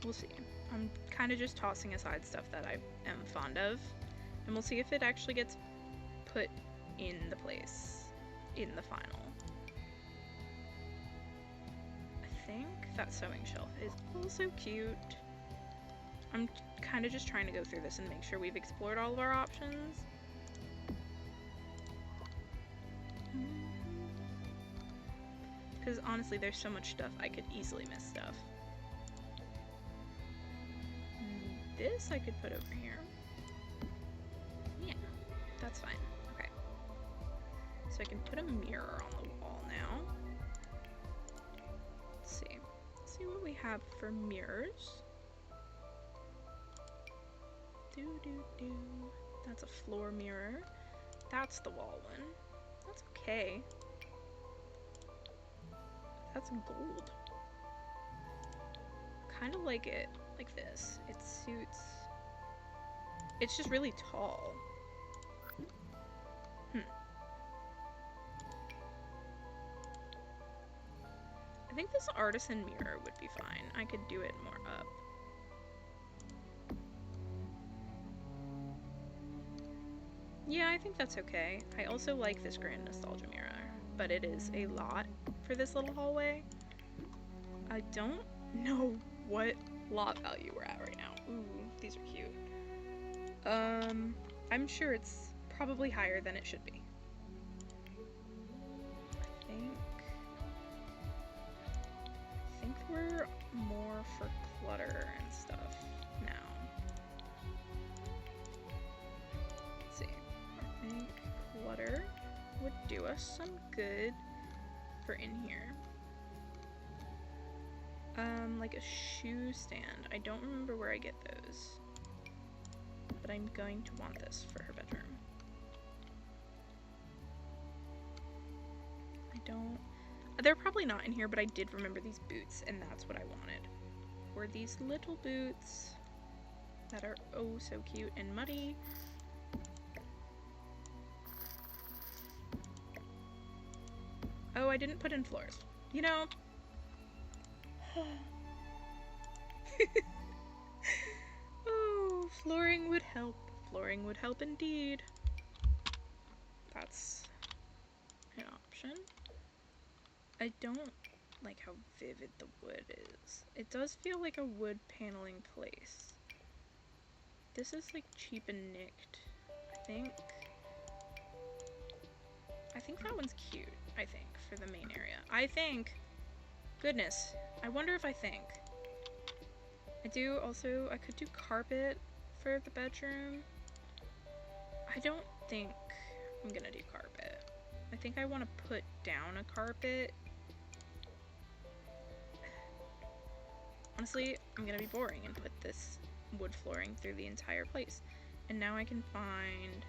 We'll see. I'm kind of just tossing aside stuff that I am fond of, and we'll see if it actually gets put in the place in the final. I think that sewing shelf is also cute. I'm kind of just trying to go through this and make sure we've explored all of our options. Because honestly, there's so much stuff, I could easily miss stuff. This I could put over here. Yeah, that's fine. Okay. I can put a mirror on the wall now. Let's see. Let's see what we have for mirrors. That's a floor mirror. That's the wall one. That's okay. That's gold. Kind of like it like this. It suits. It's just really tall. I think this artisan mirror would be fine. I could do it more up. Yeah, I think that's okay. I also like this grand nostalgia mirror, but it is a lot for this little hallway. I don't know what lot value we're at right now. Ooh, these are cute. I'm sure it's probably higher than it should be. I think we're more for clutter and stuff now. Let's see. I think clutter would do us some good for in here. Like a shoe stand. I don't remember where I get those, but I'm going to want this for her bedroom. They're probably not in here, but I did remember these boots, and that's what I wanted. Were these little boots that are oh so cute and muddy. Oh, I didn't put in floors. You know. Oh, flooring would help. Flooring would help indeed. That's an option. I don't like how vivid the wood is. It does feel like a wood paneling place. This is like cheap and nicked, I think. I think that one's cute, I think, for the main area. I think, goodness, I wonder if I think. I do also, I could do carpet for the bedroom. I don't think I'm gonna do carpet. I think I want to put down a carpet. Honestly, I'm gonna be boring and put this wood flooring through the entire place. And now I can find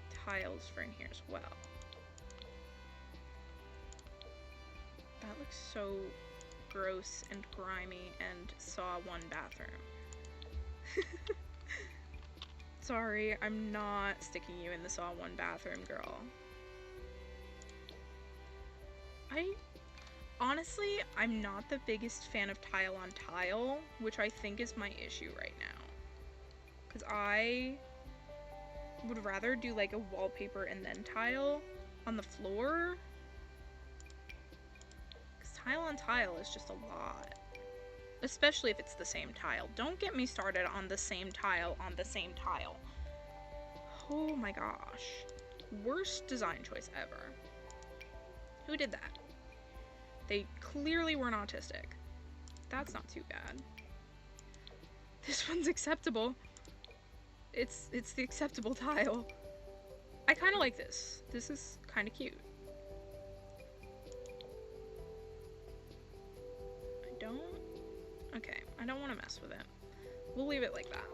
the tiles for in here as well. That looks so gross and grimy and saw one bathroom. Sorry, I'm not sticking you in the saw one bathroom, girl. Honestly, I'm not the biggest fan of tile on tile, which I think is my issue right now. Because I would rather do like a wallpaper and then tile on the floor. Because tile on tile is just a lot. Especially if it's the same tile. Don't get me started on the same tile on the same tile. Oh my gosh. Worst design choice ever. Who did that? They clearly weren't autistic. That's not too bad. This one's acceptable. It's the acceptable tile. I kind of like this. This is kind of cute. Okay, I don't want to mess with it. We'll leave it like that.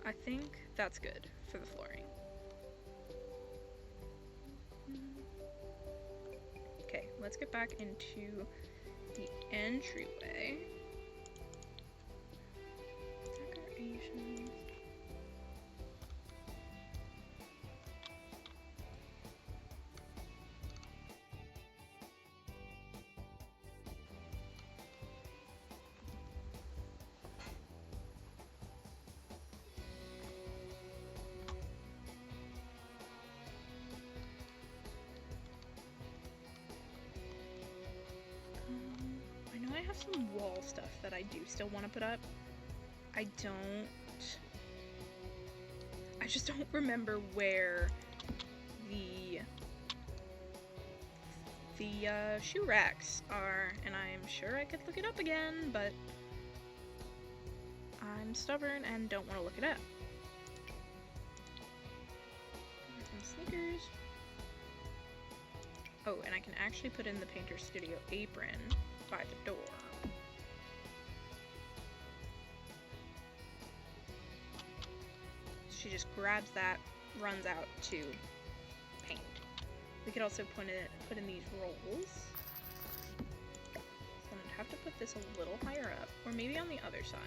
I think that's good for the flooring. Okay, let's get back into the entryway. Decorations. I have some wall stuff that I do still want to put up. I just don't remember where the shoe racks are, and I'm sure I could look it up again, but I'm stubborn and don't want to look it up. Some sneakers. Oh, and I can actually put in the Painter Studio apron by the door. She just grabs that, runs out to paint. We could also put in these rolls. So I'd have to put this a little higher up, or maybe on the other side.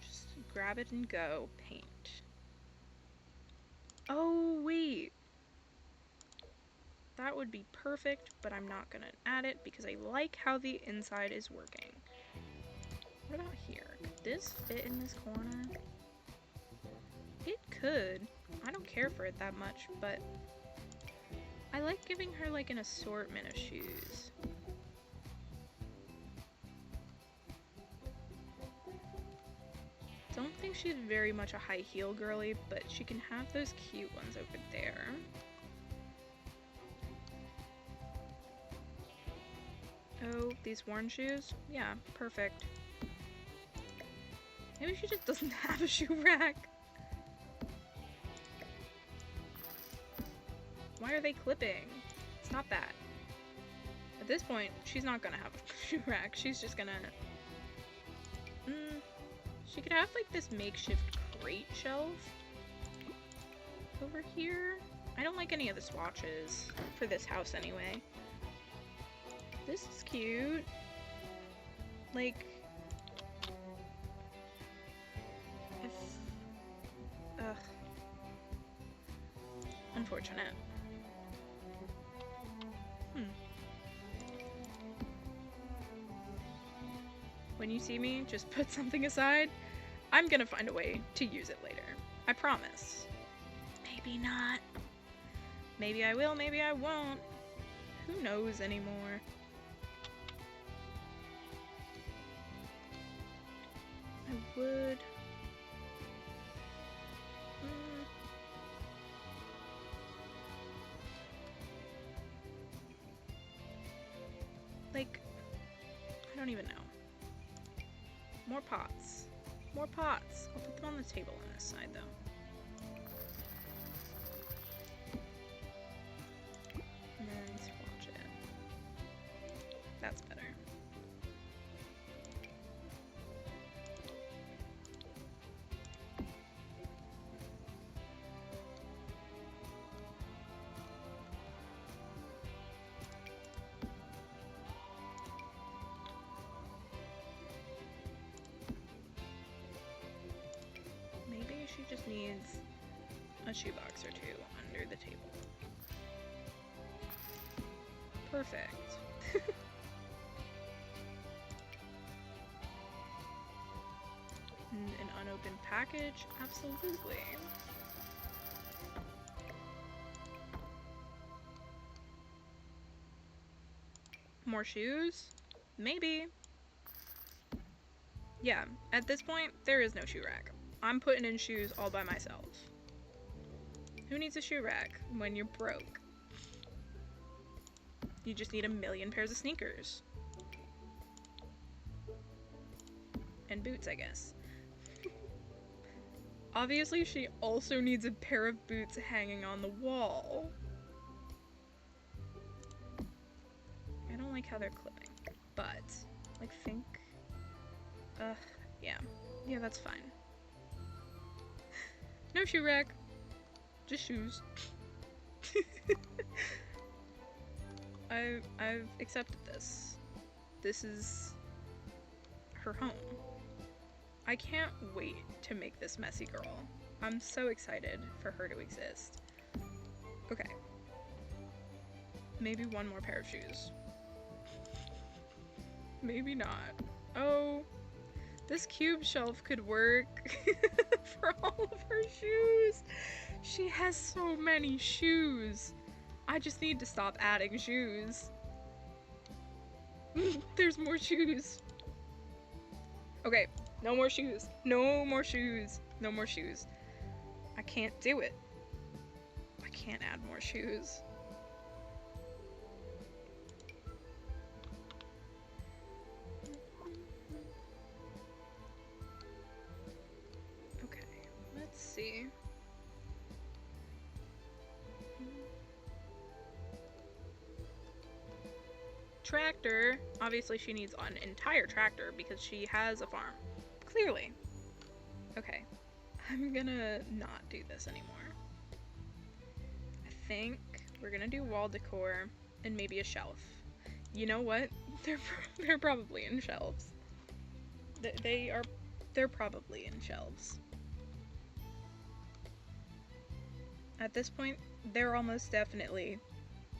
Just grab it and go, paint. Oh, wait. That would be perfect, but I'm not gonna add it because I like how the inside is working. What about here? Could this fit in this corner? It could. I don't care for it that much, but I like giving her like an assortment of shoes. Don't think she's very much a high heel girly, but she can have those cute ones over there. Oh, these worn shoes? Yeah, perfect. Maybe she just doesn't have a shoe rack. Why are they clipping? It's not that. At this point, she's not gonna have a shoe rack. She's just gonna... She could have like this makeshift crate shelf over here. I don't like any of the swatches for this house anyway. This is cute. Like, if... Ugh. Unfortunate. When you see me just put something aside, I'm gonna find a way to use it later. I promise. Maybe not. Maybe I will, maybe I won't. Who knows anymore? I would... Like, I don't even know. More pots. More pots. I'll put them on the table on this side, though. And then swatch it. That's better. She just needs a shoebox or two under the table. Perfect. And an unopened package? Absolutely. More shoes? Maybe. Yeah, at this point, there is no shoe rack. I'm putting in shoes all by myself. Who needs a shoe rack when you're broke? You just need a million pairs of sneakers. And boots, I guess. Obviously, she also needs a pair of boots hanging on the wall. I don't like how they're clipping, but, like, think... yeah. Yeah, that's fine. No shoe rack. Just shoes. I've accepted this. This is her home. I can't wait to make this messy girl. I'm so excited for her to exist. Okay. Maybe one more pair of shoes. Maybe not. Oh, this cube shelf could work for all of her shoes. She has so many shoes. I just need to stop adding shoes. There's more shoes. Okay, no more shoes. No more shoes. No more shoes. I can't do it. I can't add more shoes. Okay, let's see. tractor. Obviously she needs an entire tractor because she has a farm. Clearly. Okay. I'm gonna not do this anymore. I think we're gonna do wall decor and maybe a shelf. You know what? They're probably in shelves. They're probably in shelves. At this point, they're almost definitely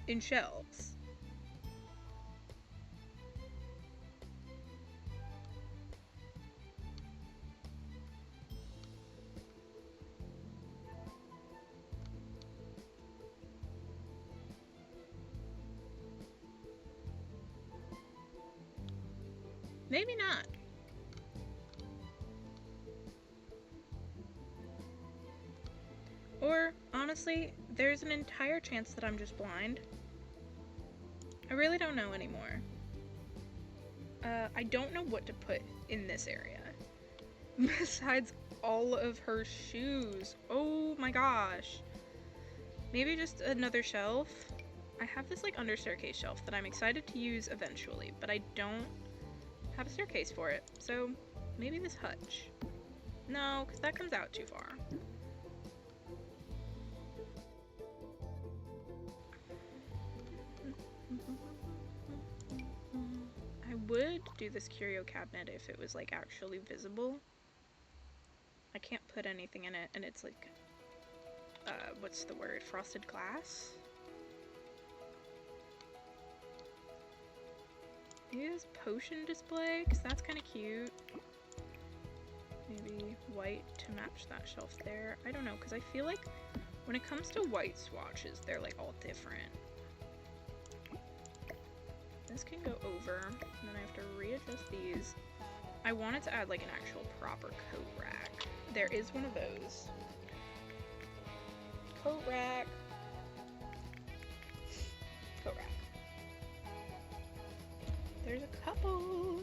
in shelves. Maybe not. Or, honestly, there's an entire chance that I'm just blind. I really don't know anymore. I don't know what to put in this area. Besides all of her shoes. Oh my gosh. Maybe just another shelf. I have this like under staircase shelf that I'm excited to use eventually, but I don't have a staircase for it. So maybe this hutch. No, because that comes out too far. I would do this curio cabinet if it was like actually visible. I can't put anything in it and it's like, what's the word? Frosted glass? Maybe this potion display, because that's kind of cute. Maybe white to match that shelf there. I don't know, because I feel like when it comes to white swatches, they're like all different. This can go over, and then I have to readjust these. I wanted to add like an actual proper coat rack. There is one of those. Coat rack. Coat rack. There's a couple.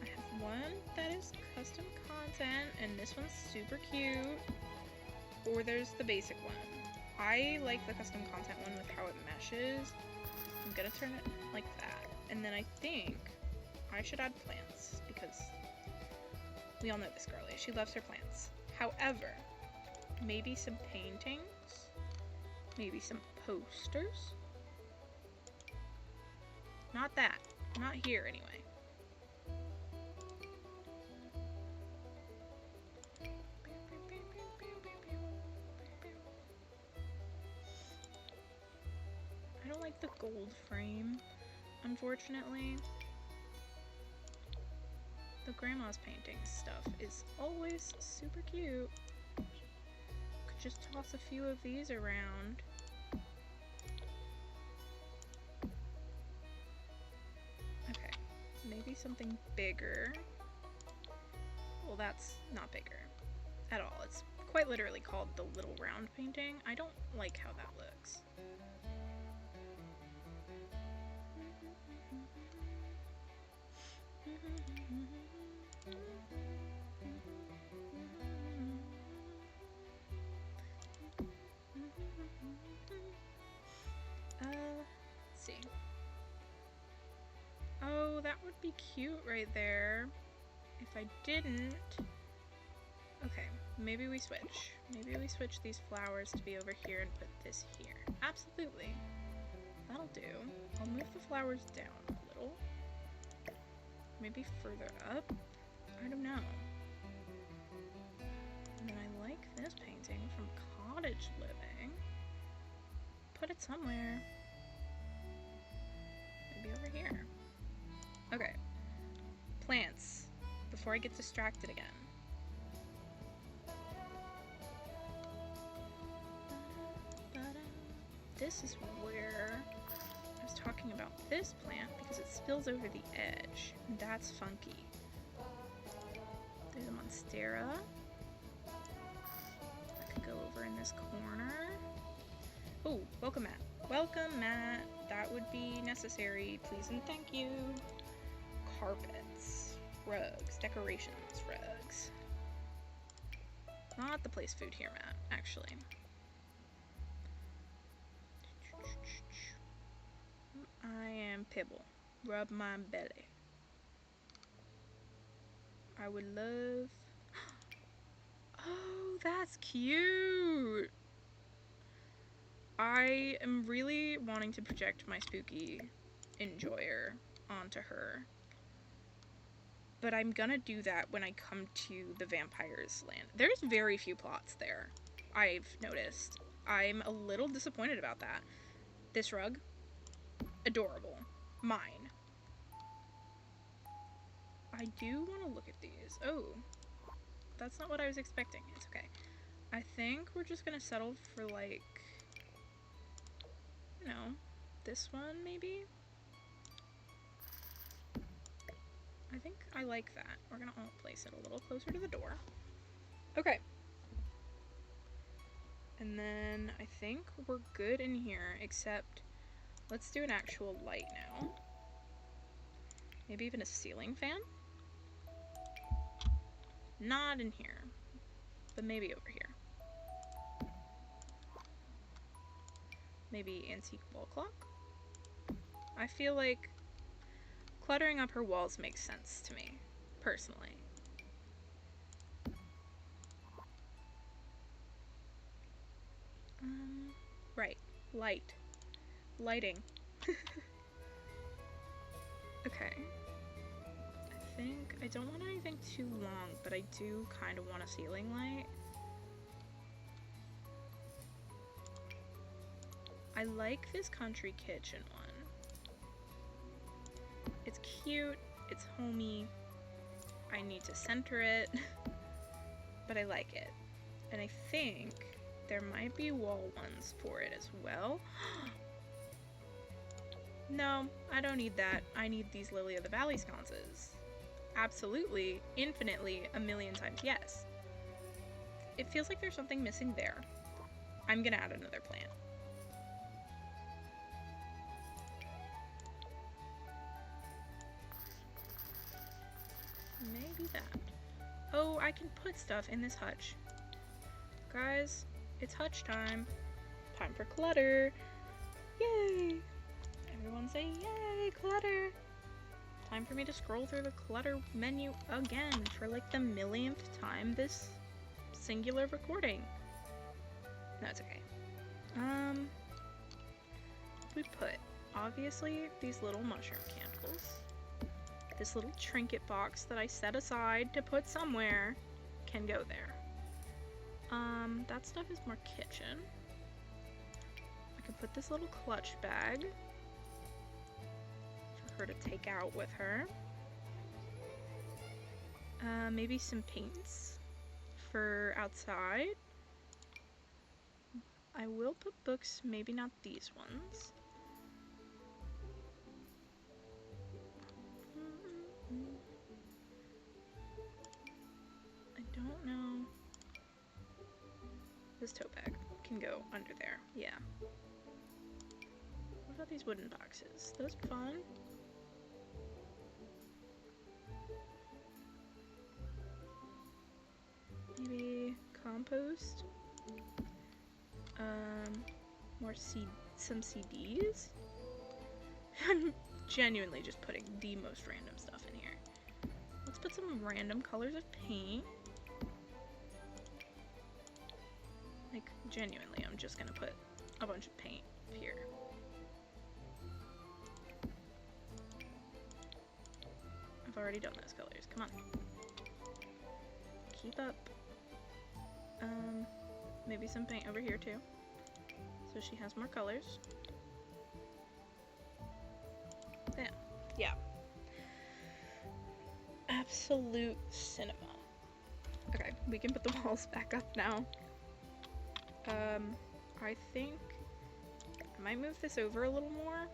I have one that is custom content, and this one's super cute. Or there's the basic one. I like the custom content one with how it meshes. I'm gonna turn it like that. And then I think I should add plants because we all know this girlie. She loves her plants. However, maybe some paintings, maybe some posters. Not that. Not here anyway. I don't like the gold frame, unfortunately. The grandma's painting stuff is always super cute. Could just toss a few of these around. Okay, maybe something bigger. Well, that's not bigger at all. It's quite literally called the little round painting. I don't like how that looks. Let's see. Oh, that would be cute right there. If I didn't... Okay, maybe we switch. Maybe we switch these flowers to be over here and put this here. Absolutely. That'll do. I'll move the flowers down a little. Maybe further up? I don't know. And then I like this painting from Cottage Living. Put it somewhere. Maybe over here. Okay. Plants. Before I get distracted again. This is where I was talking about this plant because it spills over the edge. And that's funky. There's a monstera. I could go over in this corner. Oh, welcome, Matt. Welcome, Matt. That would be necessary, please and thank you. Carpets, rugs, decorations, rugs. Not the place food here, Matt, actually. I am Pibble. Rub my belly. I would love... Oh, that's cute! I am really wanting to project my spooky enjoyer onto her. But I'm gonna do that when I come to the vampire's land. There's very few plots there, I've noticed. I'm a little disappointed about that. This rug, adorable. Mine. I do want to look at these. Oh, that's not what I was expecting. It's okay. I think we're just gonna settle for, like, you know, this one maybe? I think I like that. We're gonna all place it a little closer to the door. Okay. And then I think we're good in here, except let's do an actual light now. Maybe even a ceiling fan? Not in here, but maybe over here. Maybe antique wall clock? I feel like cluttering up her walls makes sense to me, personally. Right. Light. Lighting. Okay. I think I don't want anything too long, but I do kind of want a ceiling light. I like this country kitchen one. It's cute, it's homey. I need to center it, but I like it. And I think there might be wall ones for it as well. No, I don't need that. I need these Lily of the Valley sconces. Absolutely, infinitely, a million times yes. It feels like there's something missing there. I'm gonna add another plant. Maybe that. Oh, I can put stuff in this hutch. Guys, it's hutch time. Time for clutter. Yay! Everyone say yay, clutter! Time for me to scroll through the clutter menu again for like the millionth time this singular recording. No, it's okay. We put, obviously, these little mushroom candles. This little trinket box that I set aside to put somewhere can go there. That stuff is more kitchen. I could put this little clutch bag for her to take out with her. Maybe some paints for outside. I will put books, maybe not these ones. I don't know. This tote bag can go under there, yeah. What about these wooden boxes? Those are fun. Maybe compost. Some CDs. I'm genuinely just putting the most random stuff in here. Let's put some random colors of paint. Like, genuinely, I'm just gonna put a bunch of paint here. I've already done those colors. Come on. Keep up. Maybe some paint over here too, so she has more colors. Yeah. Absolute cinema. Okay, we can put the walls back up now. I think I might move this over a little more,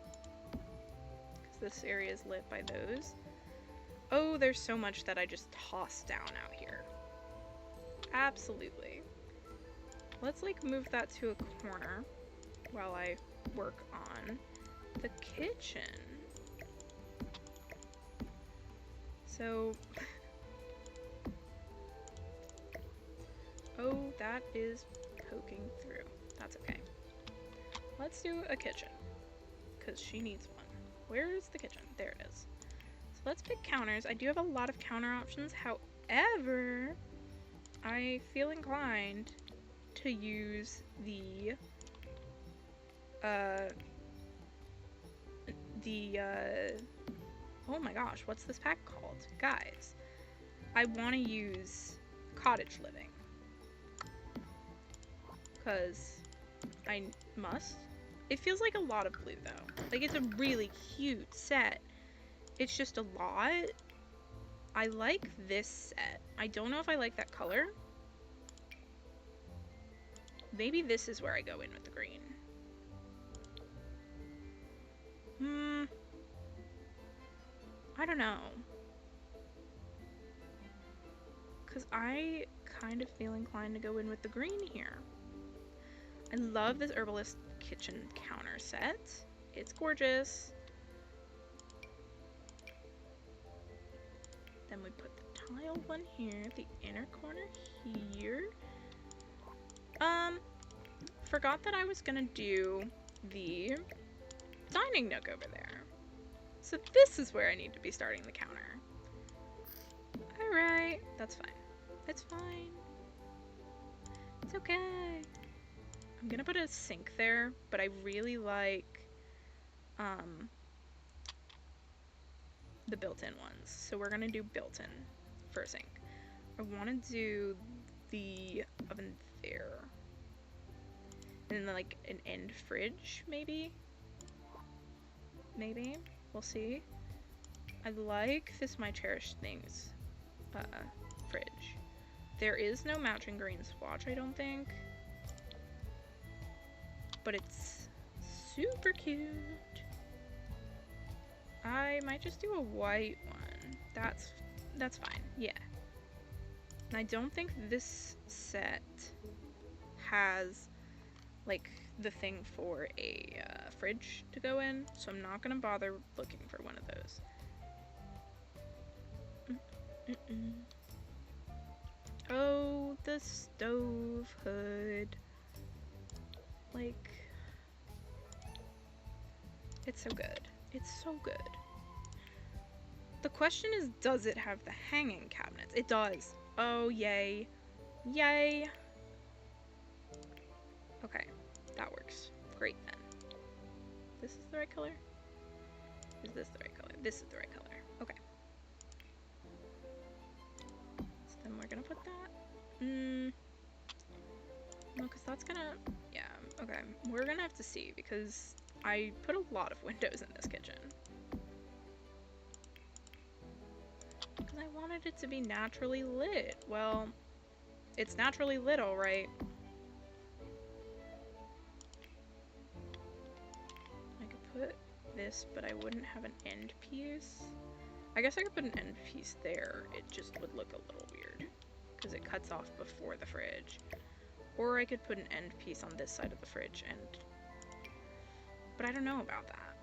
because this area is lit by those. Oh, there's so much that I just tossed down out here. Absolutely. Let's like move that to a corner while I work on the kitchen. So, oh, that is poking through. That's okay. Let's do a kitchen, because she needs one. Where's the kitchen? There it is. So let's pick counters. I do have a lot of counter options. However, I feel inclined to use the oh my gosh, what's this pack called? Guys, I want to use cottage living. Because I must. It feels like a lot of blue though. Like, it's a really cute set. It's just a lot. I like this set. I don't know if I like that color. Maybe this is where I go in with the green. I don't know. Because I kind of feel inclined to go in with the green here. I love this Herbalist kitchen counter set. It's gorgeous. Then we put the tile one here, the inner corner here. Forgot that I was gonna do the dining nook over there. So this is where I need to be starting the counter. Alright, that's fine. It's fine. It's okay. I'm gonna put a sink there, but I really like the built-in ones. So we're gonna do built-in for a sink. I wanna do the oven there. And then like an end fridge, maybe? Maybe? We'll see. I like this My Cherished Things fridge. There is no matching green swatch, I don't think. But it's super cute. I might just do a white one. That's fine, yeah. And I don't think this set has like the thing for a fridge to go in, so I'm not gonna bother looking for one of those. Oh, the stove hood. Like, it's so good. It's so good. The question is, does it have the hanging cabinets? It does. Oh, yay. Yay. Okay, that works. Great then. This is the right color? Is this the right color? This is the right color. Okay. So then we're gonna put that. No, because that's gonna... Yeah, okay. We're gonna have to see, because I put a lot of windows in this kitchen. Because I wanted it to be naturally lit. Well, it's naturally lit, alright. I could put this, but I wouldn't have an end piece. I guess I could put an end piece there. It just would look a little weird, because it cuts off before the fridge. Or I could put an end piece on this side of the fridge and... But I don't know about that,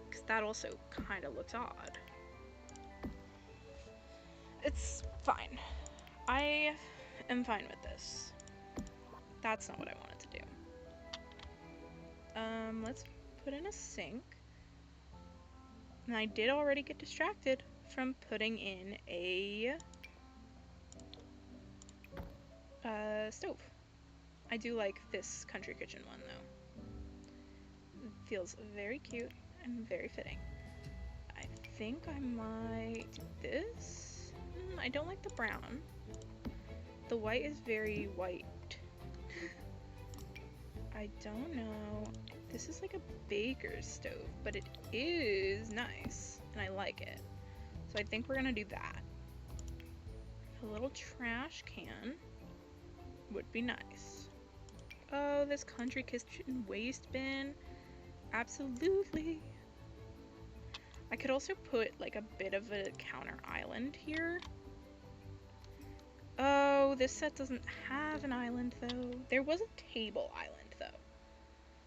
because that also kind of looks odd. It's fine. I am fine with this. That's not what I wanted to do. Let's put in a sink. And I did already get distracted from putting in a stove. I do like this country kitchen one though. It feels very cute and very fitting. I think I might do this. I don't like the brown. The white is very white. I don't know. This is like a baker's stove, but it is nice and I like it. So I think we're gonna do that. A little trash can would be nice. Oh, this country kitchen waste bin. Absolutely. I could also put like a bit of a counter island here. Oh, this set doesn't have an island though. There was a table island though.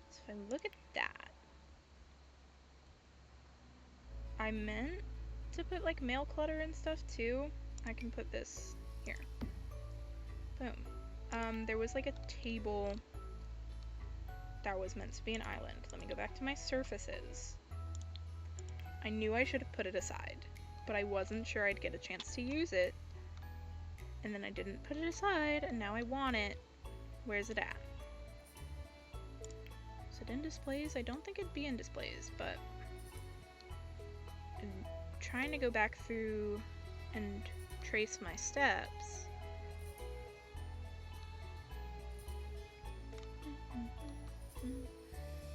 So if I look at that, I meant to put like mail clutter and stuff too. I can put this here. Boom. There was like a table that was meant to be an island. Let me go back to my surfaces. I knew I should have put it aside, but I wasn't sure I'd get a chance to use it. And then I didn't put it aside, and now I want it. Where's it at? Is it in displays? I don't think it'd be in displays, but I'm trying to go back through and trace my steps.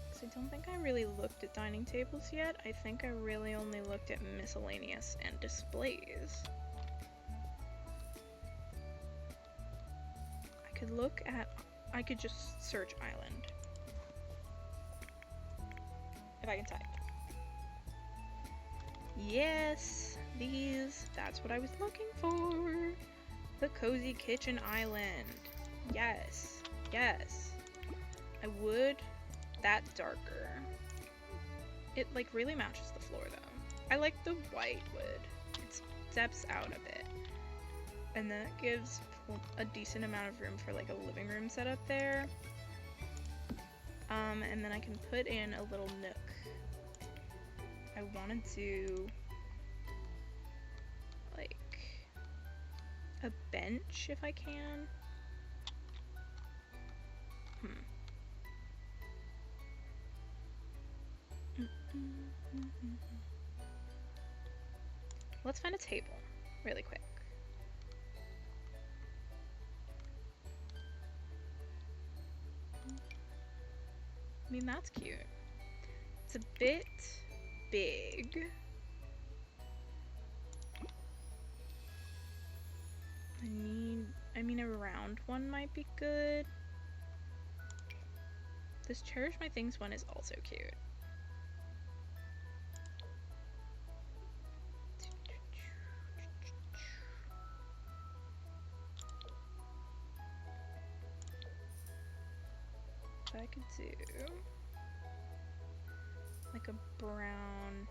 Because I don't think I really looked at dining tables yet. I think I really only looked at miscellaneous and displays. I could just search island. If I can type. Yes, that's what I was looking for. The cozy kitchen island. Yes, yes. I would that darker. It like really matches the floor though. I like the white wood. It steps out a bit. And then it gives a decent amount of room for like a living room setup there. And then I can put in a little nook. I wanted to like a bench if I can. Let's find a table really quick. I mean, that's cute. It's a bit big. I mean, a round one might be good. This Cherish My Things one is also cute. So I could do like a brown.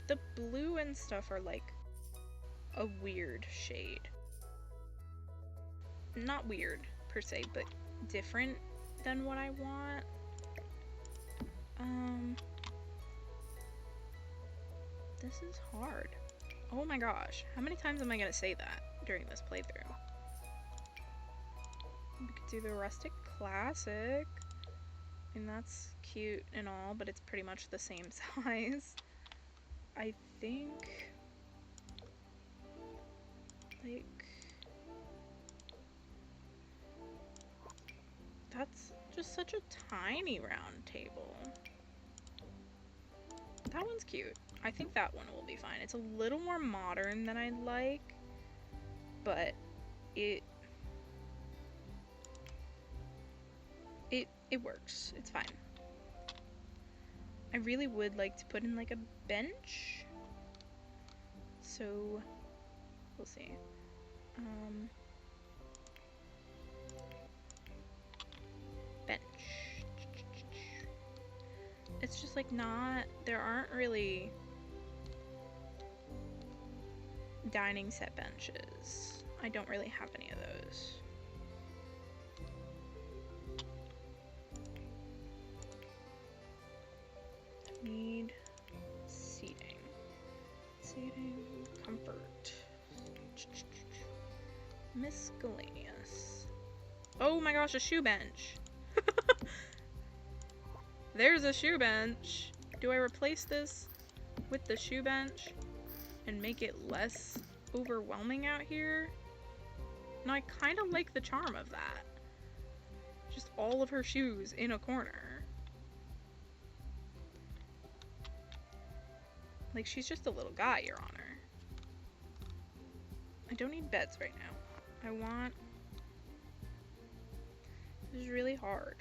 The blue and stuff are like a weird shade. Not weird per se, but different than what I want. This is hard. Oh my gosh, how many times am I gonna say that during this playthrough? We could do the rustic classic. I mean, that's cute and all, but it's pretty much the same size. I think like that's just such a tiny round table. That one's cute. I think that one will be fine. It's a little more modern than I like, but it works. It's fine. I really would like to put in like a bench. So we'll see. Bench. It's just like not, there aren't really dining set benches. I don't really have any of those. Need seating. Seating, comfort. Miscellaneous. Oh my gosh, a shoe bench. There's a shoe bench. Do I replace this with the shoe bench and make it less overwhelming out here? No, I kind of like the charm of that. Just all of her shoes in a corner. Like, she's just a little guy, Your Honor. I don't need beds right now. I want... This is really hard.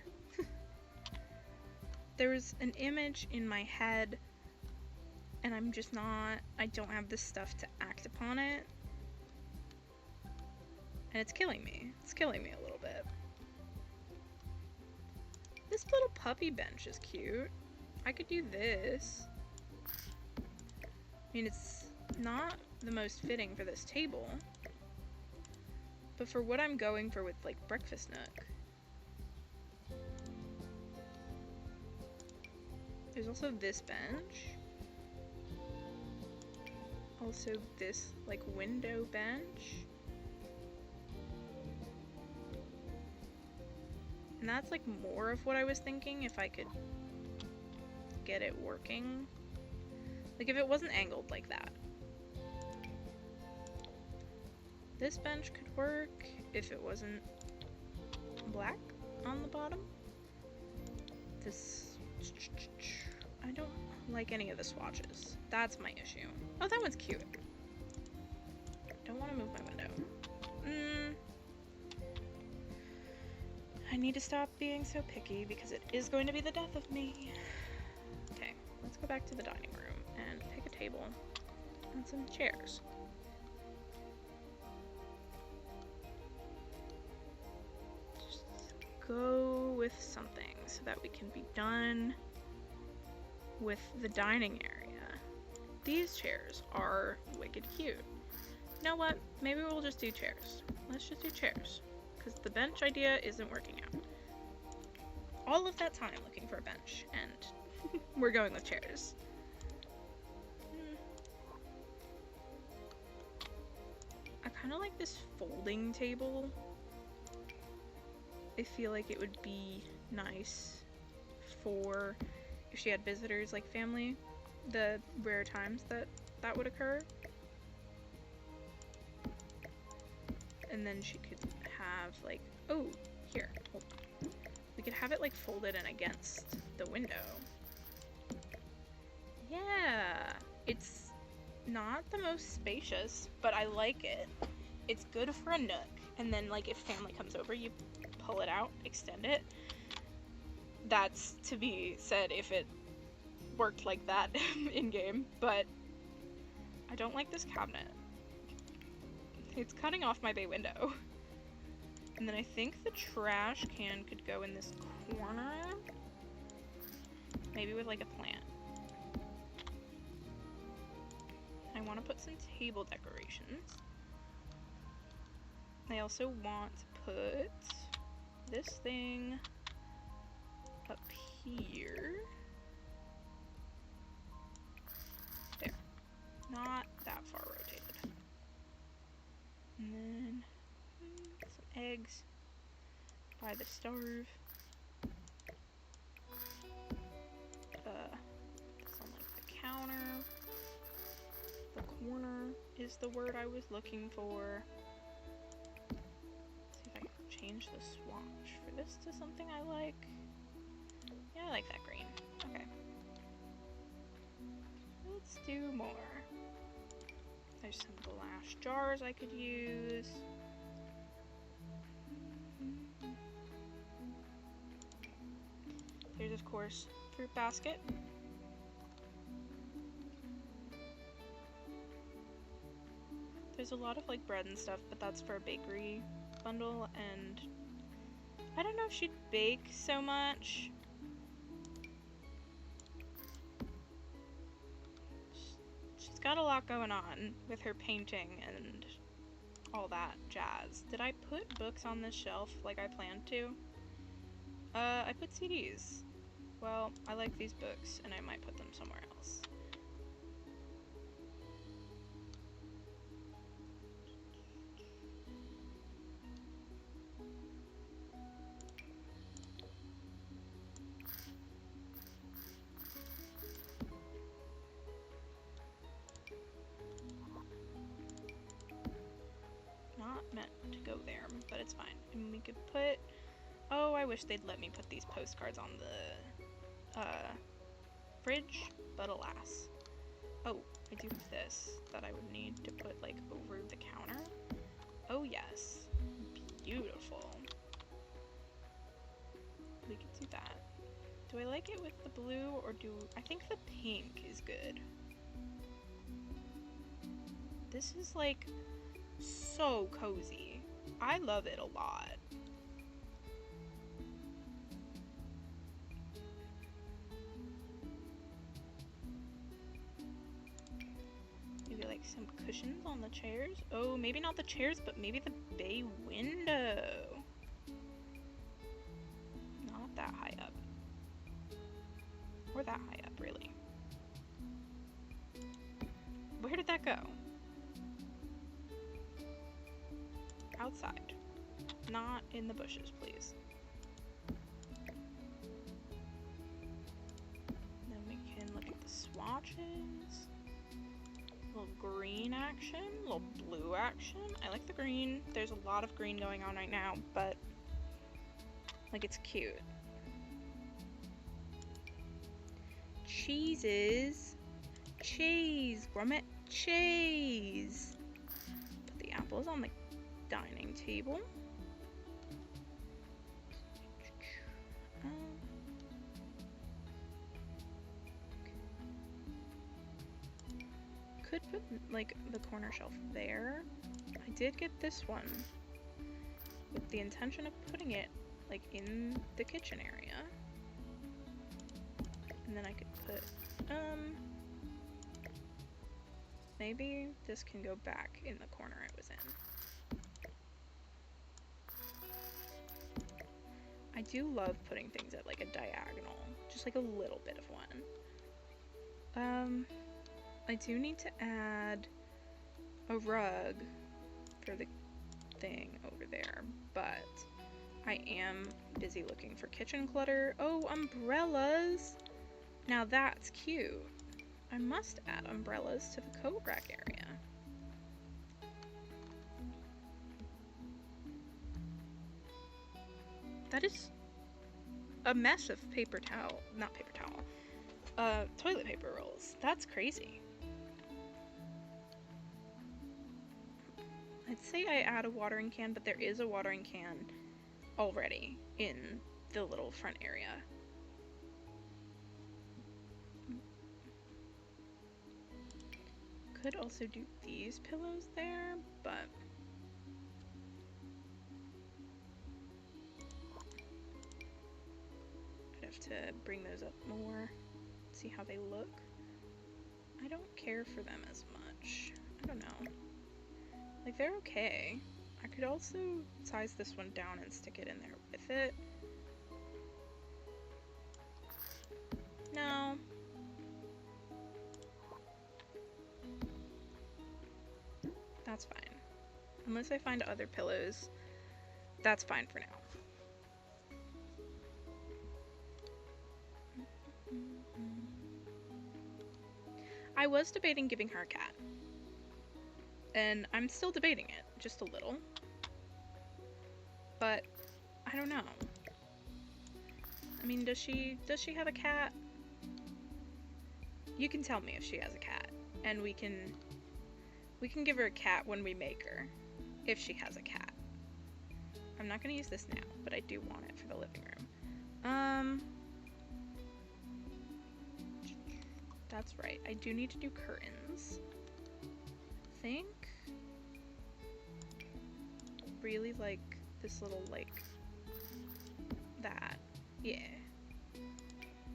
There was an image in my head, and I'm just not... I don't have the stuff to act upon it. And it's killing me. It's killing me a little bit. This little puppy bench is cute. I could do this. I mean, it's not the most fitting for this table, but for what I'm going for with, like, breakfast nook, There's also this bench. Also this, like, window bench. And that's, like, more of what I was thinking if I could get it working. Like, if it wasn't angled like that. This bench could work if it wasn't black on the bottom. This... I don't like any of the swatches. That's my issue. Oh, that one's cute. Don't want to move my window. I need to stop being so picky because it is going to be the death of me. Okay, let's go back to the dining room and pick a table and some chairs. Just go with something so that we can be done with the dining area. These chairs are wicked cute. You know what? Maybe we'll just do chairs. Let's just do chairs. Because the bench idea isn't working out. All of that time looking for a bench, and we're going with chairs. I kind of like this folding table. I feel like it would be nice for if she had visitors, like family, the rare times that would occur. And then she could have, like, oh, here, hold on. We could have it, like, folded in against the window. Yeah, it's not the most spacious, but I like it. It's good for a nook. And then, like, if family comes over, you pull it out, extend it. That's to be said if it worked like that in-game, but I don't like this cabinet. It's cutting off my bay window. And then I think the trash can could go in this corner. Maybe with like a plant. I want to put some table decorations. I also want to put this thing up here. There. Not that far rotated. And then some eggs by the stove. This on like the counter. The corner is the word I was looking for. Let's see if I can change the swatch for this to something I like. Yeah, I like that green. Okay. Let's do more. There's some glass jars I could use. There's, of course, fruit basket. There's a lot of, like, bread and stuff, but that's for a bakery bundle, and I don't know if she'd bake so much. She's got a lot going on with her painting and all that jazz. Did I put books on this shelf like I planned to? I put CDs. Well, I like these books, and I might put them somewhere else. Not meant to go there, but it's fine. And we could put... Oh, I wish they'd let me put these postcards on the fridge, but alas. Oh, I do have this that I would need to put, like, over the counter. Oh, yes. Beautiful. We could do that. Do I like it with the blue, or do... I think the pink is good. This is, like, so cozy. I love it a lot. Maybe like some cushions on the chairs. Oh, maybe not the chairs, but maybe the bay window. Not that high up. Or that high up, really. Where did that go? Outside. Not in the bushes, please. Then we can look at the swatches. A little green action, a little blue action. I like the green. There's a lot of green going on right now, but like it's cute. Cheeses. Cheese. Grommet cheese. Put the apples on the dining table. Could put like the corner shelf there. I did get this one with the intention of putting it like in the kitchen area. And then I could put maybe this can go back in the corner it was in. I do love putting things at like a diagonal, just like a little bit of one. I do need to add a rug for the thing over there, but I am busy looking for kitchen clutter. Oh, umbrellas! Now that's cute. I must add umbrellas to the coat rack area. That is a mess of paper towel, not paper towel, toilet paper rolls. That's crazy. I'd say I add a watering can, but there is a watering can already in the little front area. Could also do these pillows there, but I'd have to bring those up more, see how they look. I don't care for them as much. I don't know. Like, they're okay. I could also size this one down and stick it in there with it. No. That's fine. Unless I find other pillows, that's fine for now. I was debating giving her a cat. And I'm still debating it, just a little. But I don't know. I mean, does she have a cat? You can tell me if she has a cat, and we can give her a cat when we make her, if she has a cat. I'm not gonna use this now, but I do want it for the living room. That's right. I do need to do curtains. I think really like this little, like, that. Yeah.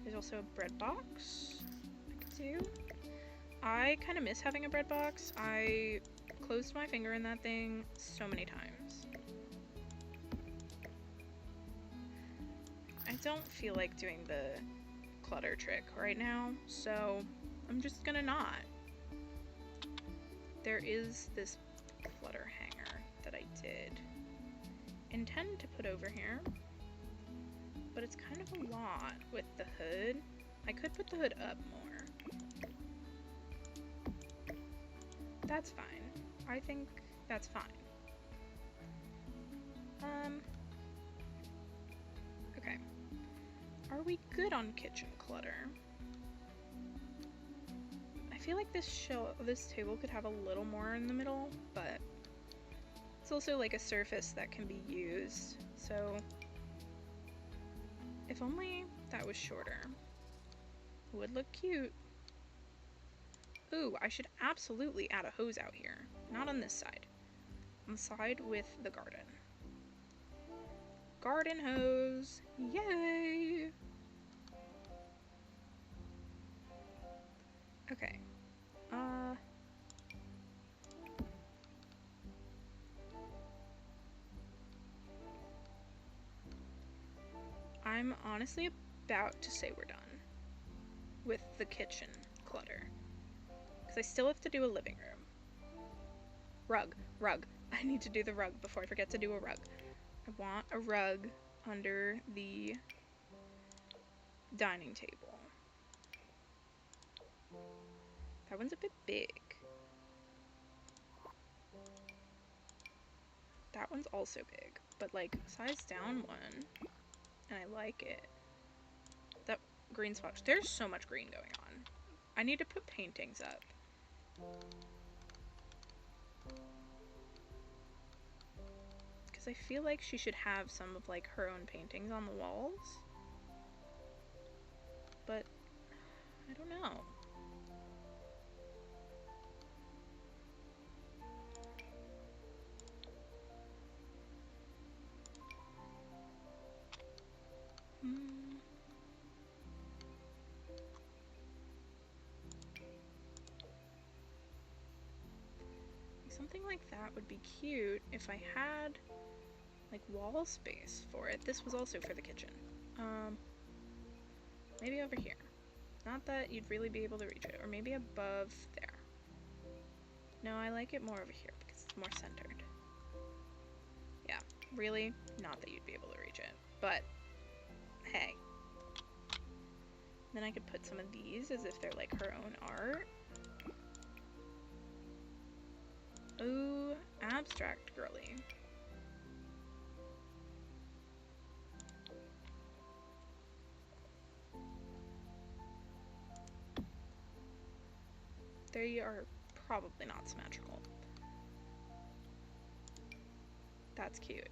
There's also a bread box I could do. I kind of miss having a bread box. I closed my finger in that thing so many times. I don't feel like doing the clutter trick right now, so I'm just gonna not. There is this clutter hanger that I did intend to put over here, but it's kind of a lot with the hood. I could put the hood up more. That's fine. I think that's fine. Okay. Are we good on kitchen clutter? I feel like this table could have a little more in the middle, but it's also like a surface that can be used, so if only that was shorter. It would look cute. Ooh, I should absolutely add a hose out here. Not on this side. On the side with the garden. Garden hose! Yay! Okay. I'm honestly about to say we're done. with the kitchen clutter. Because I still have to do a living room. Rug. I need to do the rug before I forget to do a rug. I want a rug under the dining table. That one's a bit big. That one's also big, but like size down one, and I like it. That green swatch. There's so much green going on. I need to put paintings up. Because I feel like she should have some of like her own paintings on the walls. But I don't know. Something like that would be cute if I had like wall space for it. This was also for the kitchen. Maybe over here. Not that you'd really be able to reach it. Or maybe above there. No, I like it more over here because it's more centered. Yeah, really not that you'd be able to reach it. But, hey. Then I could put some of these as if they're like her own art. Ooh, abstract girly. They are probably not symmetrical. That's cute.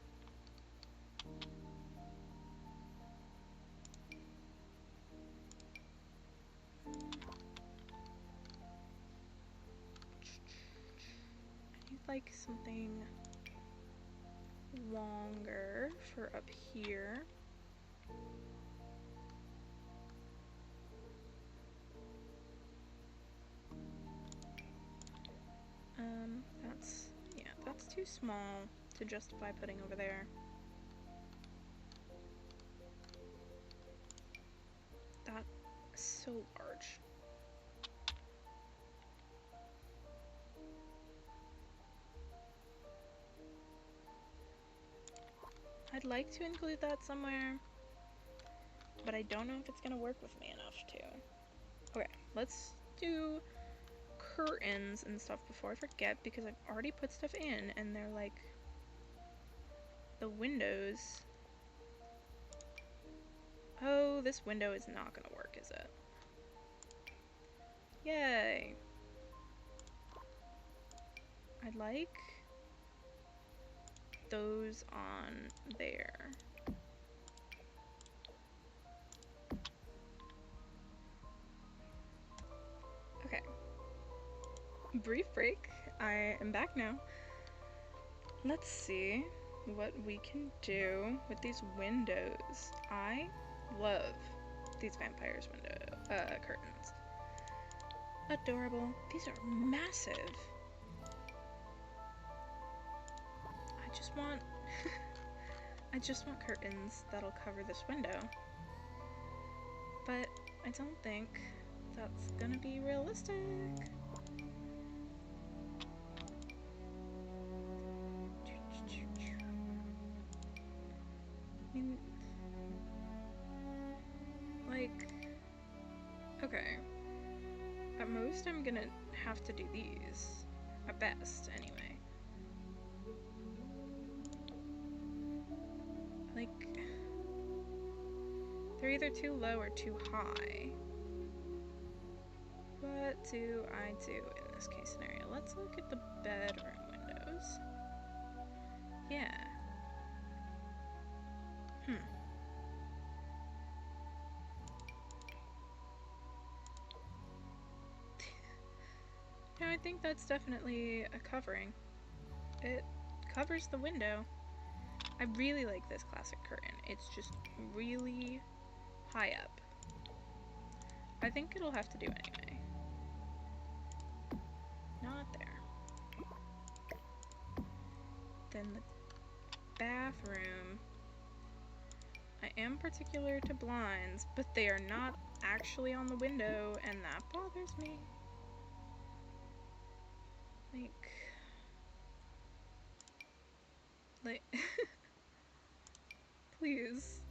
I need like something longer for up here. That's too small to justify putting over there. That is so large. I'd like to include that somewhere, but I don't know if it's gonna work with me enough to. Okay, let's do curtains and stuff before I forget, because I've already put stuff in and they're like the windows. Oh, this window is not gonna work, is it? Yay! I'd like those on there. Okay. Brief break. I am back now. Let's see what we can do with these windows. I love these vampires window curtains. Adorable. These are massive. I just want curtains that'll cover this window. But I don't think that's gonna be realistic. I mean, like, okay. At most, I'm gonna have to do these. At best, anyway. Like, they're either too low or too high. What do I do in this case scenario? Let's look at the bedroom windows. Yeah. No, I think that's definitely a covering. It covers the window. I really like this classic curtain. It's just really high up. I think it'll have to do anyway. Not there. Then the bathroom. I am particular to blinds, but they are not actually on the window, and that bothers me. Like, please.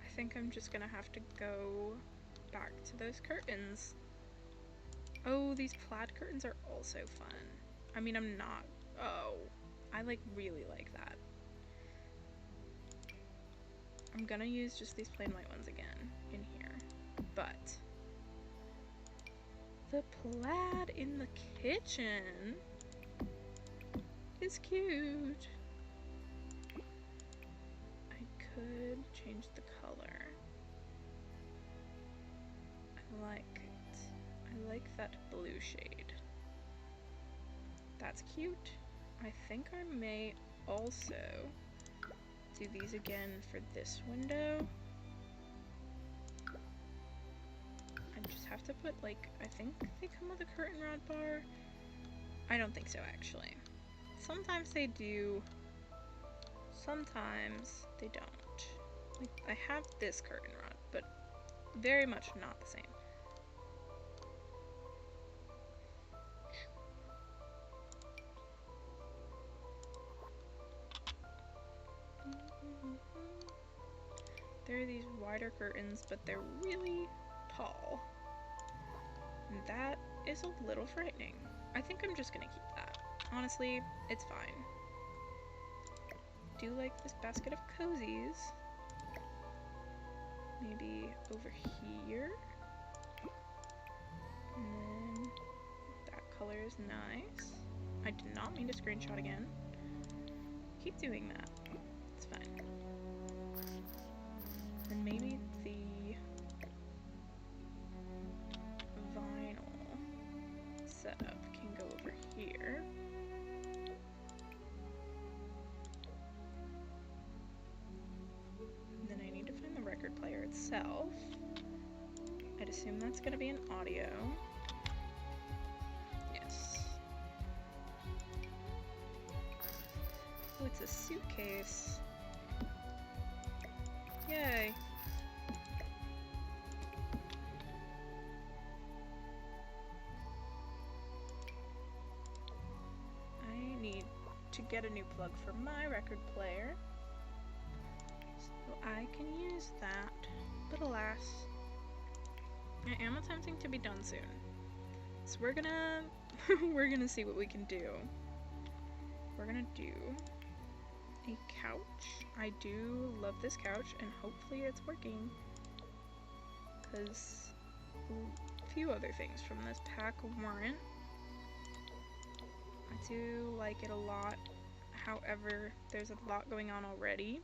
I think I'm just gonna have to go back to those curtains. Oh, these plaid curtains are also fun. I mean, I'm not. Oh, I like really like that. I'm gonna use just these plain white ones again in here, but the plaid in the kitchen is cute. I could change the color. I like it. I like that blue shade. That's cute. I think I may also do these again for this window. I just have to put, like, I think they come with a curtain rod bar. I don't think so, actually. Sometimes they do, sometimes they don't. Like, I have this curtain rod, but very much not the same. There are these wider curtains, but they're really tall. And that is a little frightening. I think I'm just gonna keep that. Honestly, it's fine. Do like this basket of cozies. Maybe over here. And then that color is nice. I did not mean to screenshot again. Keep doing that. It's fine. And maybe the vinyl setup can go over here. And then I need to find the record player itself. I'd assume that's gonna be an audio. Yes. Oh, it's a suitcase. Yay. I need to get a new plug for my record player, so I can use that, but alas, I am attempting to be done soon. So we're gonna see what we can do. We're gonna do a couch. I do love this couch, and hopefully it's working, because a few other things from this pack weren't. I do like it a lot, however, there's a lot going on already.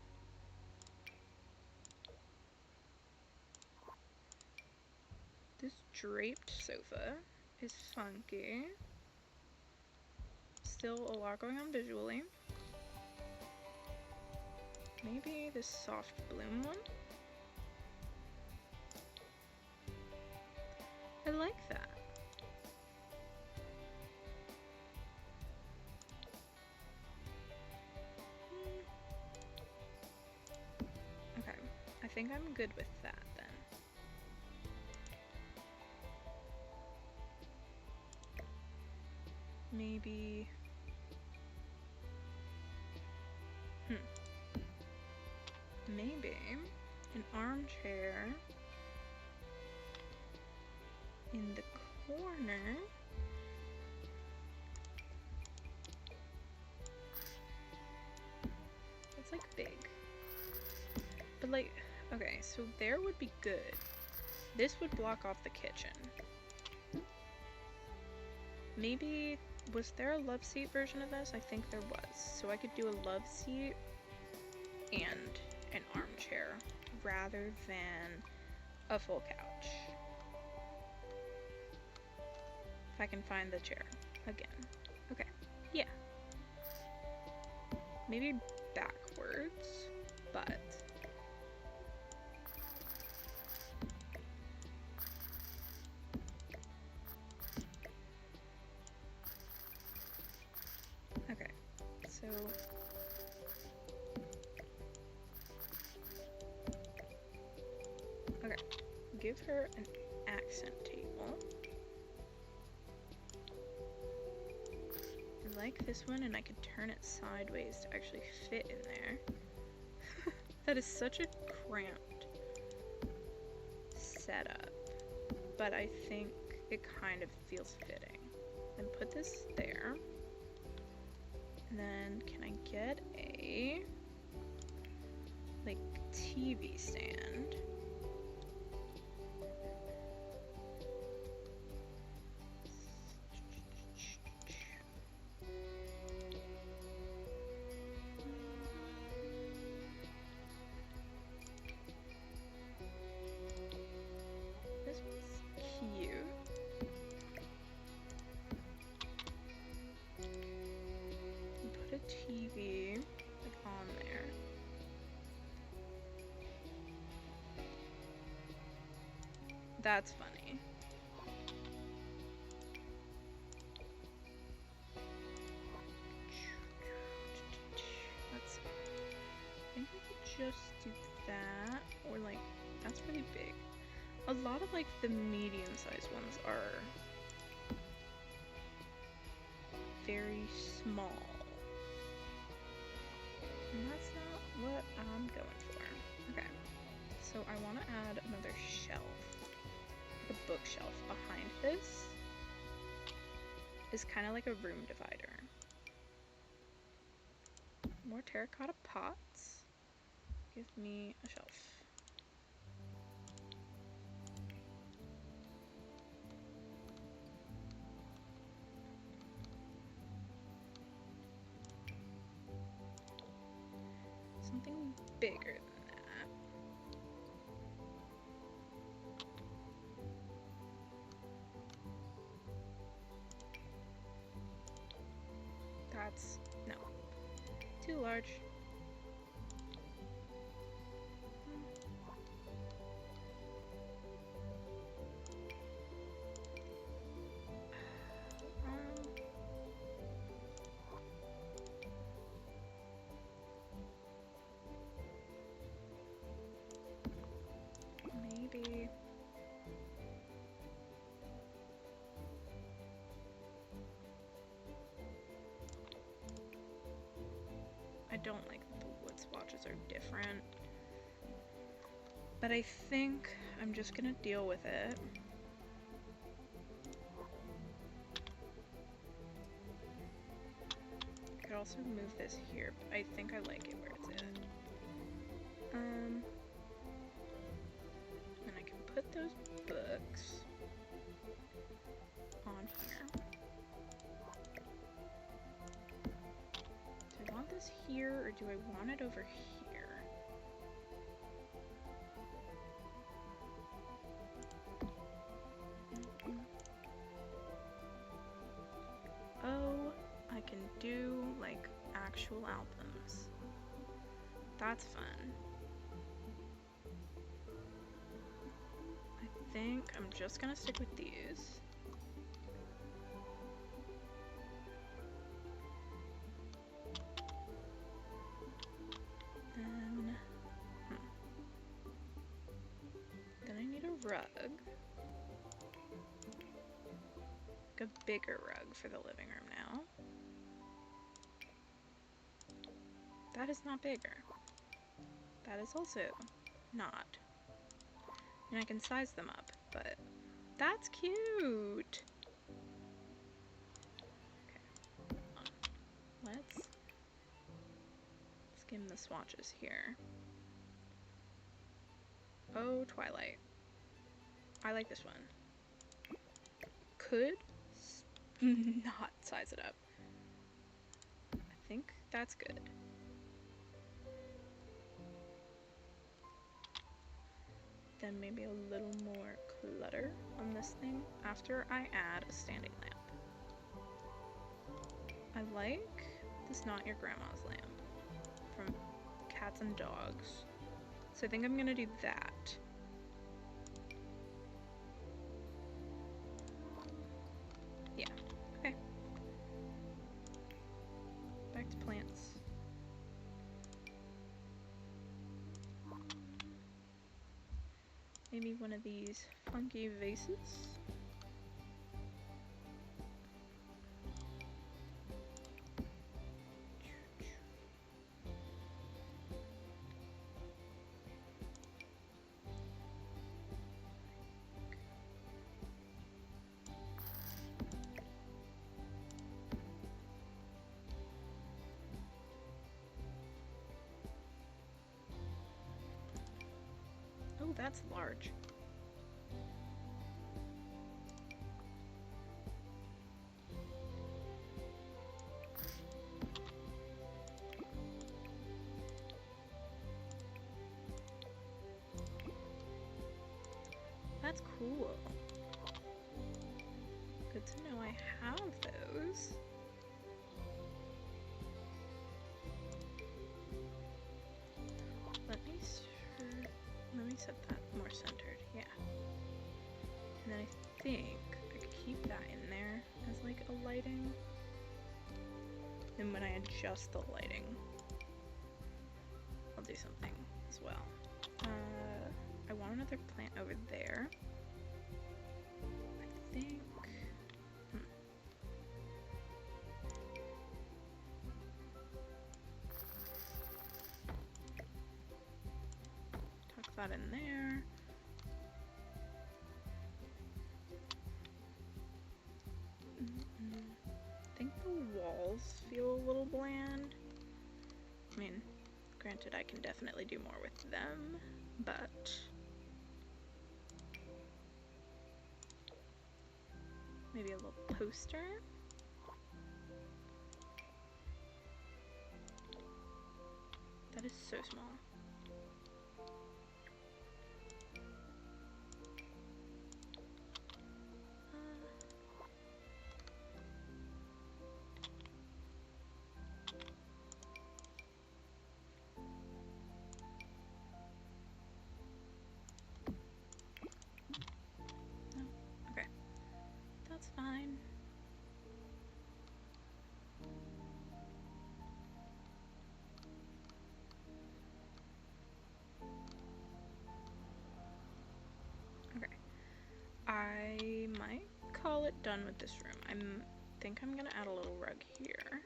This draped sofa is funky. Still a lot going on visually. Maybe this soft bloom one? I like that. Okay, I think I'm good with that then. Maybe... Maybe an armchair in the corner. It's like big. But like, okay, so there would be good. This would block off the kitchen. Maybe, was there a love seat version of this? I think there was. So I could do a love seat and an armchair rather than a full couch. If I can find the chair again. Okay, yeah. Maybe backwards, but okay, so gave her an accent table. I like this one, and I could turn it sideways to actually fit in there. That is such a cramped setup, but I think it kind of feels fitting. Then put this there. And then can I get a like TV stand? This one's cute. Put a TV like on there. That's funny. Let's see. I think we could just do that, or like, that's really big. A lot of like the medium-sized ones are very small. And that's not what I'm going for. Okay, so I want to add another shelf. The bookshelf behind this is kind of like a room divider. More terracotta pots. Give me a shelf. Something bigger than that. That's, no, too large. Maybe. I don't like that the wood swatches are different, but I think I'm just gonna deal with it. I could also move this here, but I think I like it where it's at. And I can put those books on here. Do I want this here, or do I want it over here? Oh, I can do like actual albums. That's fun. I think I'm just gonna stick with these. Then I need a rug. Like a bigger rug for the living room now. That is not bigger. That is also not. And I can size them up, but that's cute! Okay, hold on. Let's skim the swatches here. Oh, Twilight. I like this one. Could not size it up. I think that's good. Then maybe a little more clutter on this thing after I add a standing lamp. I like this Not Your Grandma's lamp from Cats and Dogs. So I think I'm gonna do that. Yeah, okay. Back to plants. Maybe one of these funky vases. Oh, that's large. That's cool. Good to know I have those. Let me set that more centered, yeah. And then I think I could keep that in there as like a lighting. And when I adjust the lighting, I'll do something as well. I want another plant over there. I think... Tuck that in there. I think the walls feel a little bland. I mean, granted, I can definitely do more with them, but maybe a little poster. That is so small. Fine. Okay. I might call it done with this room. I think I'm gonna add a little rug here.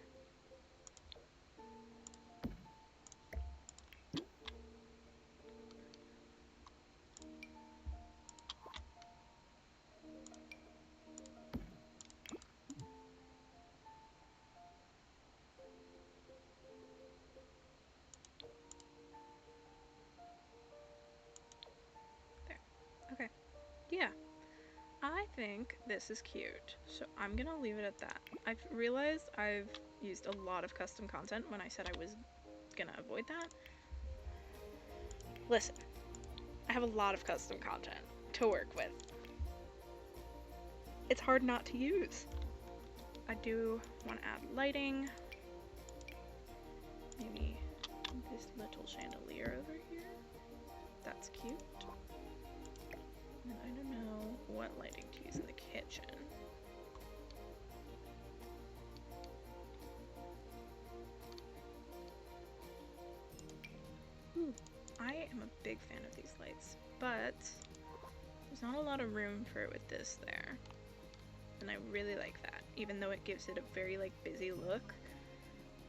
Okay, yeah, I think this is cute, so I'm gonna leave it at that. I've realized I've used a lot of custom content when I said I was gonna avoid that. Listen, I have a lot of custom content to work with. It's hard not to use. I do want to add lighting. Maybe this little chandelier over here. That's cute. And I don't know what lighting to use in the kitchen. Ooh, I am a big fan of these lights, but there's not a lot of room for it with this there. And I really like that. Even though it gives it a very like busy look,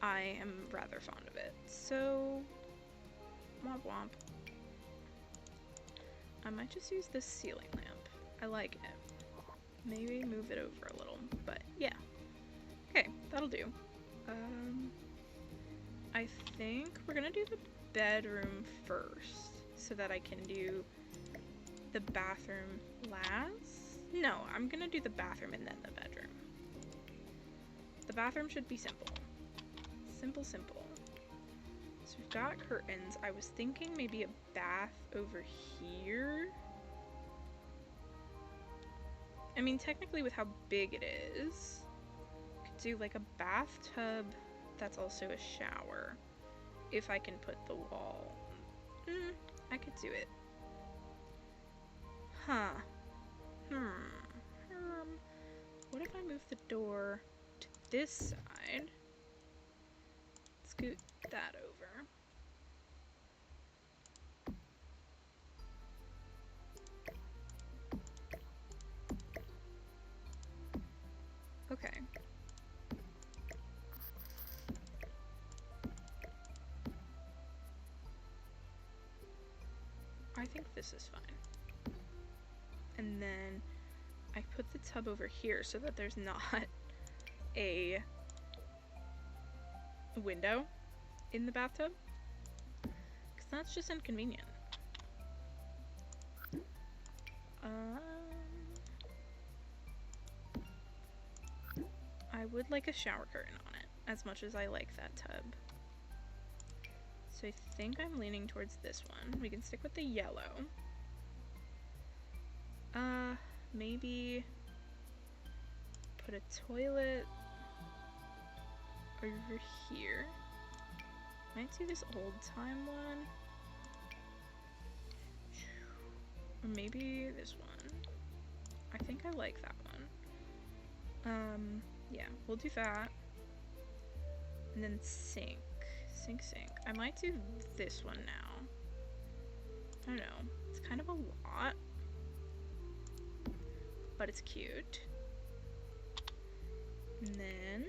I am rather fond of it. So, womp womp. I might just use this ceiling lamp. I like it. Maybe move it over a little, but yeah. Okay, that'll do. I think we're gonna do the bedroom first, so that I can do the bathroom last. No, I'm gonna do the bathroom and then the bedroom. The bathroom should be simple. Simple, simple. So we've got curtains. I was thinking maybe a bath over here. I mean, technically with how big it is, I could do like a bathtub that's also a shower. If I can put the wall. I could do it. Huh. What if I move the door to this side? Scoot that over. I think this is fine. And then I put the tub over here so that there's not a window in the bathtub, because that's just inconvenient. I would like a shower curtain on it, as much as I like that tub. So I think I'm leaning towards this one. We can stick with the yellow. Maybe put a toilet over here. Might do this old time one. Or maybe this one. I think I like that one. Yeah, we'll do that. And then sink. Sink. I might do this one now. I don't know. It's kind of a lot. But it's cute. And then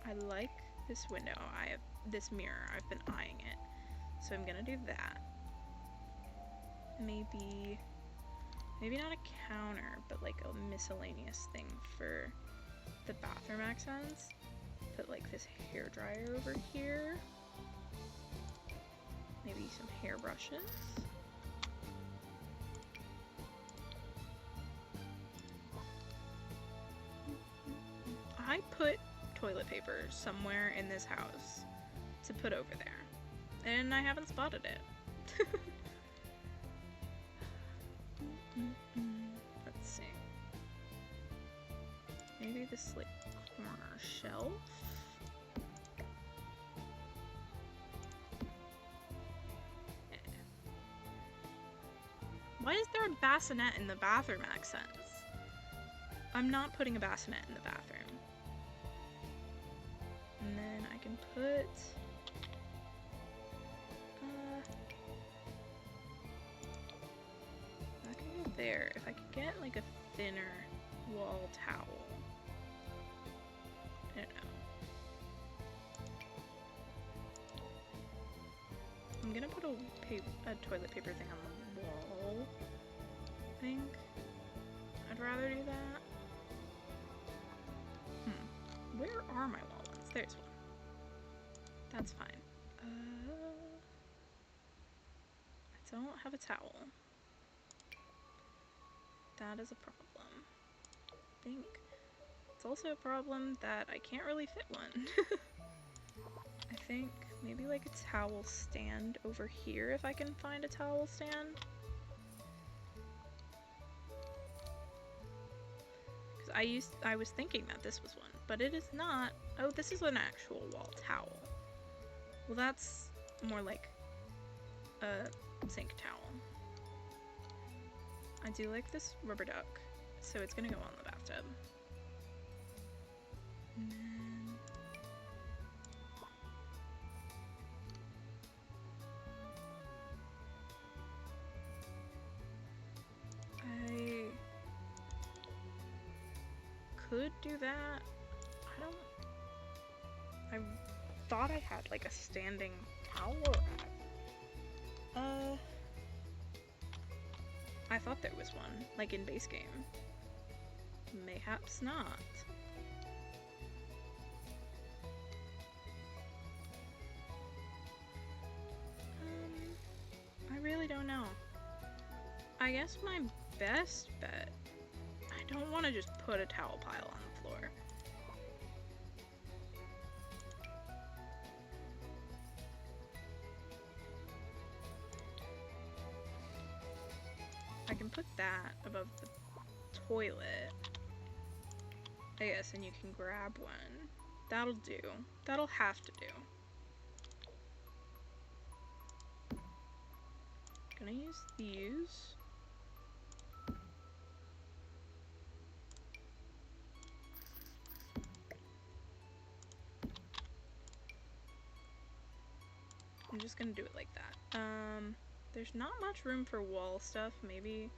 I like this window. I have this mirror. I've been eyeing it. So I'm gonna do that. Maybe not a counter, but like a miscellaneous thing for the bathroom accents. Put like this hair dryer over here. Maybe some hair brushes. I put toilet paper somewhere in this house to put over there, and I haven't spotted it. Let's see. Maybe this like corner shelf. Yeah. Why is there a bassinet in the bathroom accents? I'm not putting a bassinet in the bathroom. And then I can put that can go there. If I could get like a thinner wall towel. I don't know. I'm gonna put a toilet paper thing on the wall, I think. I'd rather do that. Where are my wall ones? There's one. That's fine. I don't have a towel. That is a problem. I think it's also a problem that I can't really fit one. I think maybe like a towel stand over here if I can find a towel stand. I was thinking that this was one, but it is not. Oh, this is an actual wall towel. Well, that's more like a sink towel. I do like this rubber duck, so it's gonna go on the bathtub. And then I could do that. I thought I had like a standing towel rack. I thought there was one, like in base game. Mayhaps not. I really don't know. I guess my best bet, I don't want to just put a towel pile on the floor. I can put that above the toilet, I guess, and you can grab one. That'll do. That'll have to do. Gonna use these. I'm just gonna do it like that. There's not much room for wall stuff. Maybe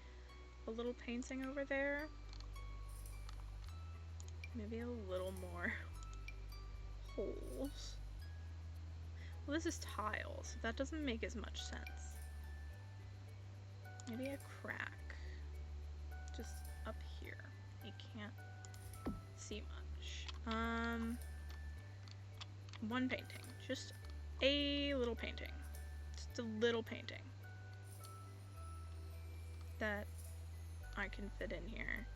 a little painting over there. Maybe a little more holes. Well, this is tile, so that doesn't make as much sense. Maybe a crack. Just up here. You can't see much. One painting. Just a little painting. Just a little painting. That I can fit in here.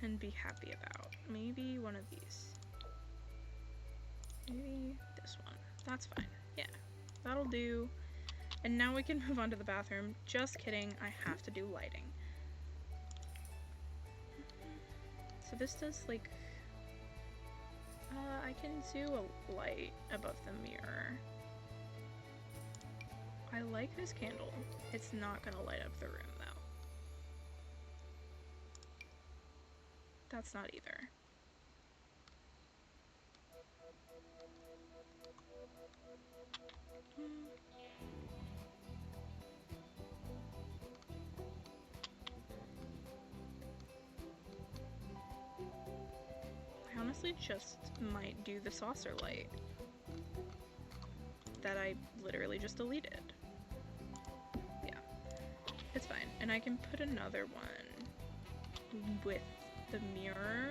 And be happy about. Maybe one of these. Maybe this one. That's fine. Yeah. That'll do. And now we can move on to the bathroom. Just kidding. I have to do lighting. So this does like... I can do a light above the mirror. I like this candle. It's not gonna light up the room though. That's not either. I honestly just might do the saucer light that I literally just deleted. Yeah, it's fine. And I can put another one with the mirror.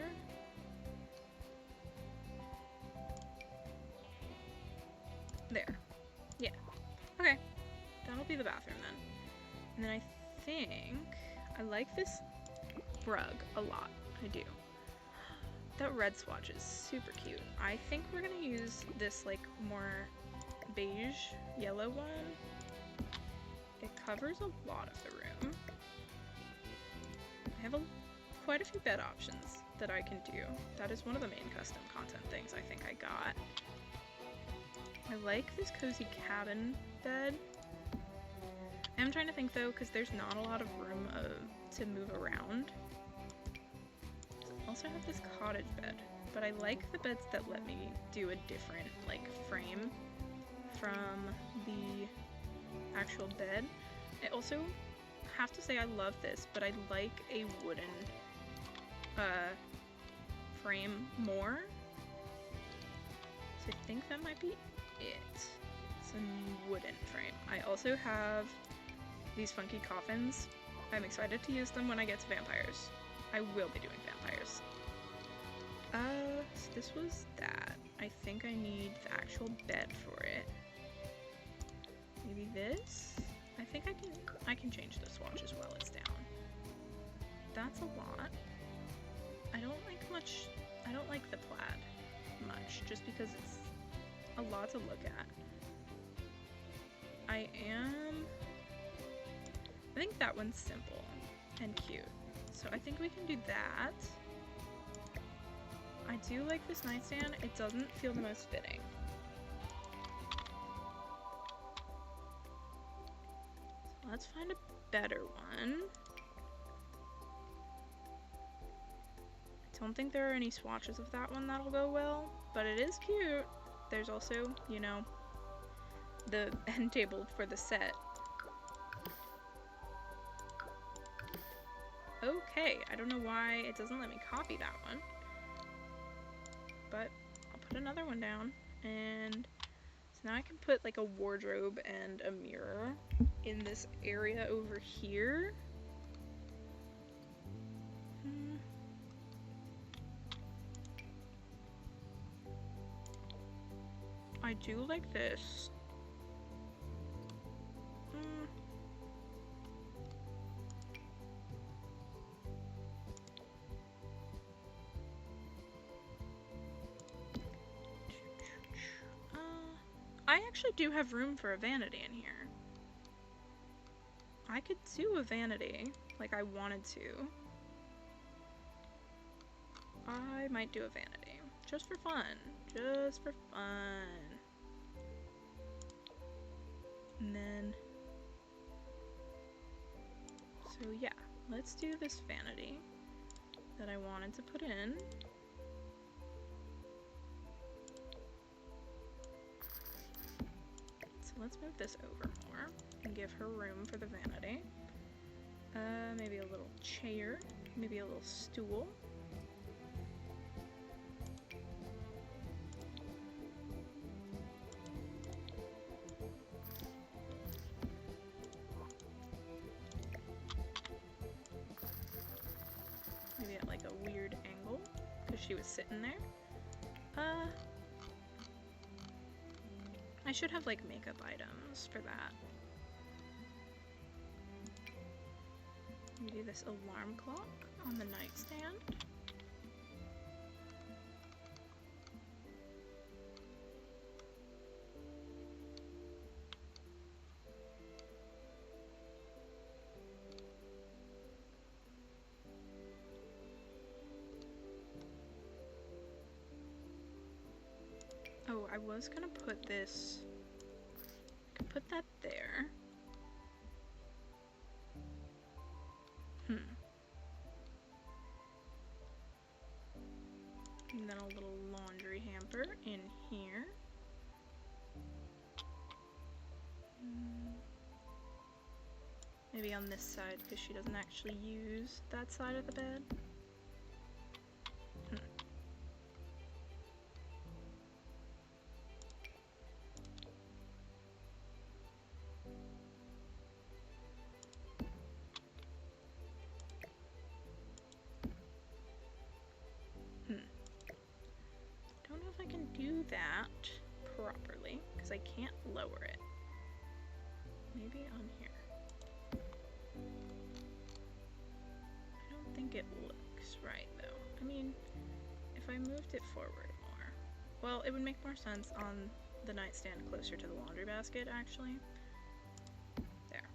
There. Yeah. Okay. That'll be the bathroom then. And then I think I like this rug a lot. I do. That red swatch is super cute. I think we're gonna use this like more beige yellow one. It covers a lot of the room. I have quite a few bed options that I can do. That is one of the main custom content things I think I got. I like this cozy cabin bed. I'm trying to think though, because there's not a lot of room to move around. I also have this cottage bed, but I like the beds that let me do a different like frame from the actual bed. I also have to say I love this, but I like a wooden frame more. So I think that might be it. It's a wooden frame. I also have these funky coffins. I'm excited to use them when I get to vampires. I will be doing vampires. So this was that. I think I need the actual bed for it. Maybe this? I think I can change the swatches while it's down. That's a lot. I don't like the plaid much, just because it's a lot to look at. I think that one's simple and cute. So I think we can do that. I do like this nightstand. It doesn't feel the most fitting. So let's find a better one. I don't think there are any swatches of that one that'll go well, but it is cute. There's also, you know, the end table for the set. Okay, I don't know why it doesn't let me copy that one. But I'll put another one down. And so now I can put like a wardrobe and a mirror in this area over here. I do like this. I actually do have room for a vanity in here. I could do a vanity, like I wanted to. I might do a vanity, just for fun. Just for fun. And then, so yeah, let's do this vanity that I wanted to put in. So let's move this over more and give her room for the vanity. Maybe a little chair, maybe a little stool. she was sitting there. I should have like makeup items for that. We do this alarm clock on the nightstand. Oh, I was gonna put this, I could put that there. And then a little laundry hamper in here. Maybe on this side, because she doesn't actually use that side of the bed. Don't know if I can do that properly, because I can't lower it. Maybe on here. I don't think it looks right, though. I mean, if I moved it forward more. Well, it would make more sense on the nightstand closer to the laundry basket, actually. There.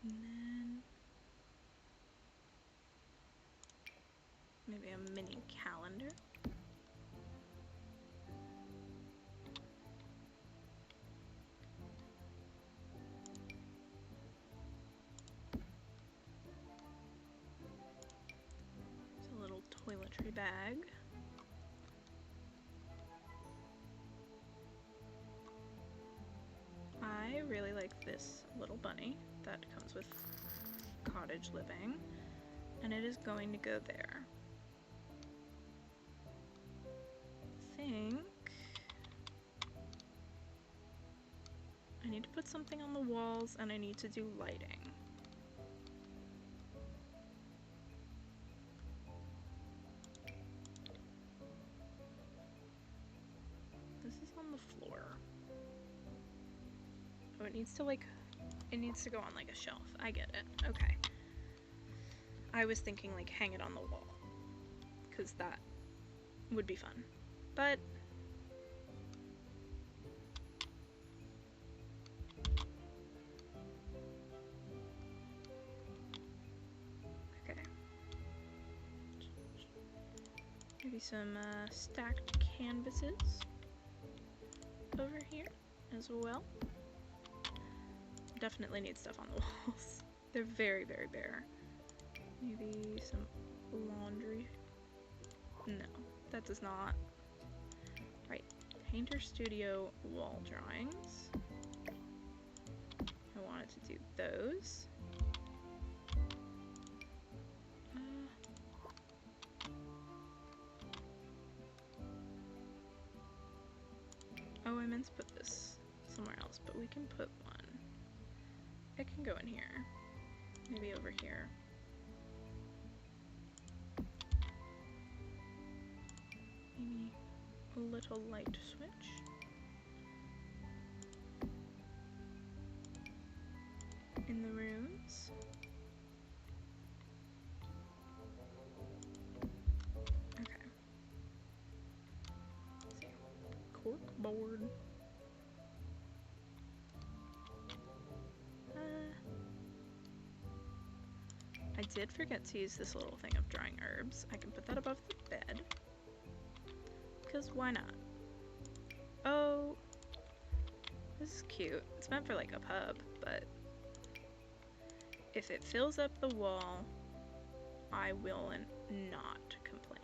And then maybe a mini calendar. It's a little toiletry bag. I really like this little bunny that comes with cottage living, and it is going to go there. I think I need to put something on the walls, and I need to do lighting. This is on the floor. Oh, it needs to go on like a shelf. I get it. Okay. I was thinking like hang it on the wall, because that would be fun. But okay. Maybe some stacked canvases over here as well. Definitely need stuff on the walls. They're very, very bare. Maybe some laundry. No, that does not. Right, Painter Studio wall drawings. I wanted to do those. Oh, I meant to put this somewhere else, but we can put one. It can go in here. Maybe over here. Maybe a little light switch. In the rooms. Okay. Let's see. Cork board. I did forget to use this little thing of drying herbs. I can put that above the bed. Because why not? Oh, this is cute. It's meant for like a pub, but if it fills up the wall, I will not complain.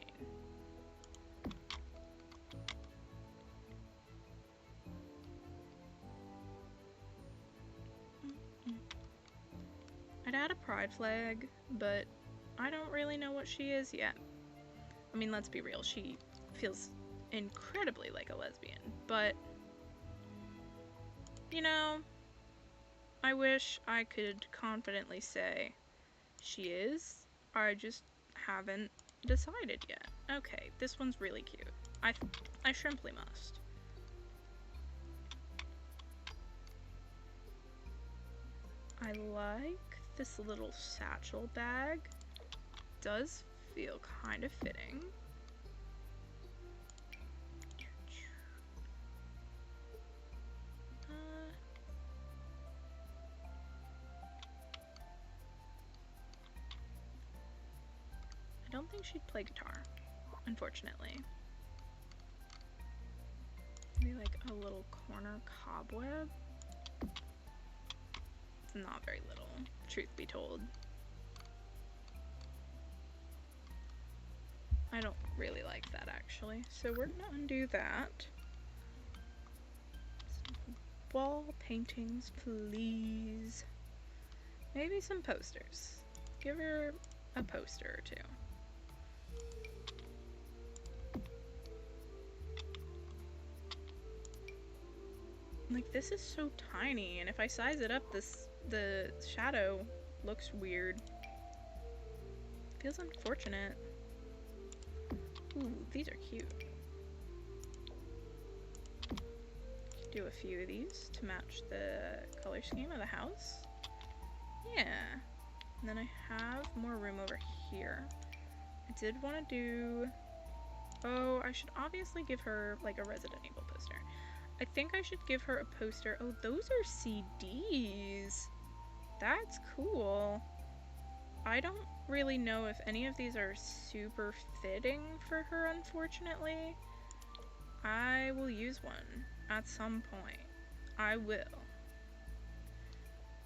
I'd add a pride flag, but I don't really know what she is yet. I mean, let's be real, she feels incredibly like a lesbian, but you know, I wish I could confidently say she is. I just haven't decided yet. Okay, this one's really cute. I simply must. I like this little satchel bag. Does feel kind of fitting. I don't think she'd play guitar, unfortunately. Maybe like a little corner cobweb. It's not very little, truth be told. I don't really like that actually, so we're gonna undo that. Some wall paintings, please. Maybe some posters. Give her a poster or two. Like, this is so tiny, and if I size it up, the shadow looks weird. Feels unfortunate. Ooh, these are cute. Do a few of these to match the color scheme of the house. Yeah. And then I have more room over here. I did want to do... Oh, I should obviously give her like a Resident Evil poster. I think I should give her a poster. Oh, those are CDs. That's cool. I don't really know if any of these are super fitting for her, unfortunately. I will use one at some point. I will.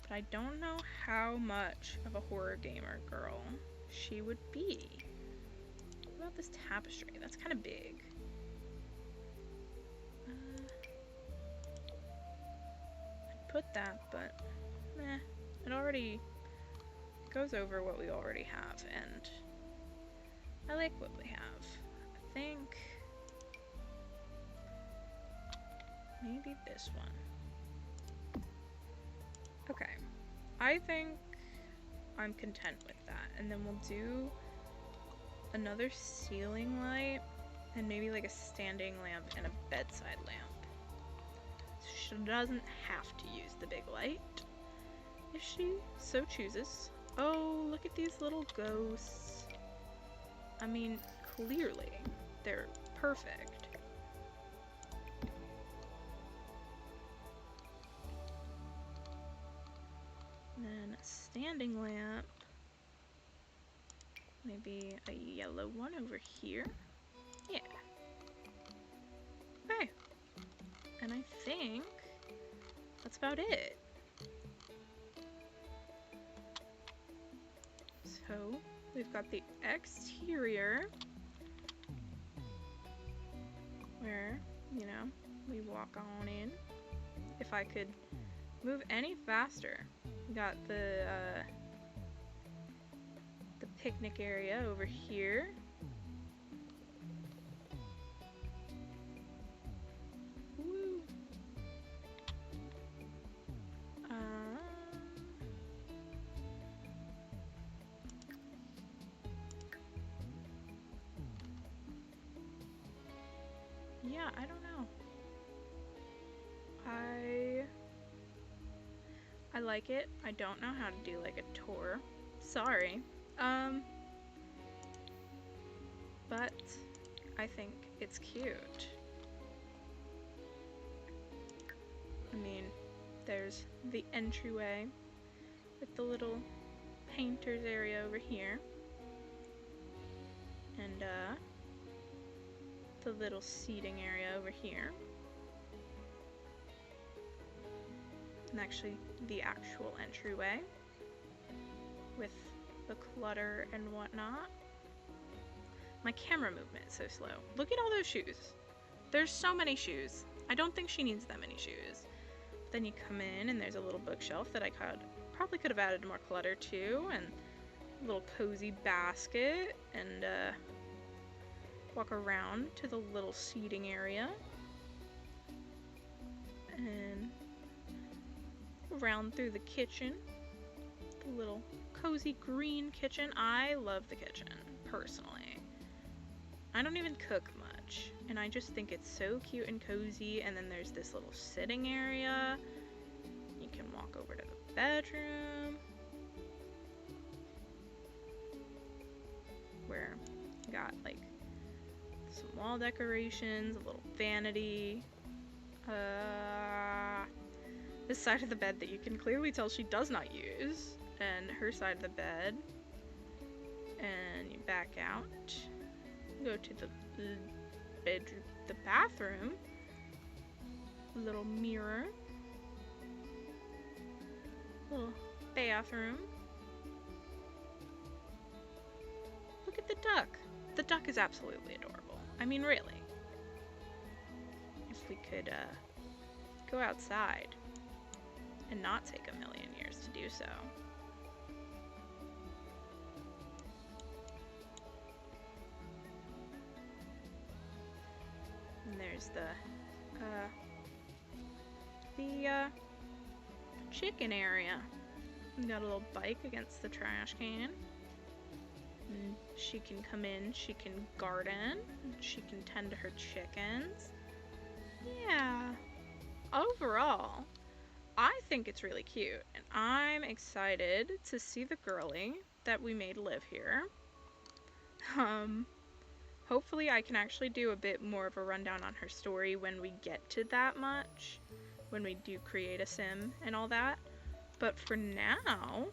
But I don't know how much of a horror gamer girl she would be. What about this tapestry? That's kind of big. I'd put that, but meh. It already goes over what we already have, and I like what we have. I think maybe this one. Okay, I think I'm content with that, and then we'll do another ceiling light and maybe like a standing lamp and a bedside lamp. She doesn't have to use the big light if she so chooses. Oh, look at these little ghosts. I mean, clearly, they're perfect. And then a standing lamp. Maybe a yellow one over here. Yeah. Okay. And I think that's about it. So, we've got the exterior, where, you know, we walk on in. If I could move any faster. We got the picnic area over here. Woo. Yeah, I don't know. I like it. I don't know how to do like a tour. Sorry. But I think it's cute. I mean, there's the entryway with the little painter's area over here. And the little seating area over here. And actually the actual entryway with the clutter and whatnot. My camera movement is so slow. Look at all those shoes. There's so many shoes. I don't think she needs that many shoes. But then you come in and there's a little bookshelf that I probably could have added more clutter to, and a little cozy basket, and walk around to the little seating area. And around through the kitchen. The little cozy green kitchen. I love the kitchen, personally. I don't even cook much, and I just think it's so cute and cozy. And then there's this little sitting area. You can walk over to the bedroom, where you got like some wall decorations, a little vanity. This side of the bed that you can clearly tell she does not use, and her side of the bed. And you back out, go to the bedroom, the bathroom, little mirror, little bathroom. Look at the duck. The duck is absolutely adorable. I mean, really. If we could go outside and not take a million years to do so. And there's the chicken area. We got a little bike against the trash can. And she can come in, she can garden, she can tend to her chickens. Yeah. Overall, I think it's really cute, and I'm excited to see the girly that we made live here. Hopefully I can actually do a bit more of a rundown on her story when we get to that much, when we do create a sim and all that. But for now,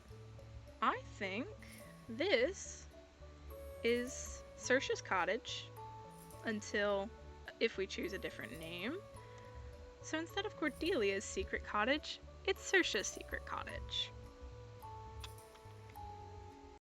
I think this is Saoirse's cottage, until if we choose a different name. So instead of Cordelia's secret cottage, it's Saoirse's secret cottage.